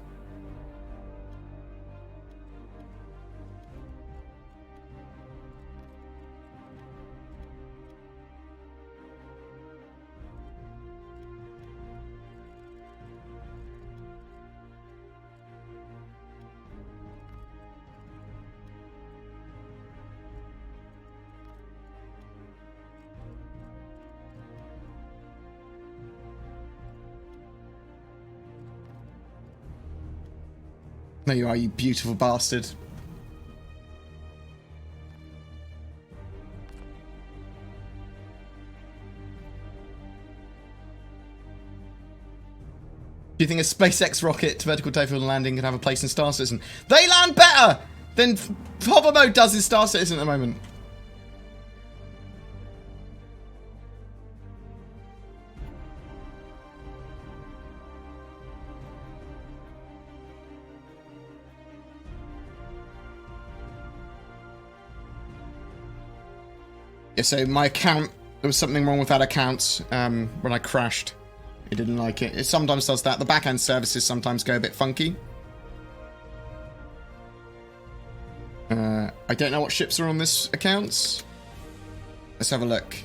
There you are, you beautiful bastard. Do you think a SpaceX rocket vertical takeoff and landing can have a place in Star Citizen? They land better than hover mode does in Star Citizen at the moment. Yeah, so my account, there was something wrong with that account when I crashed. It didn't like it. It sometimes does that. The back-end services sometimes go a bit funky. I don't know what ships are on this account. Let's have a look.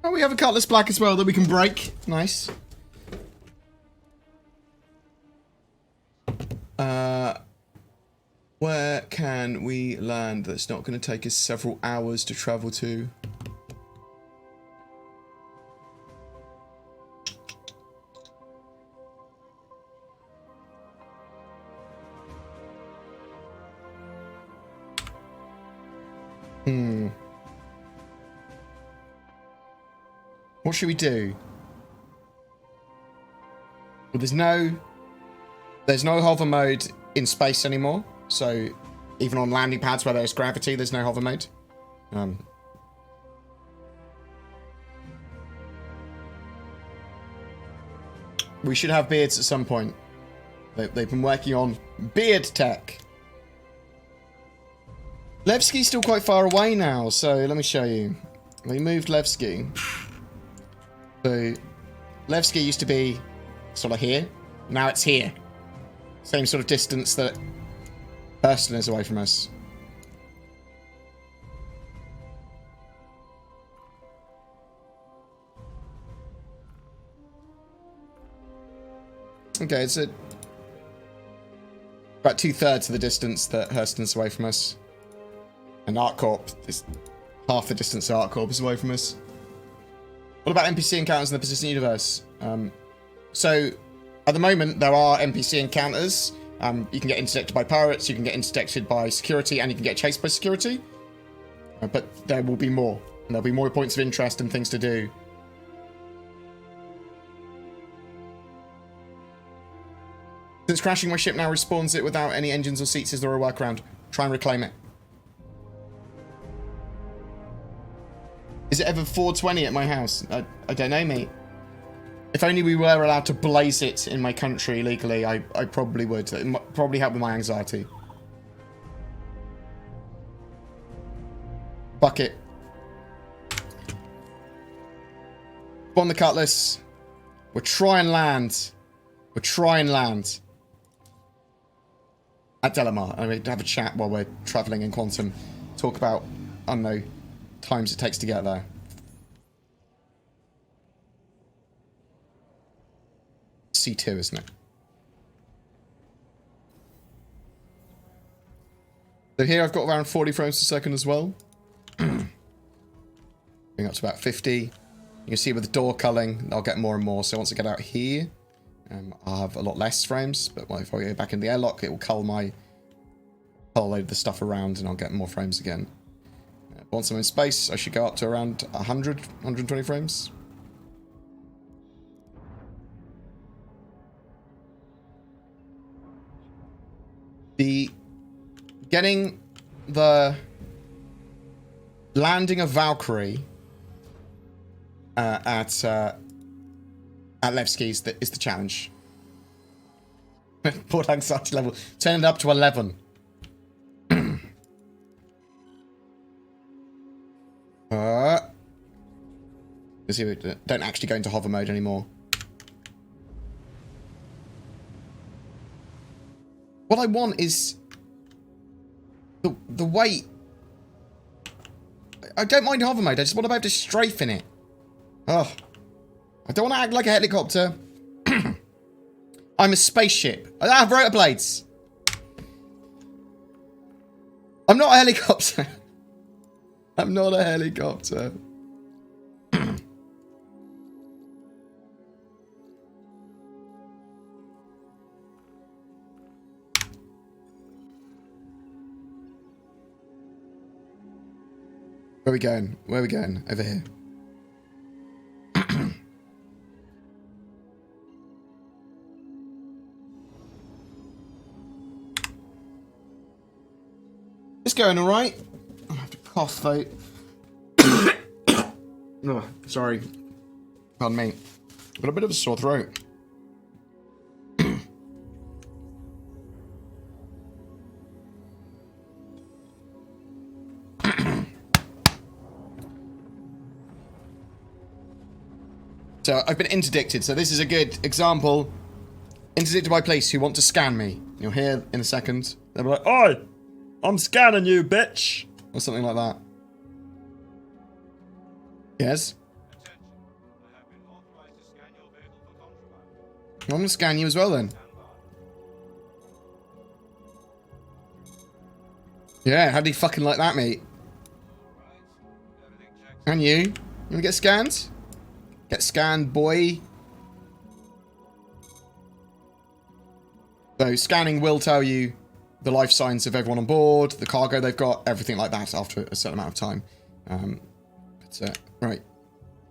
Oh, we have a Cutlass Black as well that we can break. Nice. Where can we land that's not going to take us several hours to travel to? What should we do? Well, there's no hover mode in space anymore. So even on landing pads where there's gravity, there's no hover mode. We should have beards at some point. They've been working on beard tech. Levski's still quite far away now, so let me show you. We moved Levski. So Levski used to be sort of here. Now it's here. Same sort of distance that Hurston is away from us. Okay, it's about 2/3 of the distance that Hurston's away from us. And ArcCorp is half the distance that ArcCorp is away from us. What about NPC encounters in the persistent universe? So, at the moment, there are NPC encounters. You can get interdicted by pirates, you can get interdicted by security, and you can get chased by security. But there will be more. And there'll be more points of interest and things to do. Since crashing my ship now respawns it without any engines or seats, is there a workaround? Try and reclaim it. Is it ever 420 at my house? I don't know, mate. If only we were allowed to blaze it in my country legally, I probably would. It might probably help with my anxiety. Fuck it. Spawn the Cutlass. We'll try and land. We'll try and land. At Delamar. And we'll have a chat while we're travelling in Quantum. Talk about, I don't know, times it takes to get there. C2, isn't it? So here I've got around 40 frames per second as well. Going up to about 50. You can see with the door culling, I'll get more and more. So once I get out here, I'll have a lot less frames. But if I go back in the airlock, it will cull a load of the stuff around and I'll get more frames again. Once I'm in space, I should go up to around 100, 120 frames. Getting the landing of Valkyrie at Levski's is the challenge. Board anxiety level. Turn it up to 11. You see, we don't actually go into hover mode anymore. What I want is the weight. I don't mind hover mode. I just want to be able to strafe in it. Oh, I don't want to act like a helicopter. I'm a spaceship. I have rotor blades. I'm not a helicopter. I'm not a helicopter. Where are we going? Where are we going? Over here. It's going alright. I have to cough though. Oh, sorry. Pardon me. Got a bit of a sore throat. So I've been interdicted. So this is a good example. Interdicted by police who want to scan me. You'll hear in a second. They'll be like, "Oi, I'm scanning you, bitch," or something like that. Yes. I'm gonna scan you as well then. Yeah, how do you fucking like that, mate? And you? You wanna get scanned? Get scanned, boy. So scanning will tell you the life signs of everyone on board, the cargo they've got, everything like that after a certain amount of time. Right.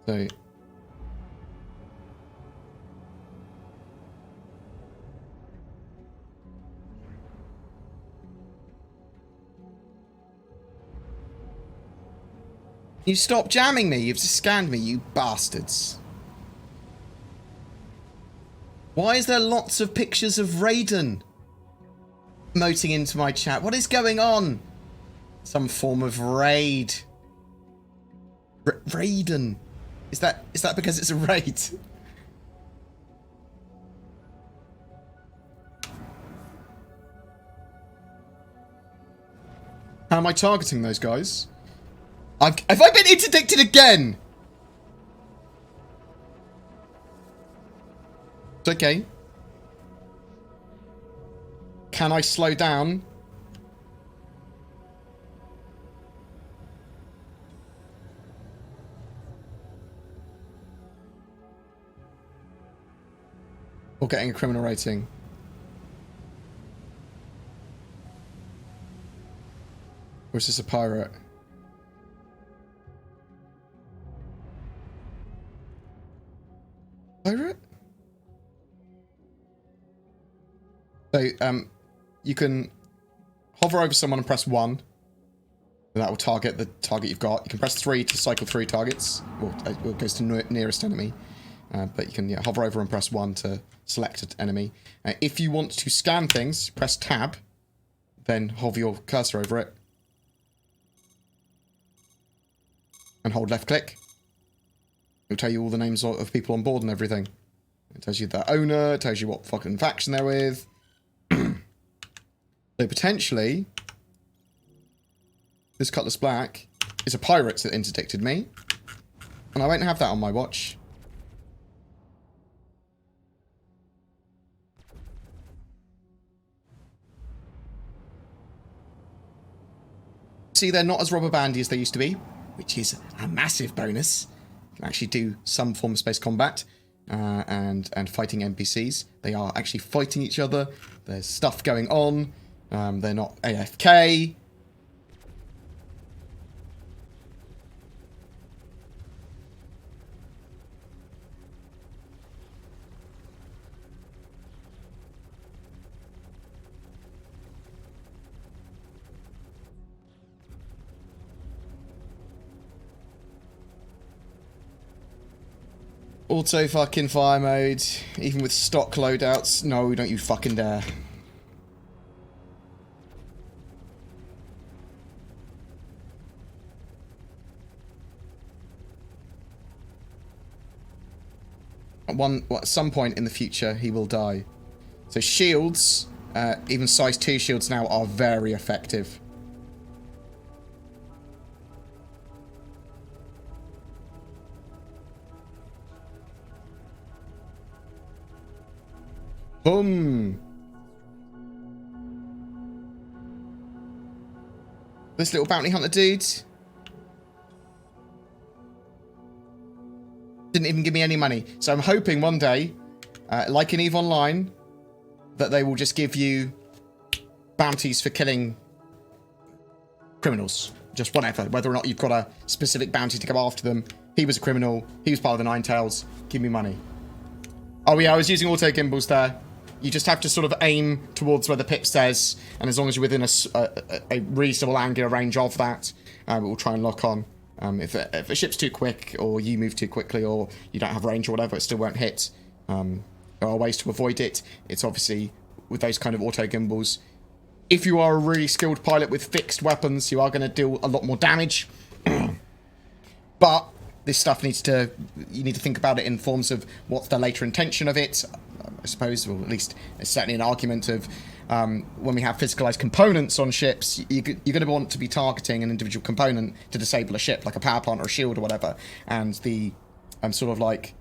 So... You stop jamming me. You've just scanned me, you bastards. Why is there lots of pictures of Raiden emoting into my chat? What is going on? Some form of raid. Raiden. Is that because it's a raid? How am I targeting those guys? Have I been interdicted again? It's okay. Can I slow down? Or getting a criminal rating? Or is this a pirate? Pirate? So, you can hover over someone and press 1. And that will target the target you've got. You can press 3 to cycle through targets. Well, it goes to nearest enemy. But you can hover over and press 1 to select an enemy. If you want to scan things, press tab. Then hover your cursor over it. And hold left click. It'll tell you all the names of people on board and everything. It tells you the owner, it tells you what fucking faction they're with. So potentially, this Cutlass Black is a pirate that interdicted me. And I won't have that on my watch. See, they're not as rubber bandy as they used to be, which is a massive bonus. You can actually do some form of space combat and fighting NPCs. They are actually fighting each other. There's stuff going on. They're not AFK. Auto fucking fire mode, even with stock loadouts. No, don't you fucking dare. At some point in the future, he will die. So shields, even size 2 shields now, are very effective. Boom! This little bounty hunter dude didn't even give me any money. So I'm hoping one day, like in EVE Online, that they will just give you bounties for killing criminals. Just whatever. Whether or not you've got a specific bounty to go after them. He was a criminal. He was part of the Nine Tails. Give me money. Oh yeah, I was using auto gimbals there. You just have to sort of aim towards where the pip says, and as long as you're within a reasonable angular range of that, it will try and lock on. If a ship's too quick, or you move too quickly, or you don't have range or whatever, it still won't hit. There are ways to avoid it. It's obviously, with those kind of auto gimbals, if you are a really skilled pilot with fixed weapons, you are going to deal a lot more damage. But this stuff needs to, you need to think about it in forms of what's the later intention of it, I suppose, or at least it's certainly an argument of when we have physicalized components on ships, you're going to want to be targeting an individual component to disable a ship, like a power plant or a shield or whatever, and the sort of like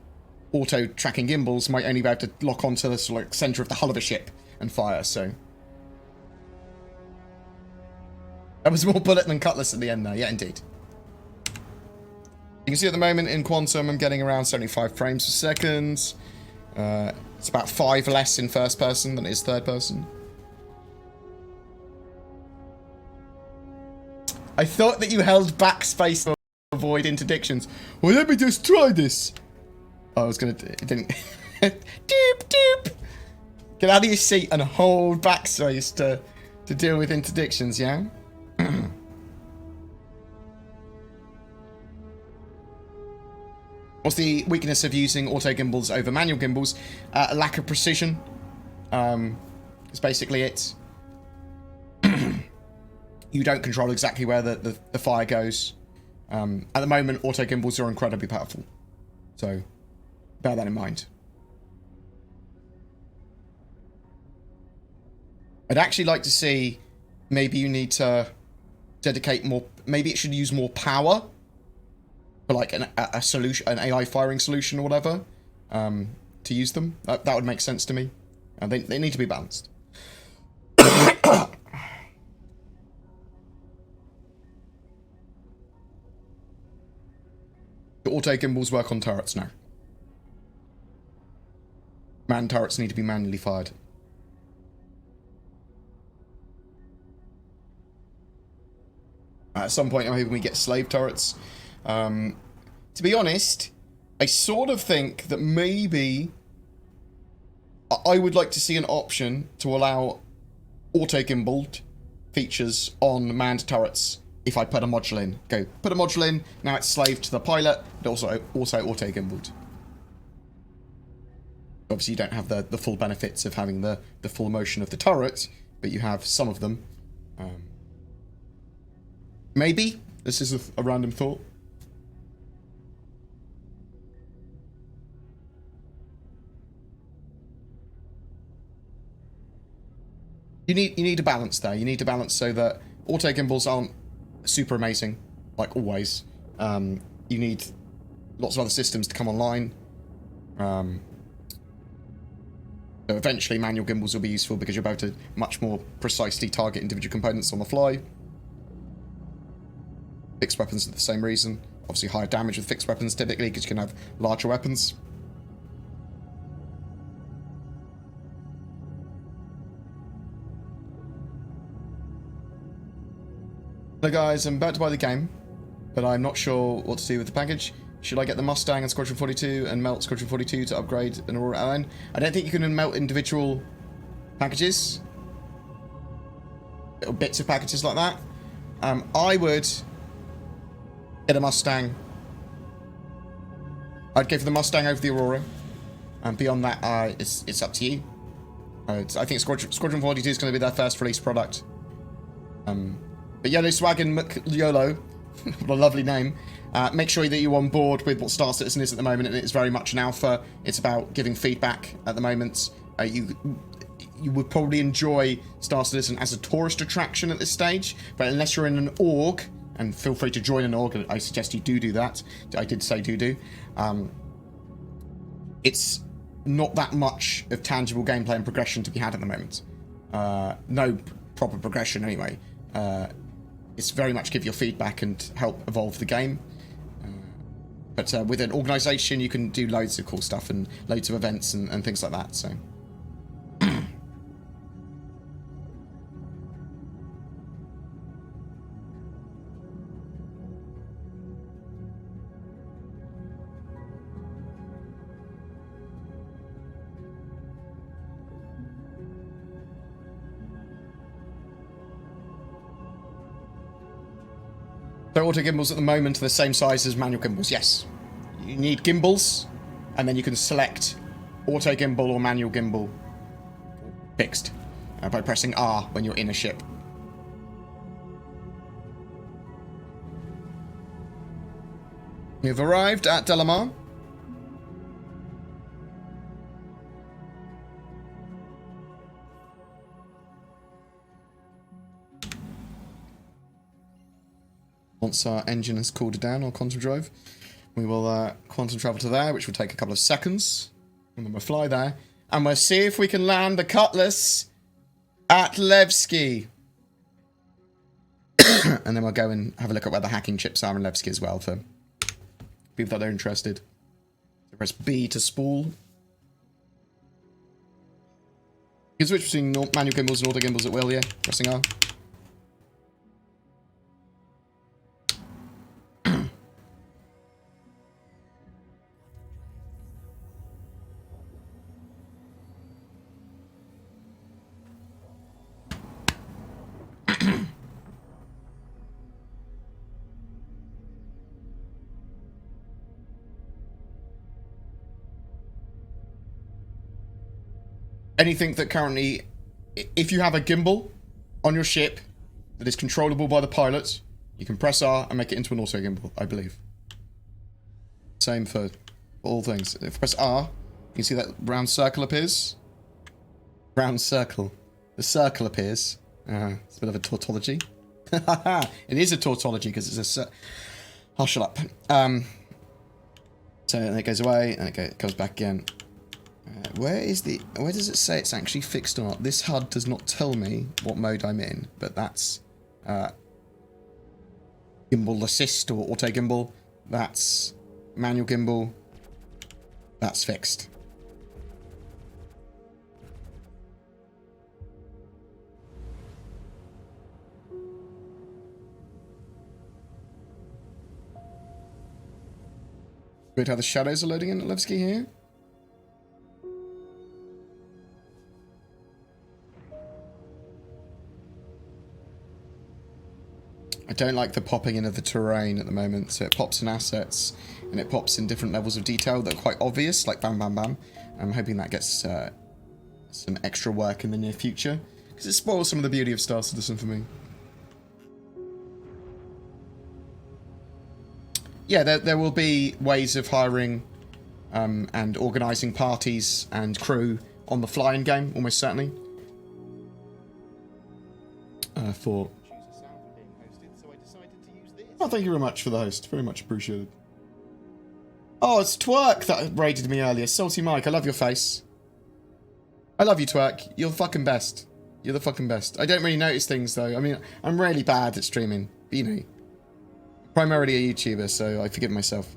auto-tracking gimbals might only be able to lock onto the sort of like center of the hull of a ship and fire, so... That was more bullet than cutlass at the end there, yeah, indeed. You can see at the moment in Quantum I'm getting around 75 frames per second. It's about 5 less in first person than it is third person. I thought that you held backspace to avoid interdictions. Well, let me just try this. Oh, I was gonna... It didn't... Doop, doop. Get out of your seat and hold backspace to deal with interdictions, yeah? What's the weakness of using auto gimbals over manual gimbals? A lack of precision. Is basically it. You don't control exactly where the fire goes. At the moment, auto gimbals are incredibly powerful. So, bear that in mind. I'd actually like to see, maybe you need to dedicate more, maybe it should use more power for like a solution, an AI firing solution or whatever, to use them. That would make sense to me. They need to be balanced. The auto gimbals work on turrets now. Manned turrets need to be manually fired. At some point, I'm hoping we get slave turrets. To be honest, I sort of think that maybe I would like to see an option to allow auto-gimbaled features on manned turrets if I put a module in. Go, put a module in, now it's slave to the pilot, but also auto-gimbaled. Obviously, you don't have the full benefits of having the full motion of the turret, but you have some of them. Maybe. This is a random thought. You need a balance there. You need a balance so that auto gimbals aren't super amazing, like always. You need lots of other systems to come online. So eventually manual gimbals will be useful because you're able to much more precisely target individual components on the fly. Fixed weapons are the same reason. Obviously higher damage with fixed weapons typically because you can have larger weapons. Hello guys, I'm about to buy the game, but I'm not sure what to do with the package. Should I get the Mustang and Squadron 42 and melt Squadron 42 to upgrade an Aurora LN? I don't think you can melt individual packages. Little bits of packages like that. I would get a Mustang. I'd go for the Mustang over the Aurora. And beyond that, it's up to you. I think Squadron 42 is going to be their first release product. But Yolo Swaggin McYolo, what a lovely name. Make sure that you're on board with what Star Citizen is at the moment, and it's very much an alpha. It's about giving feedback at the moment. You would probably enjoy Star Citizen as a tourist attraction at this stage, but unless you're in an org, and feel free to join an org, I suggest you do that. I did say do. It's not that much of tangible gameplay and progression to be had at the moment. No proper progression anyway. It's very much give your feedback and help evolve the game. But with an organisation, you can do loads of cool stuff and loads of events and things like that, so... So auto gimbals at the moment are the same size as manual gimbals, yes. You need gimbals, and then you can select auto gimbal or manual gimbal fixed by pressing R when you're in a ship. We've arrived at Delamar. Once our engine has cooled down, our quantum drive, we will quantum travel to there, which will take a couple of seconds. And then we'll fly there. And we'll see if we can land the Cutlass at Levski. And then we'll go and have a look at where the hacking chips are in Levski as well for people that are interested. So press B to spool. You can switch between manual gimbals and auto gimbals at will, yeah? Pressing R. Anything that currently, if you have a gimbal on your ship that is controllable by the pilot, you can press R and make it into an auto gimbal, I believe. Same for all things. If you press R, you can see that round circle appears. Round circle. The circle appears. It's a bit of a tautology. It is a tautology because it's a... Oh, shut up. So then it goes away and it goes back again. Where does it say it's actually fixed or not? This HUD does not tell me what mode I'm in, but that's gimbal assist or auto gimbal. That's manual gimbal. That's fixed. Weird how the shadows are loading in at Levski here. I don't like the popping in of the terrain at the moment, so it pops in assets, and it pops in different levels of detail that are quite obvious, like bam, bam, bam. I'm hoping that gets some extra work in the near future, because it spoils some of the beauty of Star Citizen for me. Yeah, there will be ways of hiring and organising parties and crew on the fly in game, almost certainly. Oh, thank you very much for the host. Very much appreciated. Oh, it's Twerk that raided me earlier. Salty Mike, I love your face. I love you, Twerk. You're the fucking best. You're the fucking best. I don't really notice things, though. I mean, I'm really bad at streaming. But, you know, primarily a YouTuber, so I forgive myself.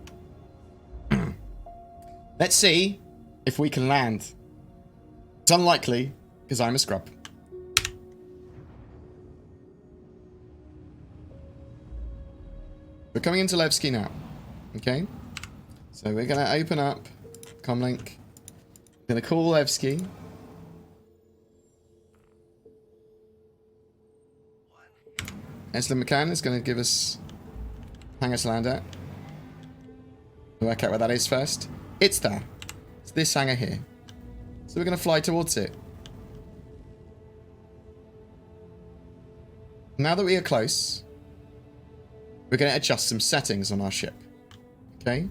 Let's see if we can land. It's unlikely, because I'm a scrub. We're coming into Levski now, okay? So we're going to open up Comlink. We're going to call Levski. Eslim McCann is going to give us hangar to land at. We'll work out where that is first. It's there. It's this hangar here. So we're going to fly towards it. Now that we are close, we're going to adjust some settings on our ship. Okay?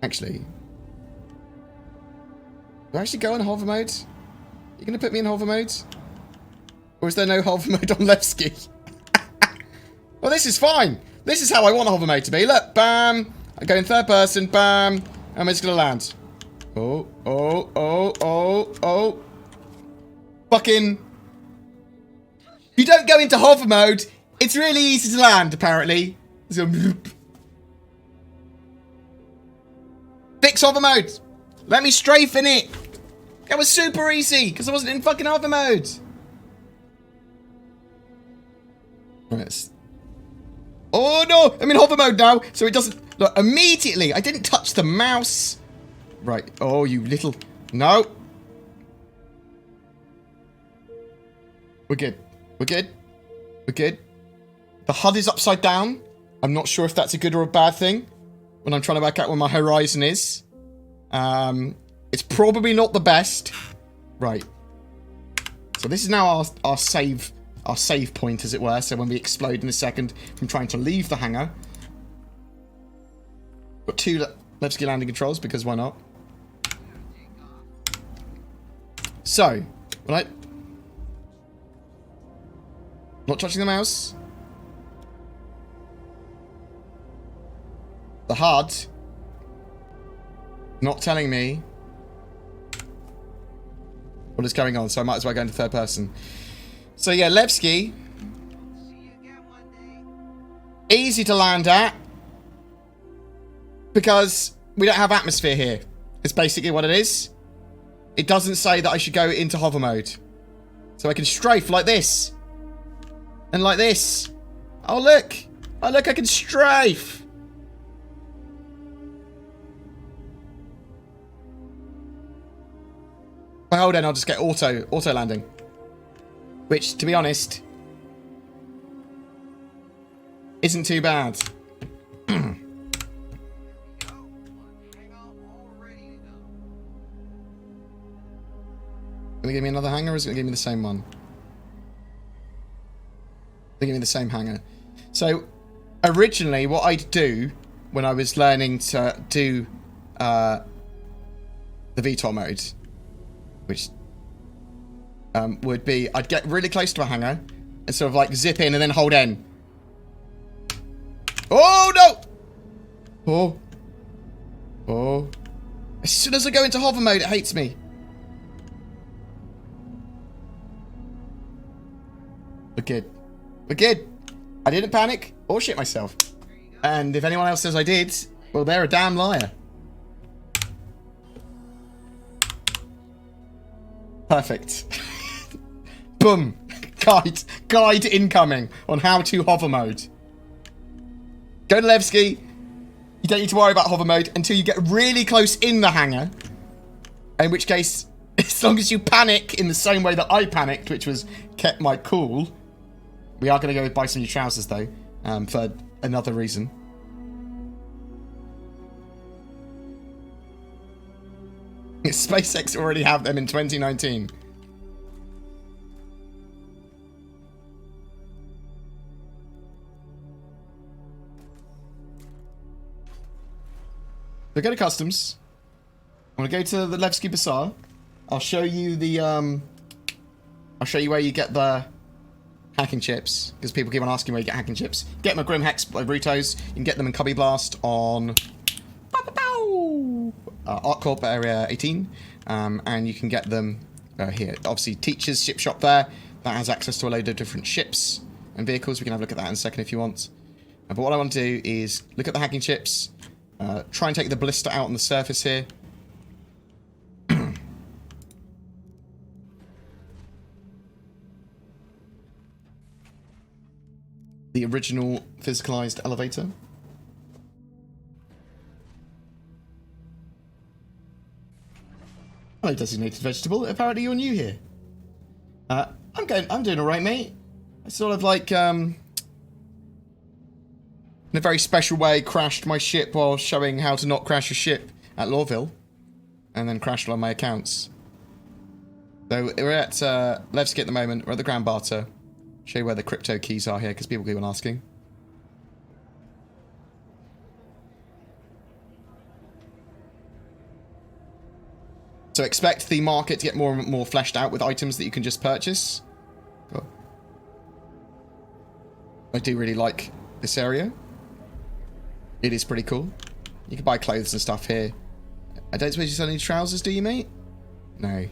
Actually, do I actually go in hover mode? You going to put me in hover mode? Or is there no hover mode on Levski? Well, this is fine. This is how I want hover mode to be. Look, bam. I go in third person, bam. I'm just going to land. Oh, oh, oh, oh, oh. Fucking. You don't go into hover mode. It's really easy to land, apparently. So, fix hover mode. Let me strafe in it. That was super easy, because I wasn't in fucking hover mode. Right. Oh no, I'm in hover mode now, so it doesn't... Look, immediately, I didn't touch the mouse. Right, oh, you little... No. We're good. We're good. We're good. The HUD is upside down. I'm not sure if that's a good or a bad thing when I'm trying to work out where my horizon is. It's probably not the best. Right. So this is now our save point, as it were. So when we explode in a second from trying to leave the hangar. Got 2 Levski landing controls because why not? So, right. Not touching the mouse. The HUD not telling me what is going on, so I might as well go into third person. So yeah, Levski. Easy to land at. Because we don't have atmosphere here. It's basically what it is. It doesn't say that I should go into hover mode. So I can strafe like this. And like this. Oh look. Oh look, I can strafe. If I hold in, I'll just get auto landing. Which, to be honest, isn't too bad. Gonna give me another hangar, or is it gonna give me the same one? They give me the same hangar. So, originally, what I'd do when I was learning to do the VTOL mode, which would be, I'd get really close to a hangar and sort of like zip in and then hold N. Oh no! Oh. Oh. As soon as I go into hover mode, it hates me. We're good. We're good. I didn't panic or shit myself. And if anyone else says I did, well, they're a damn liar. Perfect. Boom. Guide incoming on how to hover mode. Go to Levski. You don't need to worry about hover mode until you get really close in the hangar. In which case, as long as you panic in the same way that I panicked, which was kept my cool. We are going to go buy some new trousers, though, for another reason. SpaceX already have them in 2019. So go to customs. I'm going to go to the Levski Bazaar. I'll show you the, I'll show you where you get the hacking chips, because people keep on asking where you get hacking chips. Get them at Grim Hex by Brutos. You can get them in Cubby Blast on Art Corp Area 18, and you can get them here. Obviously, Teacher's ship shop there. That has access to a load of different ships and vehicles. We can have a look at that in a second if you want. But what I want to do is look at the hacking chips, try and take the ballista out on the surface here. The original physicalized elevator. Hello, designated vegetable. Apparently you're new here. I'm doing alright, mate. I sort of like, in a very special way, crashed my ship while showing how to not crash a ship at Lawville. And then crashed on my accounts. So we're at Levski at the moment. We're at the Grand Barter. Show you where the crypto keys are here, because people keep on asking. So expect the market to get more and more fleshed out with items that you can just purchase. Cool. I do really like this area. It is pretty cool. You can buy clothes and stuff here. I don't suppose you sell any trousers, do you, mate? No.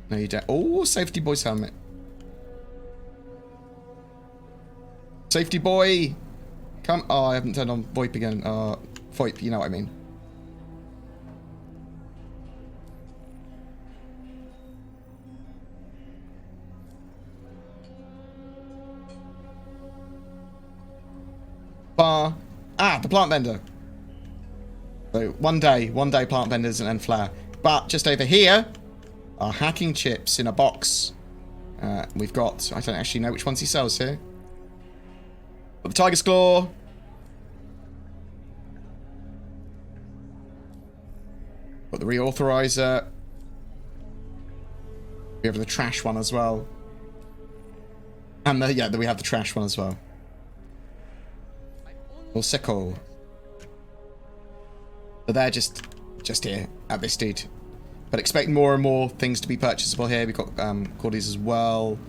No, you don't. Oh, Safety Boy's helmet. Safety boy! Come. Oh, I haven't turned on VoIP again. VoIP, you know what I mean. Bar. Ah, the plant vendor. So, one day plant vendors and then flare. But just over here are hacking chips in a box. We've got, I don't actually know which ones he sells here. Got the Tiger's Claw. Got the Reauthorizer. We have the trash one as well. And yeah, we have the trash one as well. Or Sicko. But they're just here at this dude. But expect more and more things to be purchasable here. We've got Cordies as well.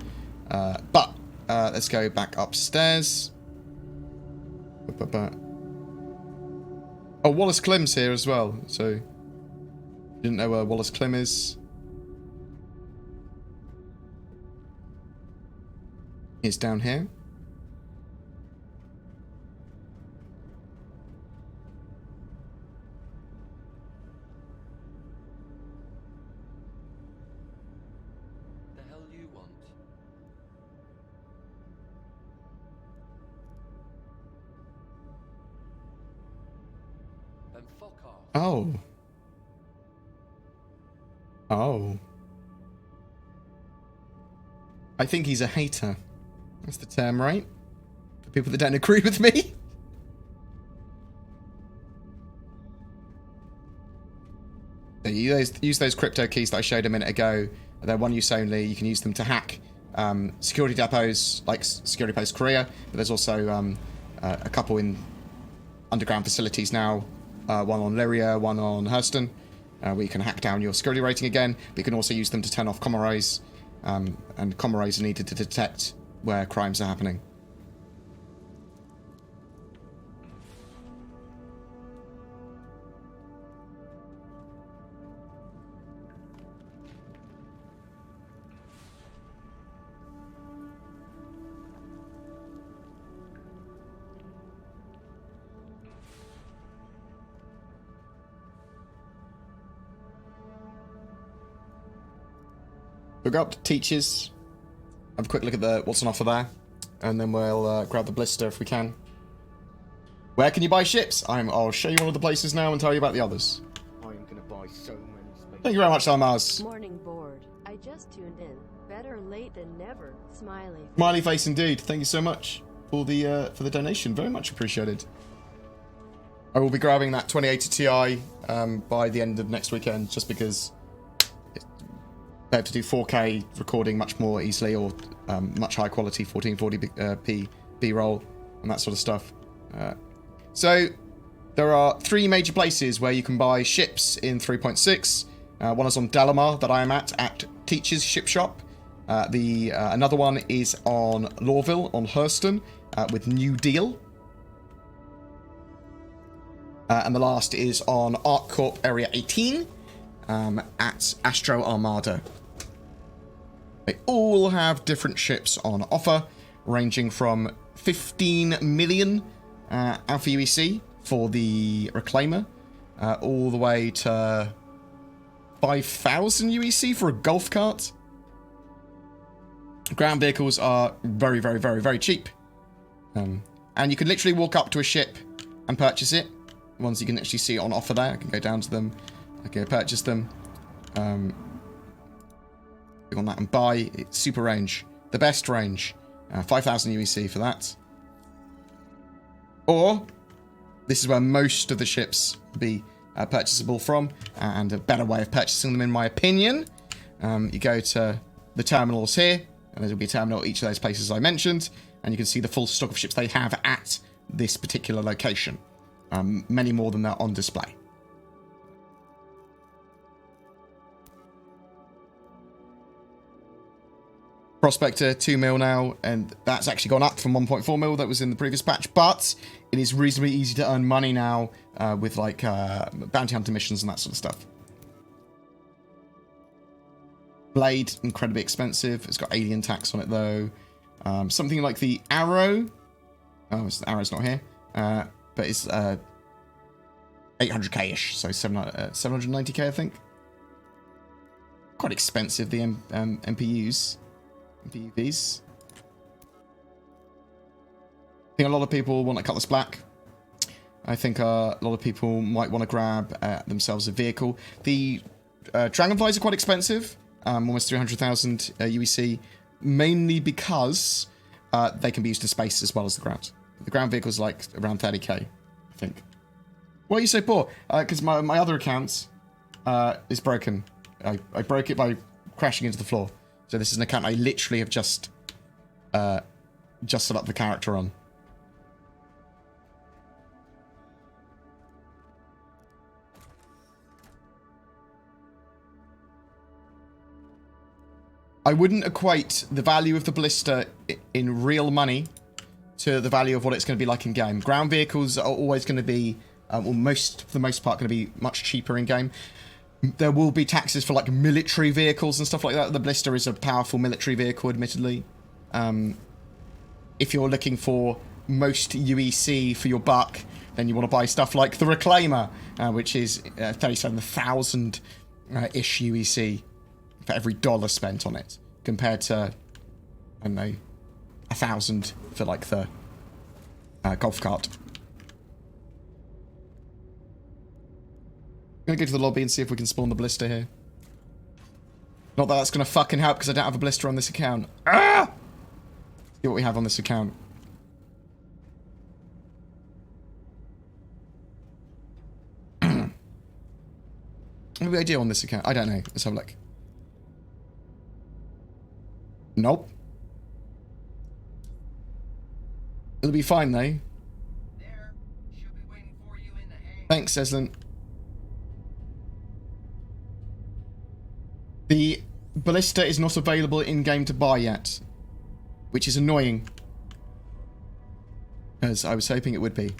But let's go back upstairs. Oh, Wallace Klim's here as well. So, didn't know where Wallace Klim is. He's down here. The hell you want? Then fuck off. Oh. Oh. I think he's a hater. That's the term, right? For people that don't agree with me. So you use those crypto keys that I showed a minute ago. They're one use only. You can use them to hack security depots like Security Post Korea. But there's also a couple in underground facilities now. One on Lyria, one on Hurston, where you can hack down your security rating again. But you can also use them to turn off comm arrays. And comm arrays are needed to detect where crimes are happening. We'll go up to Teachers, have a quick look at what's on offer there, and then we'll grab the blister if we can. Where can you buy ships? I'll show you one of the places now and tell you about the others. I'm gonna buy so many space. Thank you very much, Almaz. Morning board. I just tuned in. Better late than never. Smiley. Smiley face indeed. Thank you so much for the donation. Very much appreciated. I will be grabbing that 2080 Ti by the end of next weekend, just because it's better to do 4K recording much more easily, or much high quality 1440p B-roll and that sort of stuff. So there are 3 major places where you can buy ships in 3.6. One is on Delamar that I am at Teachers Ship Shop. Another one is on Lawville on Hurston with New Deal. And the last is on ArcCorp Area 18 at Astro Armada. They all have different ships on offer, ranging from 15 million Alpha UEC for the Reclaimer, all the way to 5,000 UEC for a golf cart. Ground vehicles are very, very, very, very cheap. And you can literally walk up to a ship and purchase it. Ones you can actually see on offer there. I can go down to them. I can purchase them. Click on that and buy. It's super range. The best range. 5,000 UEC for that. Or, this is where most of the ships will be purchasable from, and a better way of purchasing them in my opinion. You go to the terminals here, and there will be a terminal at each of those places I mentioned, and you can see the full stock of ships they have at this particular location. Many more than they're on display. Prospector 2 mil now, and that's actually gone up from 1.4 mil that was in the previous patch, but it is reasonably easy to earn money now with like bounty hunter missions and that sort of stuff. Blade, incredibly expensive. It's got alien tax on it though. Something like the Arrow. Oh, the Arrow's not here. But it's 800k-ish, so 790k, I think. Quite expensive, the MPUs. MPUVs. I think a lot of people want a Cutlass Black. I think a lot of people might want to grab themselves a vehicle. The Dragonflies are quite expensive, almost 300,000 UEC, mainly because they can be used in space as well as the ground. The ground vehicle's like around 30k, I think. Why are you so poor? Because my other account is broken. I broke it by crashing into the floor. So this is an account I literally have just set up the character on. I wouldn't equate the value of the blister in real money to the value of what it's going to be like in game. Ground vehicles are always going to be, for the most part, going to be much cheaper in game. There will be taxes for like military vehicles and stuff like that. The blister is a powerful military vehicle, admittedly. If you're looking for most UEC for your buck, then you want to buy stuff like the Reclaimer, which is 37,000-ish UEC for every dollar spent on it, compared to, I don't know, 1,000 for like the golf cart. I'm gonna go to the lobby and see if we can spawn the blister here. Not that that's gonna fucking help because I don't have a blister on this account. Ah! See what we have on this account. What do I do on this account? I don't know. Let's have a look. Nope. It'll be fine though. There. She'll be waiting for you in the hangar. Thanks, Eslin. The ballista is not available in-game to buy yet, which is annoying, as I was hoping it would be.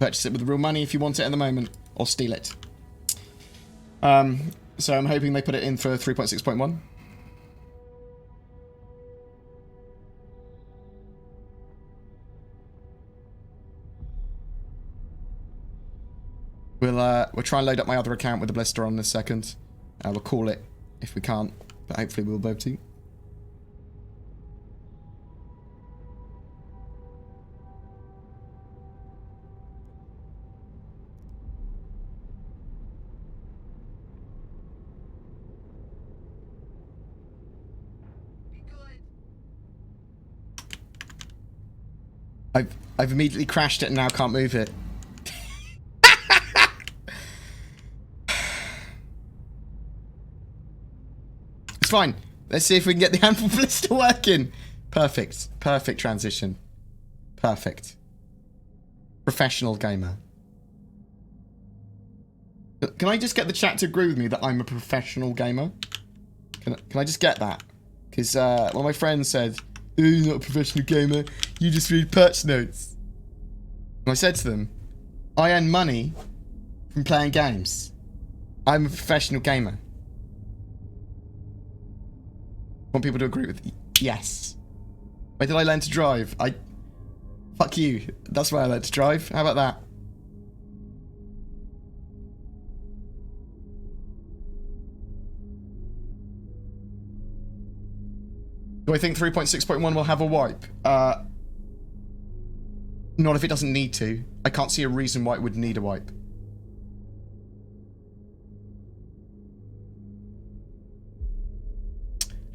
Purchase it with real money if you want it at the moment, or steal it. So I'm hoping they put it in for 3.6.1. We'll try and load up my other account with the blister on in a second. We'll call it if we can't, but hopefully we'll be able to. Be good. I've immediately crashed it and now can't move it. It's fine. Let's see if we can get the handful blister working. Perfect. Perfect transition. Perfect. Professional gamer. Can I just get the chat to agree with me that I'm a professional gamer? Can I just get that? Because one of my friends said, "Oh, you're not a professional gamer. You just read patch notes." And I said to them, I earn money from playing games. I'm a professional gamer. Want people to agree with me? Yes. Where did I learn to drive? Fuck you. That's where I learned to drive. How about that? Do I think 3.6.1 will have a wipe? Not if it doesn't need to. I can't see a reason why it would need a wipe.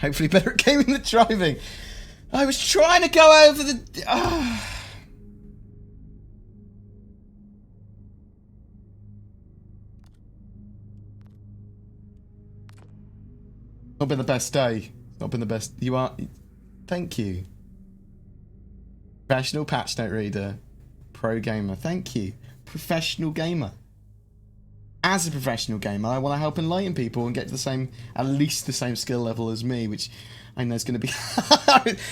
Hopefully better at gaming than driving. I was trying to go over the... Not been the best day. Not been the best. You are... Thank you. Professional patch note reader. Pro gamer. Thank you. Professional gamer. As a professional gamer, I want to help enlighten people and get to the same, at least the same skill level as me, which I know is going to be...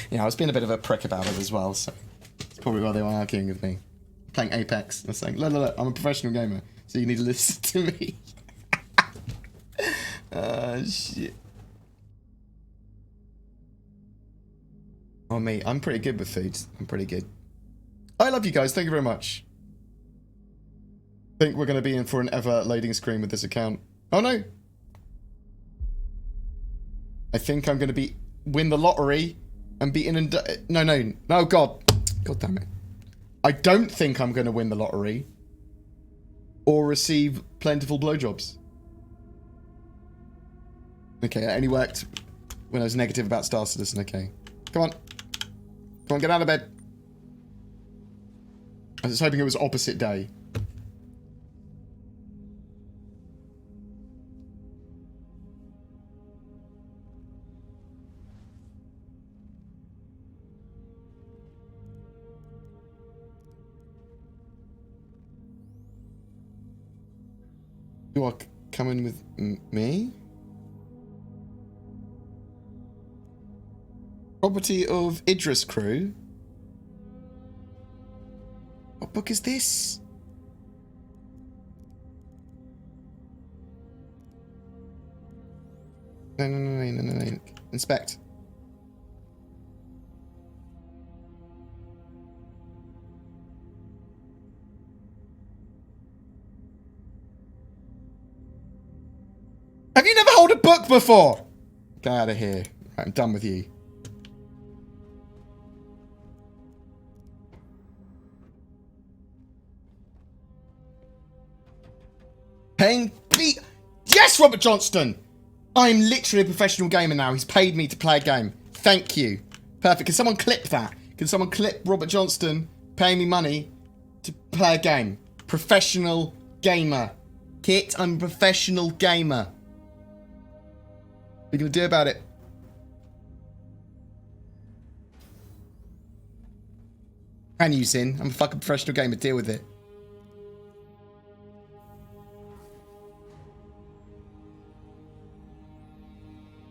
Yeah, I was being a bit of a prick about it as well, so... It's probably why they were arguing with me. Playing Apex. I'm saying, look, I'm a professional gamer, so you need to listen to me. Shit. Oh, me. I'm pretty good with food. I'm pretty good. I love you guys. Thank you very much. I think we're going to be in for an ever loading screen with this account. Oh, no. I think I'm going to win the lottery and be in... No, God. God damn it. I don't think I'm going to win the lottery or receive plentiful blowjobs. Okay, it only worked when I was negative about Star Citizen. Okay. Come on. Come on, get out of bed. I was hoping it was opposite day. You are coming with me? Property of Idris crew. What book is this? No. Inspect. Have you never held a book before? Get out of here. Right, I'm done with you. Paying me. Yes, Robert Johnston! I'm literally a professional gamer now. He's paid me to play a game. Thank you. Perfect. Can someone clip that? Can someone clip Robert Johnston paying me money to play a game? Professional gamer. Kit, I'm a professional gamer. What are you going to do about it? Can you, Sin? I'm a fucking professional gamer. Deal with it.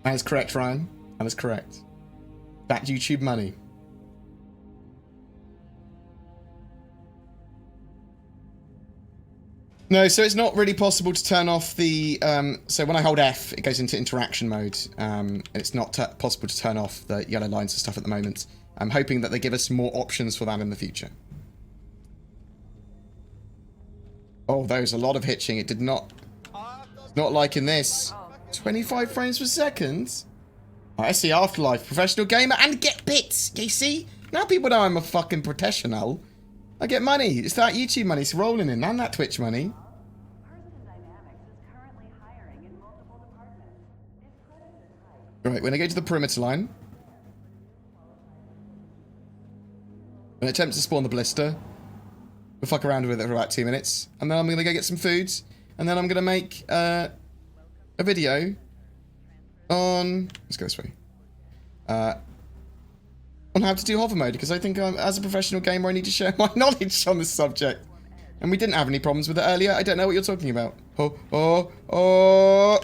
That is correct, Ryan. That is correct. That YouTube money. No, so it's not really possible to turn off the... so when I hold F, it goes into interaction mode. It's not possible to turn off the yellow lines and stuff at the moment. I'm hoping that they give us more options for that in the future. Oh, there's a lot of hitching. It did not... It's not like in this. 25 frames per second? Oh, I see Afterlife, professional gamer, and get bits. You see? Now people know I'm a fucking professional. I get money. It's that YouTube money. It's rolling in, and that Twitch money. Right, when I go to the perimeter line, and attempt to spawn the blister, we'll fuck around with it for about 2 minutes, and then I'm gonna go get some food, and then I'm gonna make a video on... Let's go this way. On how to do hover mode, because I think as a professional gamer I need to share my knowledge on this subject. And we didn't have any problems with it earlier. I don't know what you're talking about. Oh.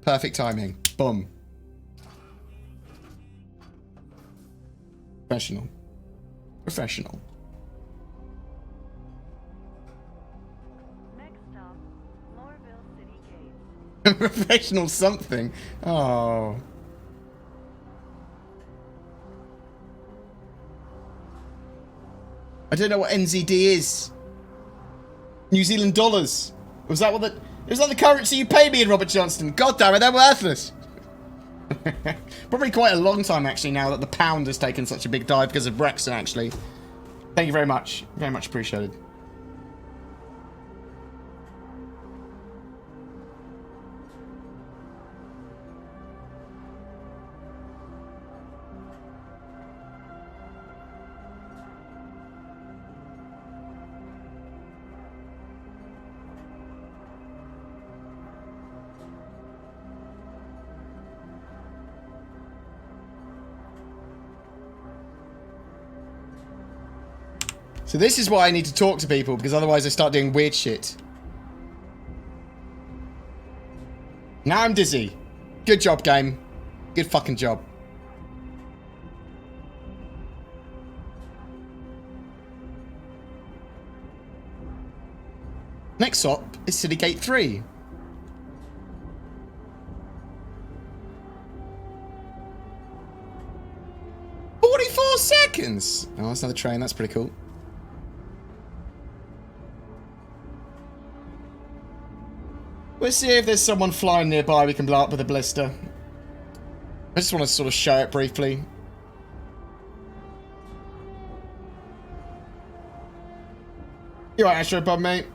Perfect timing. Boom. Professional. Professional. Next stop, Lorville City Gate. Professional something. Oh. I don't know what NZD is. New Zealand dollars. Was that what the... Is that the currency you pay me in, Robert Johnston? God damn it, they're worthless. Probably quite a long time, actually, now that the pound has taken such a big dive because of Brexit, actually. Thank you very much. Very much appreciated. So this is why I need to talk to people, because otherwise I start doing weird shit. Now I'm dizzy. Good job, game. Good fucking job. Next stop is City Gate 3. Seconds. Oh, that's another train. That's pretty cool. Let's see if there's someone flying nearby we can blow up with a blister. I just want to sort of show it briefly. You alright, Astropod, mate?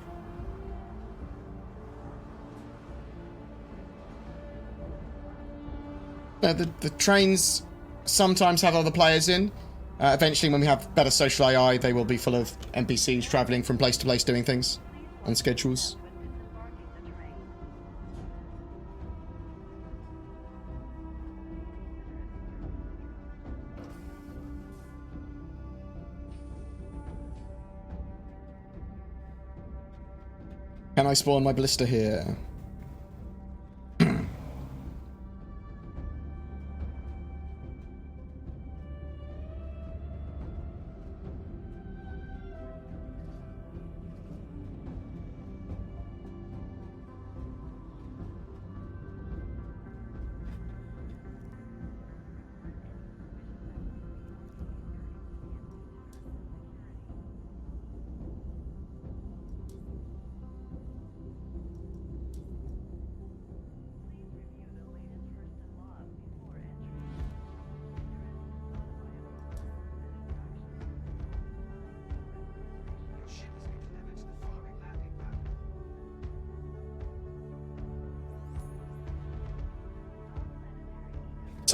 The trains sometimes have other players in. Eventually, when we have better social AI, they will be full of NPCs travelling from place to place doing things on schedules. Can I spawn my blister here?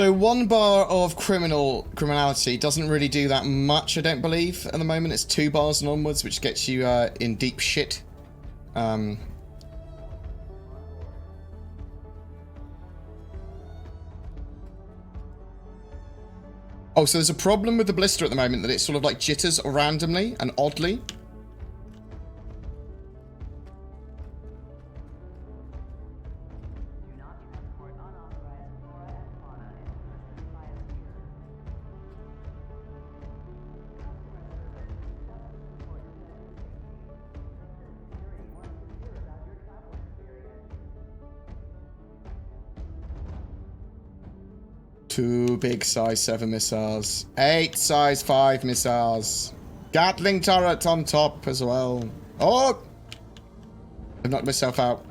So 1 bar of criminality doesn't really do that much, I don't believe. At the moment, it's 2 bars and onwards, which gets you in deep shit. Oh, so there's a problem with the blister at the moment that it sort of like jitters randomly and oddly. Two big size 7 missiles. 8 size 5 missiles. Gatling turret on top as well. Oh! I've knocked myself out.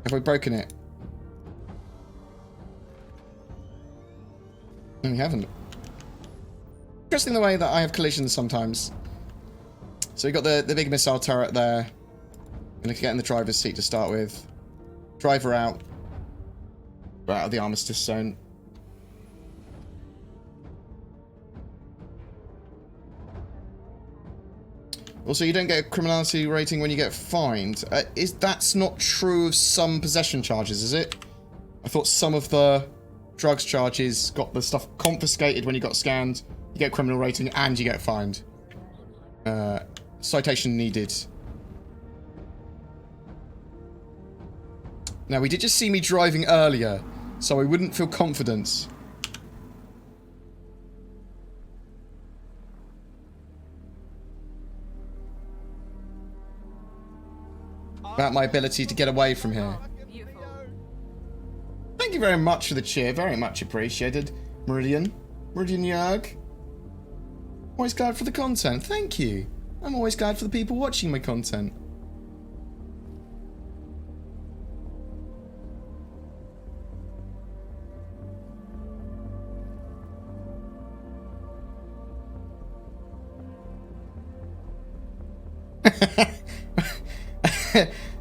Have I broken it? No, we haven't. Interesting the way that I have collisions sometimes. So you've got the big missile turret there. Gonna get in the driver's seat to start with. Driver out. We're out of the armistice zone. Also, you don't get a criminality rating when you get fined. That's not true of some possession charges, is it? I thought some of the drugs charges got the stuff confiscated when you got scanned. You get a criminal rating and you get fined. Citation needed. Now, we did just see me driving earlier, so I wouldn't feel confident. About my ability to get away from here. Thank you very much for the cheer. Very much appreciated. Meridian Yerg. Always glad for the content. Thank you. I'm always glad for the people watching my content.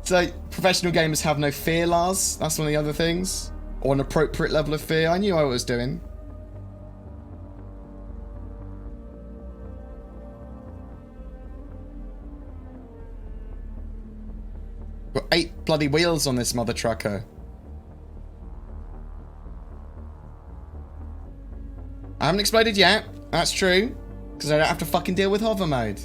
So, professional gamers have no fear, Lars. That's one of the other things. Or an appropriate level of fear. I knew what I was doing. Got 8 bloody wheels on this mother trucker. I haven't exploded yet. That's true. Because I don't have to fucking deal with hover mode.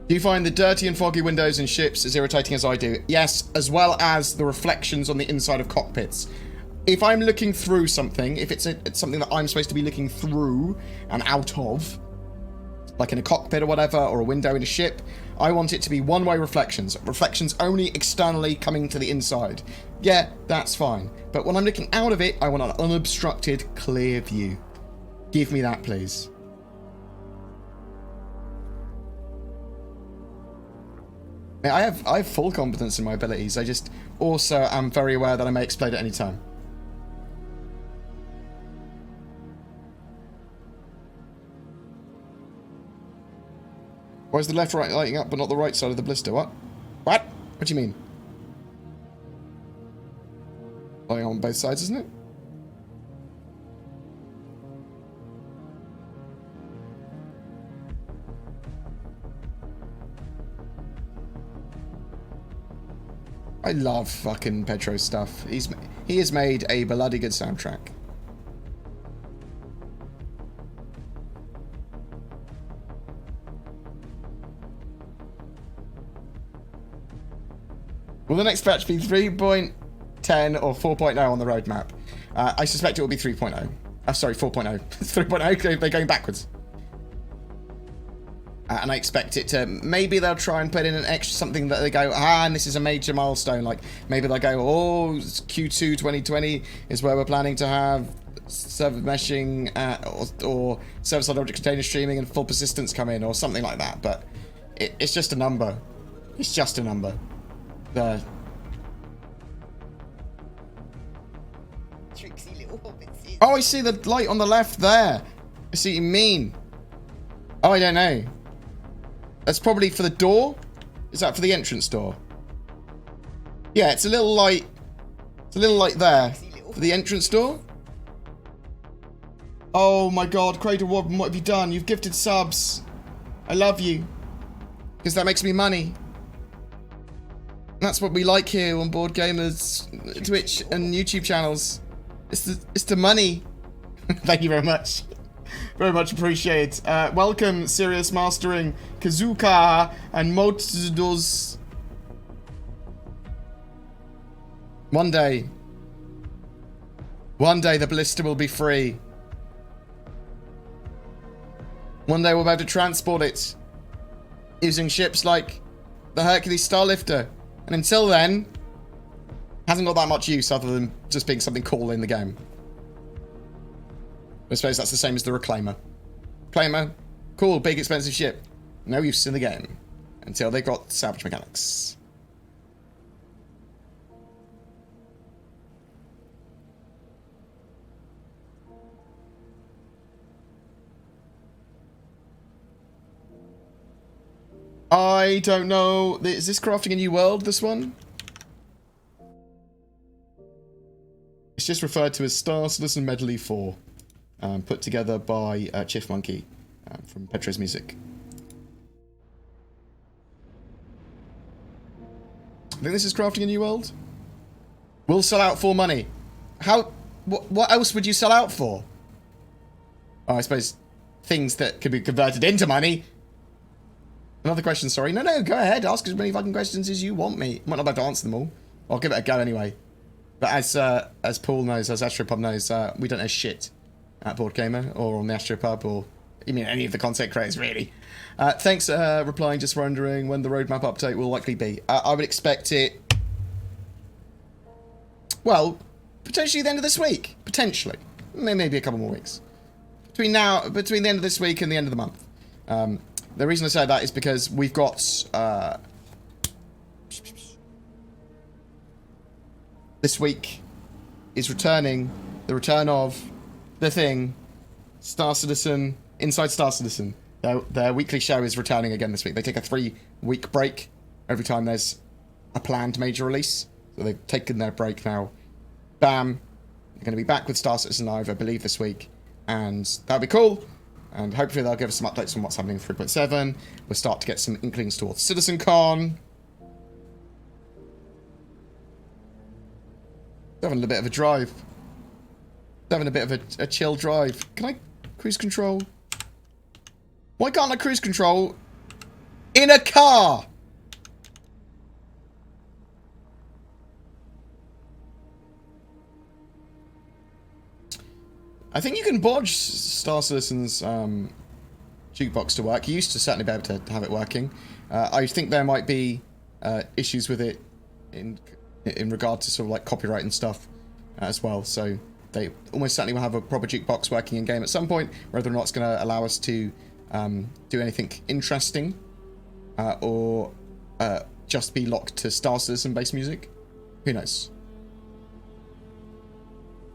Do you find the dirty and foggy windows in ships as irritating as I do? Yes, as well as the reflections on the inside of cockpits. If I'm looking through something, if it's something that I'm supposed to be looking through and out of, like in a cockpit or whatever, or a window in a ship, I want it to be one-way reflections. Reflections only externally coming to the inside. Yeah, that's fine. But when I'm looking out of it, I want an unobstructed, clear view. Give me that, please. I have full confidence in my abilities. I just also am very aware that I may explode at any time. Why is the left right lighting up but not the right side of the blister? What? What? What do you mean? Lighting on both sides, isn't it? I love fucking Pedro's stuff. He has made a bloody good soundtrack. Will the next patch be 3.10 or 4.0 on the roadmap? I suspect it will be 3.0. Sorry, 4.0. 3.0, they're going backwards. And I expect it to, maybe they'll try and put in an extra something that they go, and this is a major milestone. Like, maybe they'll go, oh, Q2 2020 is where we're planning to have server meshing or server-side object container streaming and full persistence come in or something like that. But it's just a number. It's just a number. Oh, I see the light on the left there. I see what you mean. Oh, I don't know. That's probably for the door? Is that for the entrance door? Yeah, it's a little light. It's a little light there for the entrance door. Oh my god, Cradle Robin, what have you done? You've gifted subs. I love you. Because that makes me money. That's what we like here on BoredGamer's Twitch and YouTube channels. It's the money. Thank you very much. Very much appreciated. Welcome, Serious Mastering, Kazuka, and Motsudos. One day the ballista will be free. One day we'll be able to transport it using ships like the Hercules Starlifter. And until then, hasn't got that much use other than just being something cool in the game. I suppose that's the same as the Reclaimer. Reclaimer, cool, big, expensive ship. No use in the game. Until they got salvage mechanics. I don't know. Is this Crafting a New World, this one? It's just referred to as Star Citizen Medley 4. Put together by Chief Monkey from Petra's Music. I think this is Crafting a New World. We'll sell out for money. How? What else would you sell out for? Oh, I suppose things that could be converted into money. Another question, sorry. No, go ahead. Ask as many fucking questions as you want me. Might not be able to answer them all. I'll give it a go anyway. But as Paul knows, as Astropub knows, we don't know shit at BoredGamer or on the Astropub or you mean any of the content creators really. Thanks replying, just wondering when the roadmap update will likely be. I would expect it, well, potentially the end of this week. Potentially. Maybe a couple more weeks. Between the end of this week and the end of the month. The reason I say that is because we've got this week is returning the return of the thing, Star Citizen, Inside Star Citizen. Their weekly show is returning again this week. They take a 3-week break every time there's a planned major release. So they've taken their break now. Bam. They're going to be back with Star Citizen Live, I believe, this week. And that'll be cool. And hopefully they'll give us some updates on what's happening in 3.7. We'll start to get some inklings towards CitizenCon. Having a bit of a drive. Having a bit of a chill drive. Can I cruise control? Why can't I cruise control in a car? I think you can bodge Star Citizen's jukebox to work. You used to certainly be able to have it working. I think there might be issues with it in regard to sort of like copyright and stuff as well. So they almost certainly will have a proper jukebox working in game at some point. Whether or not it's going to allow us to do anything interesting or just be locked to Star Citizen based music, who knows?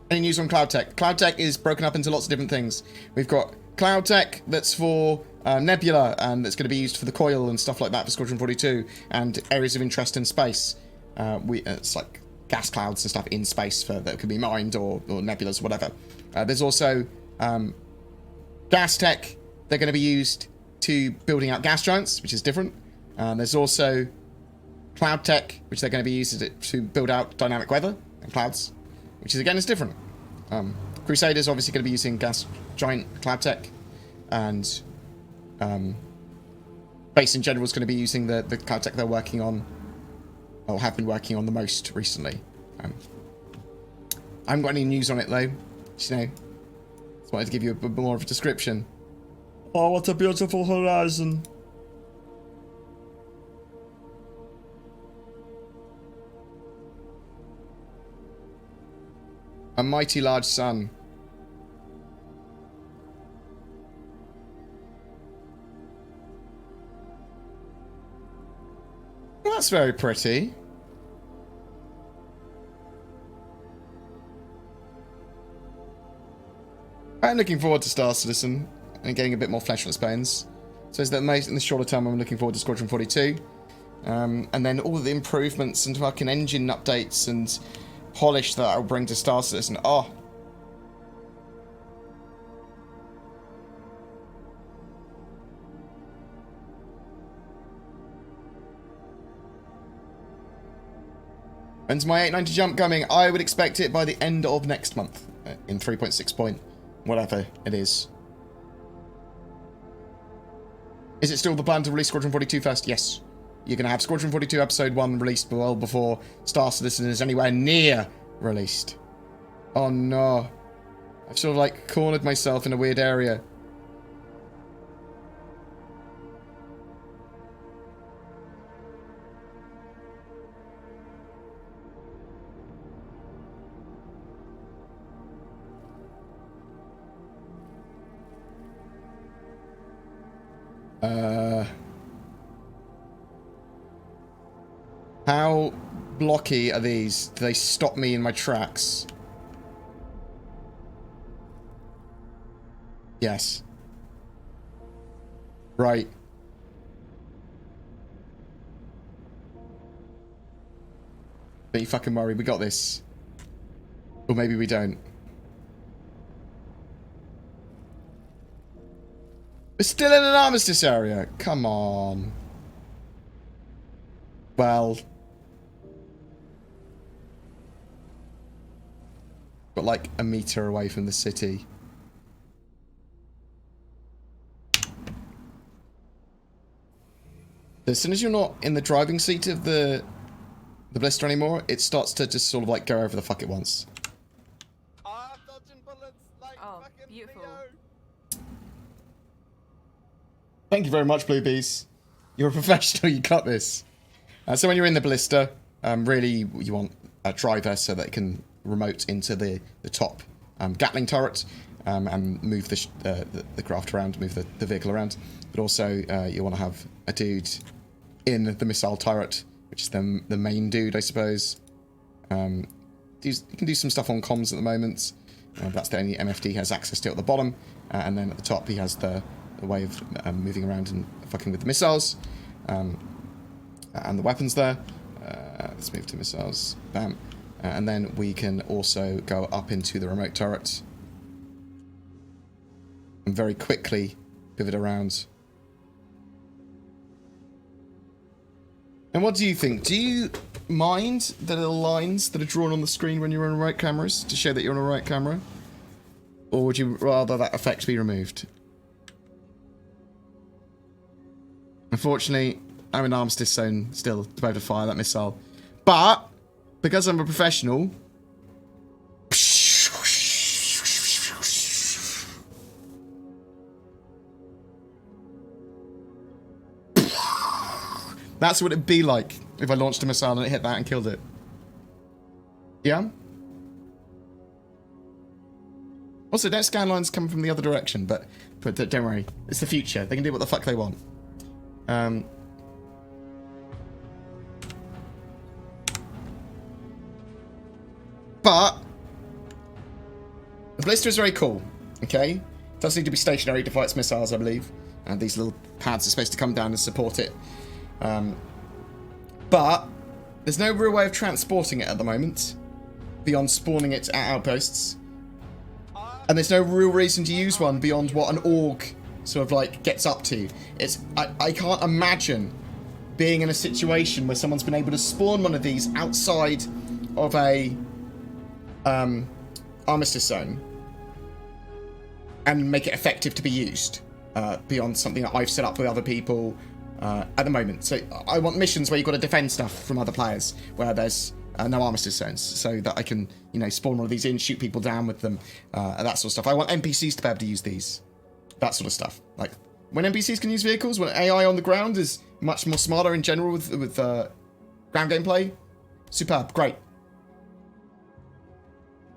Any news on Cloud Tech? Cloud Tech is broken up into lots of different things. We've got Cloud Tech that's for Nebula, and it's going to be used for the coil and stuff like that for Squadron 42, and areas of interest in space. It's like gas clouds and stuff in space that could be mined or nebulas or whatever. There's also Gas Tech. They're going to be used to building out gas giants, which is different. There's also Cloud Tech, which they're going to be used to build out dynamic weather and clouds, which is again is different. Crusader's obviously going to be using gas giant Cloud Tech, and base in general is going to be using the Cloud Tech they're working on, or have been working on the most recently. I haven't got any news on it though. Just, you know, just wanted to give you a bit more of a description. Oh, what a beautiful horizon. A mighty large sun. Well, that's very pretty. . 'Cause I'm looking forward to Star Citizen and getting a bit more flesh on its bones. So is that in the shorter term, I'm looking forward to Squadron 42. And then all the improvements and fucking engine updates and polish that I'll bring to Star Citizen. Oh. When's my 890 jump coming? I would expect it by the end of next month. In 3.6 point, whatever it is. Is it still the plan to release Squadron 42 first? Yes. You're going to have Squadron 42 Episode 1 released well before Star Citizen is anywhere near released. Oh no. I've sort of like cornered myself in a weird area. How blocky are these? Do they stop me in my tracks? Yes. Right. Don't you fucking worry, we got this. Or maybe we don't. We're still in an armistice area. Come on. Well. Got like a meter away from the city. As soon as you're not in the driving seat of the blister anymore, it starts to just sort of like go over the fuck it wants. I'm dodging bullets like Oh, fucking beautiful. Neo. Thank you very much, Blue Bees. You're a professional, you got this. So when you're in the blister, really you want a driver so that it can remote into the top Gatling turret and move the craft around, move the vehicle around. But also you want to have a dude in the missile turret, which is the main dude, I suppose. You can do some stuff on comms at the moment. That's the only MFD has access to at the bottom. And then at the top he has the way of moving around and fucking with the missiles. And the weapons there. Let's move to missiles. Bam. And then we can also go up into the remote turret. And very quickly pivot around. And what do you think? Do you mind the little lines that are drawn on the screen when you're on remote cameras to show that you're on a remote camera? Or would you rather that effect be removed? Unfortunately, I'm in armistice zone still to be able to fire that missile. But, because I'm a professional... That's what it'd be like if I launched a missile and it hit that and killed it. Yeah? Also, don't scan lines coming from the other direction, but don't worry. It's the future. They can do what the fuck they want. But the blister is very cool, okay? It does need to be stationary to fight its missiles, I believe. And these little pads are supposed to come down and support it. But there's no real way of transporting it at the moment, beyond spawning it at outposts. And there's no real reason to use one beyond what an org sort of like gets up to. I can't imagine being in a situation where someone's been able to spawn one of these outside of a armistice zone and make it effective to be used beyond something that I've set up with other people at the moment. So I want missions where you've got to defend stuff from other players where there's no armistice zones, so that I can, you know, spawn one of these in, shoot people down with them, that sort of stuff. I want NPCs to be able to use these, that sort of stuff. Like when NPCs can use vehicles, when AI on the ground is much more smarter in general with ground gameplay. Superb, great.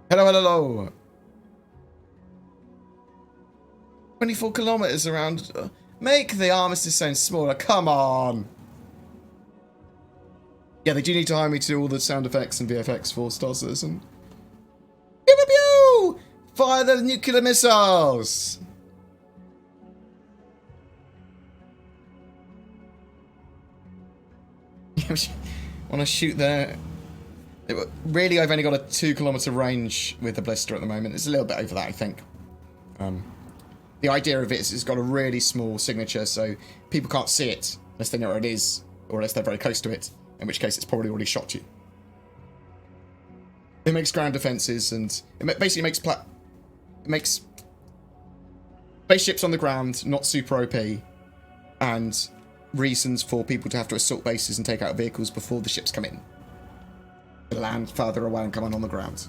Hello, hello, hello. 24 kilometers around. Make the armistice zone smaller. Come on. Yeah, they do need to hire me to do all the sound effects and VFX for Star Citizen. Pew, pew, pew! Fire the nuclear missiles! Want to shoot there? Really, I've only got a 2-kilometer range with the blister at the moment. It's a little bit over that, I think. The idea of it is it's got a really small signature, so people can't see it unless they know where it is, or unless they're very close to it, in which case it's probably already shot you. It makes ground defenses, and it basically makes spaceships on the ground not super OP, and reasons for people to have to assault bases and take out vehicles before the ships come in. They land farther away and come on the ground.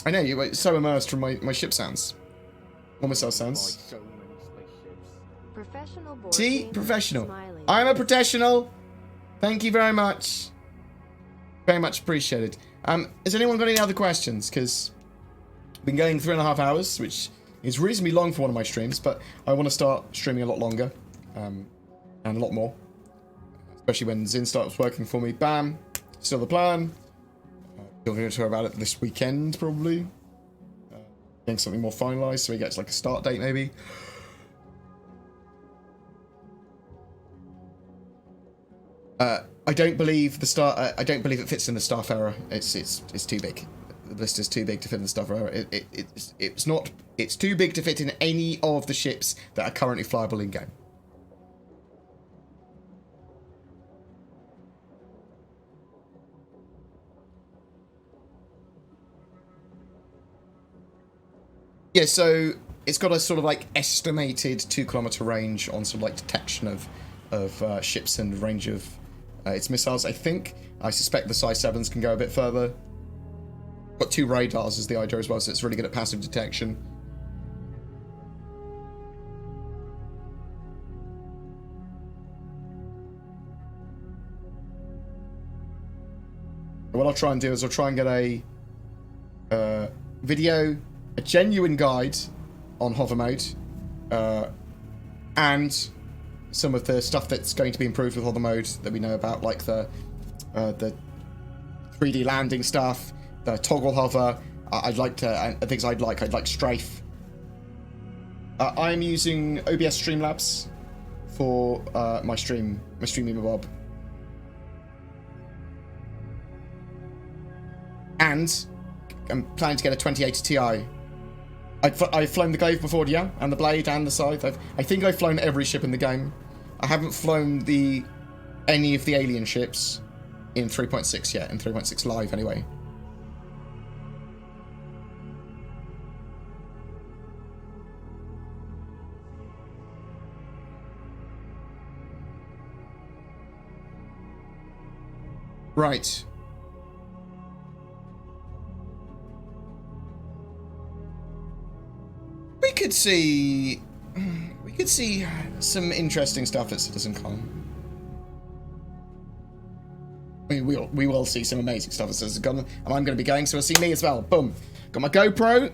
I know, you're so immersed from my ship sounds. Or missile By sounds. so many spaceships. Professional board See? game, Professional. smiling. I'm a professional. Thank you very much. Very much appreciated. Has anyone got any other questions? Because I've been going 3.5 hours, which is reasonably long for one of my streams, but I want to start streaming a lot longer. And a lot more. Especially when Zin starts working for me. Bam. Still the plan. You're going to talk about it this weekend, probably. Getting something more finalised, so he gets like a start date, maybe. I don't believe the star. I don't believe it fits in the staff era. It's too big. The blister's too big to fit in the staff era. It's not. It's too big to fit in any of the ships that are currently flyable in game. Yeah, so it's got a sort of like estimated 2-kilometer range on sort of like detection of ships and range of its missiles, I think. I suspect the Psi 7s can go a bit further. Got 2 radars is the idea as well, so it's really good at passive detection. What I'll try and do is I'll try and get a video, a genuine guide on hover mode, and some of the stuff that's going to be improved with hover mode that we know about, like the 3D landing stuff, the toggle hover. I'd like to, things I'd like strafe. I'm using OBS Streamlabs for my streaming Bob. And I'm planning to get a 2080 Ti. I've flown the Glaive before, yeah, and the Blade and the Scythe. I think I've flown every ship in the game. I haven't flown any of the alien ships in 3.6 yet, in 3.6 live anyway. Right. We could see some interesting stuff at CitizenCon. I mean, we will see some amazing stuff at CitizenCon, and I'm going to be going, so we'll see me as well. Boom. Got my GoPro,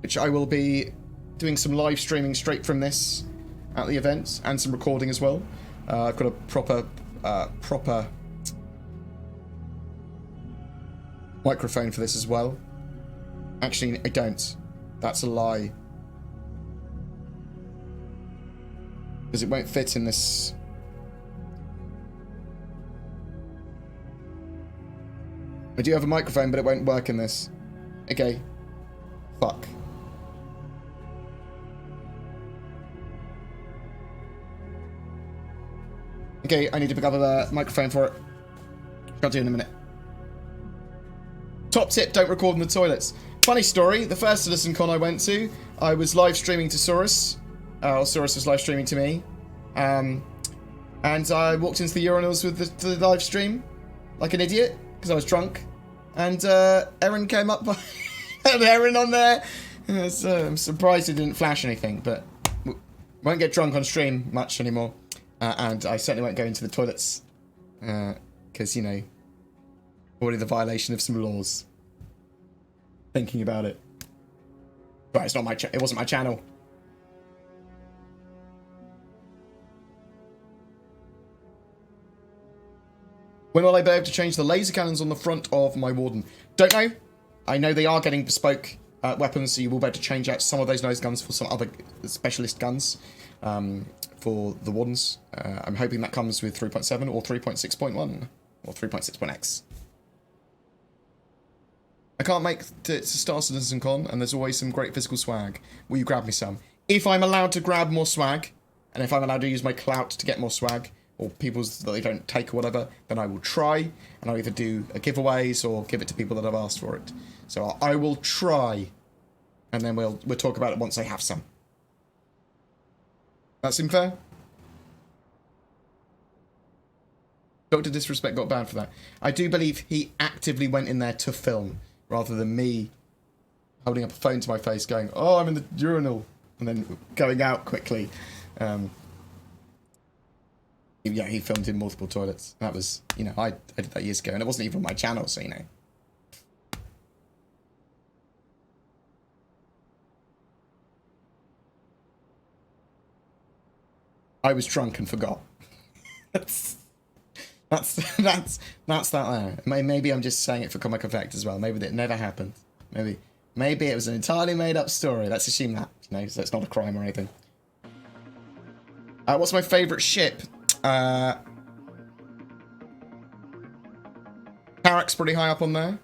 which I will be doing some live streaming straight from this at the event, and some recording as well. I've got a proper microphone for this as well. Actually, I don't. That's a lie. Because it won't fit in this. I do have a microphone, but it won't work in this. Okay. Fuck. Okay, I need to pick up a microphone for it. I'll do it in a minute. Top tip, don't record in the toilets. Funny story, the first CitizenCon I went to, I was live streaming to Saurus. Or Saurus was live streaming to me. And I walked into the urinals with the live stream, like an idiot, because I was drunk. And Erin came up, had Erin on there. I'm surprised it didn't flash anything, but won't get drunk on stream much anymore. And I certainly won't go into the toilets, because, you know, already the violation of some laws. Thinking about it. But it's not my it wasn't my channel. When will I be able to change the laser cannons on the front of my Warden? Don't know. I know they are getting bespoke weapons, so you will be able to change out some of those nose guns for some other specialist guns for the Wardens. I'm hoping that comes with 3.7 or 3.6.1 or 3.6.x. I can't make it to Star CitizenCon, and there's always some great physical swag. Will you grab me some? If I'm allowed to grab more swag, and if I'm allowed to use my clout to get more swag, or people's that they don't take or whatever, then I will try, and I'll either do giveaways or give it to people that have asked for it. So I will try, and then we'll talk about it once I have some. That seem fair? Dr. Disrespect got banned for that. I do believe he actively went in there to film, rather than me holding up a phone to my face going, oh, I'm in the urinal, and then going out quickly. Yeah, he filmed in multiple toilets. That was, you know, I did that years ago, and it wasn't even on my channel, so, you know. I was drunk and forgot. That's that there. Maybe I'm just saying it for comic effect as well. Maybe that never happened. Maybe it was an entirely made up story. Let's assume that, you know, so it's not a crime or anything. What's my favourite ship? Carrack's pretty high up on there.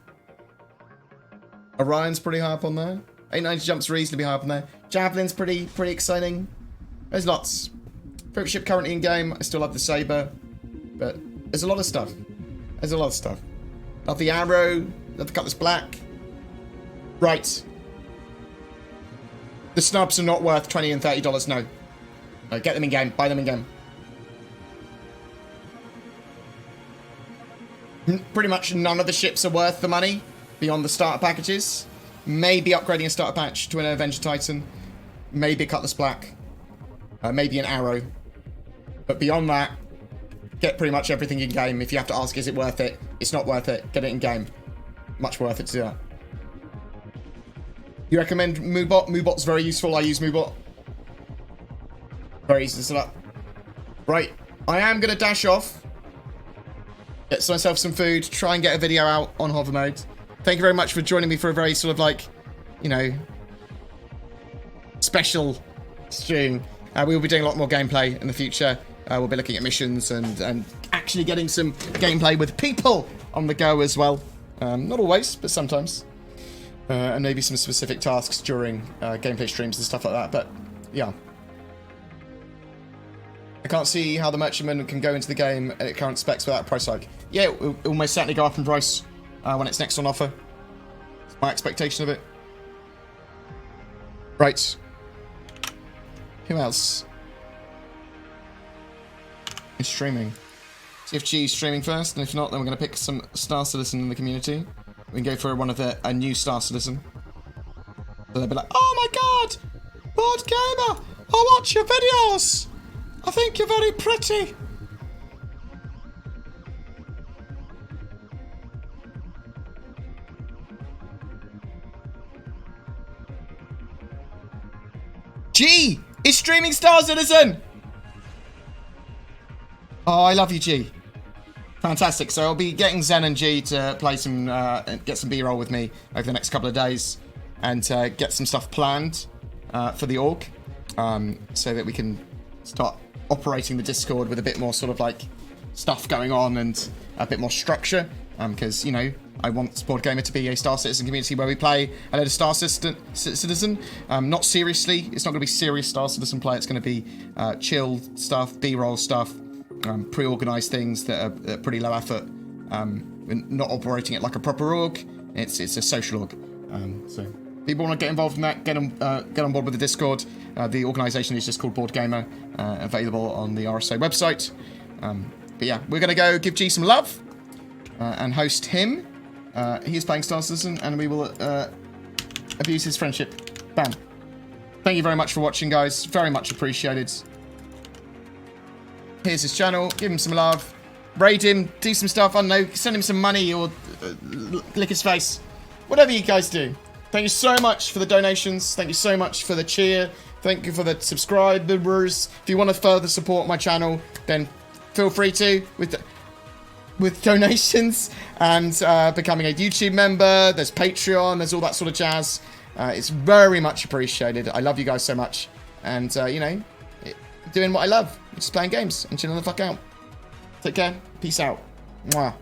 Orion's pretty high up on there. 890 Jump's reasonably high up on there. Javelin's pretty exciting. There's lots. Favourite ship currently in game, I still love the Sabre. But there's a lot of stuff. There's a lot of stuff. Love the Arrow. Love the Cutlass Black. Right. The snubs are not worth $20 and $30, no. No, get them in game. Buy them in game. Pretty much none of the ships are worth the money beyond the starter packages. Maybe upgrading a starter patch to an Avenger Titan. Maybe a Cutlass Black. Maybe an Arrow. But beyond that, get pretty much everything in game. If you have to ask, is it worth it? It's not worth it. Get it in game. Much worth it to do that. You recommend Moobot? Moobot's very useful. I use Moobot. Very easy to set up. Right. I am going to dash off. Get myself some food. Try and get a video out on hover mode. Thank you very much for joining me for a very sort of like, you know, special stream. We will be doing a lot more gameplay in the future. We'll be looking at missions and actually getting some gameplay with people on the go as well. Not always, but sometimes. And maybe some specific tasks during gameplay streams and stuff like that. But, yeah. I can't see how the Merchantman can go into the game at current specs without a price hike. Yeah, it will most certainly go up in price when it's next on offer. That's my expectation of it. Right. Who else is streaming? CFG is streaming first, and if not, then we're going to pick some Star Citizen in the community. We can go for one of a new Star Citizen. So they'll be like, oh my god! BoredGamer! I watch your videos! I think you're very pretty! G is streaming Star Citizen! Oh, I love you, G. Fantastic. So I'll be getting Zen and G to play some, get some B-roll with me over the next couple of days, and get some stuff planned for the org, so that we can start operating the Discord with a bit more sort of like stuff going on and a bit more structure. Because, you know, I want BoredGamer to be a Star Citizen community where we play a load of Star Citizen. Not seriously. It's not going to be serious Star Citizen play. It's going to be chill stuff, B-roll stuff, pre-organised things that are pretty low effort. Not operating it like a proper org. It's a social org. So people want to get involved in that, get on board with the Discord. The organisation is just called BoredGamer, available on the RSA website. But yeah, we're going to go give G some love. And host him. He is playing Star Citizen, and we will abuse his friendship. Bam. Thank you very much for watching, guys. Very much appreciated. Here's his channel. Give him some love. Raid him. Do some stuff. I don't know. Send him some money or lick his face. Whatever you guys do. Thank you so much for the donations. Thank you so much for the cheer. Thank you for the subscribers. If you want to further support my channel, then feel free to. with donations and becoming a YouTube member. There's Patreon. There's all that sort of jazz. It's very much appreciated. I love you guys so much. And, you know, doing what I love, which is playing games and chilling the fuck out. Take care. Peace out. Mwah.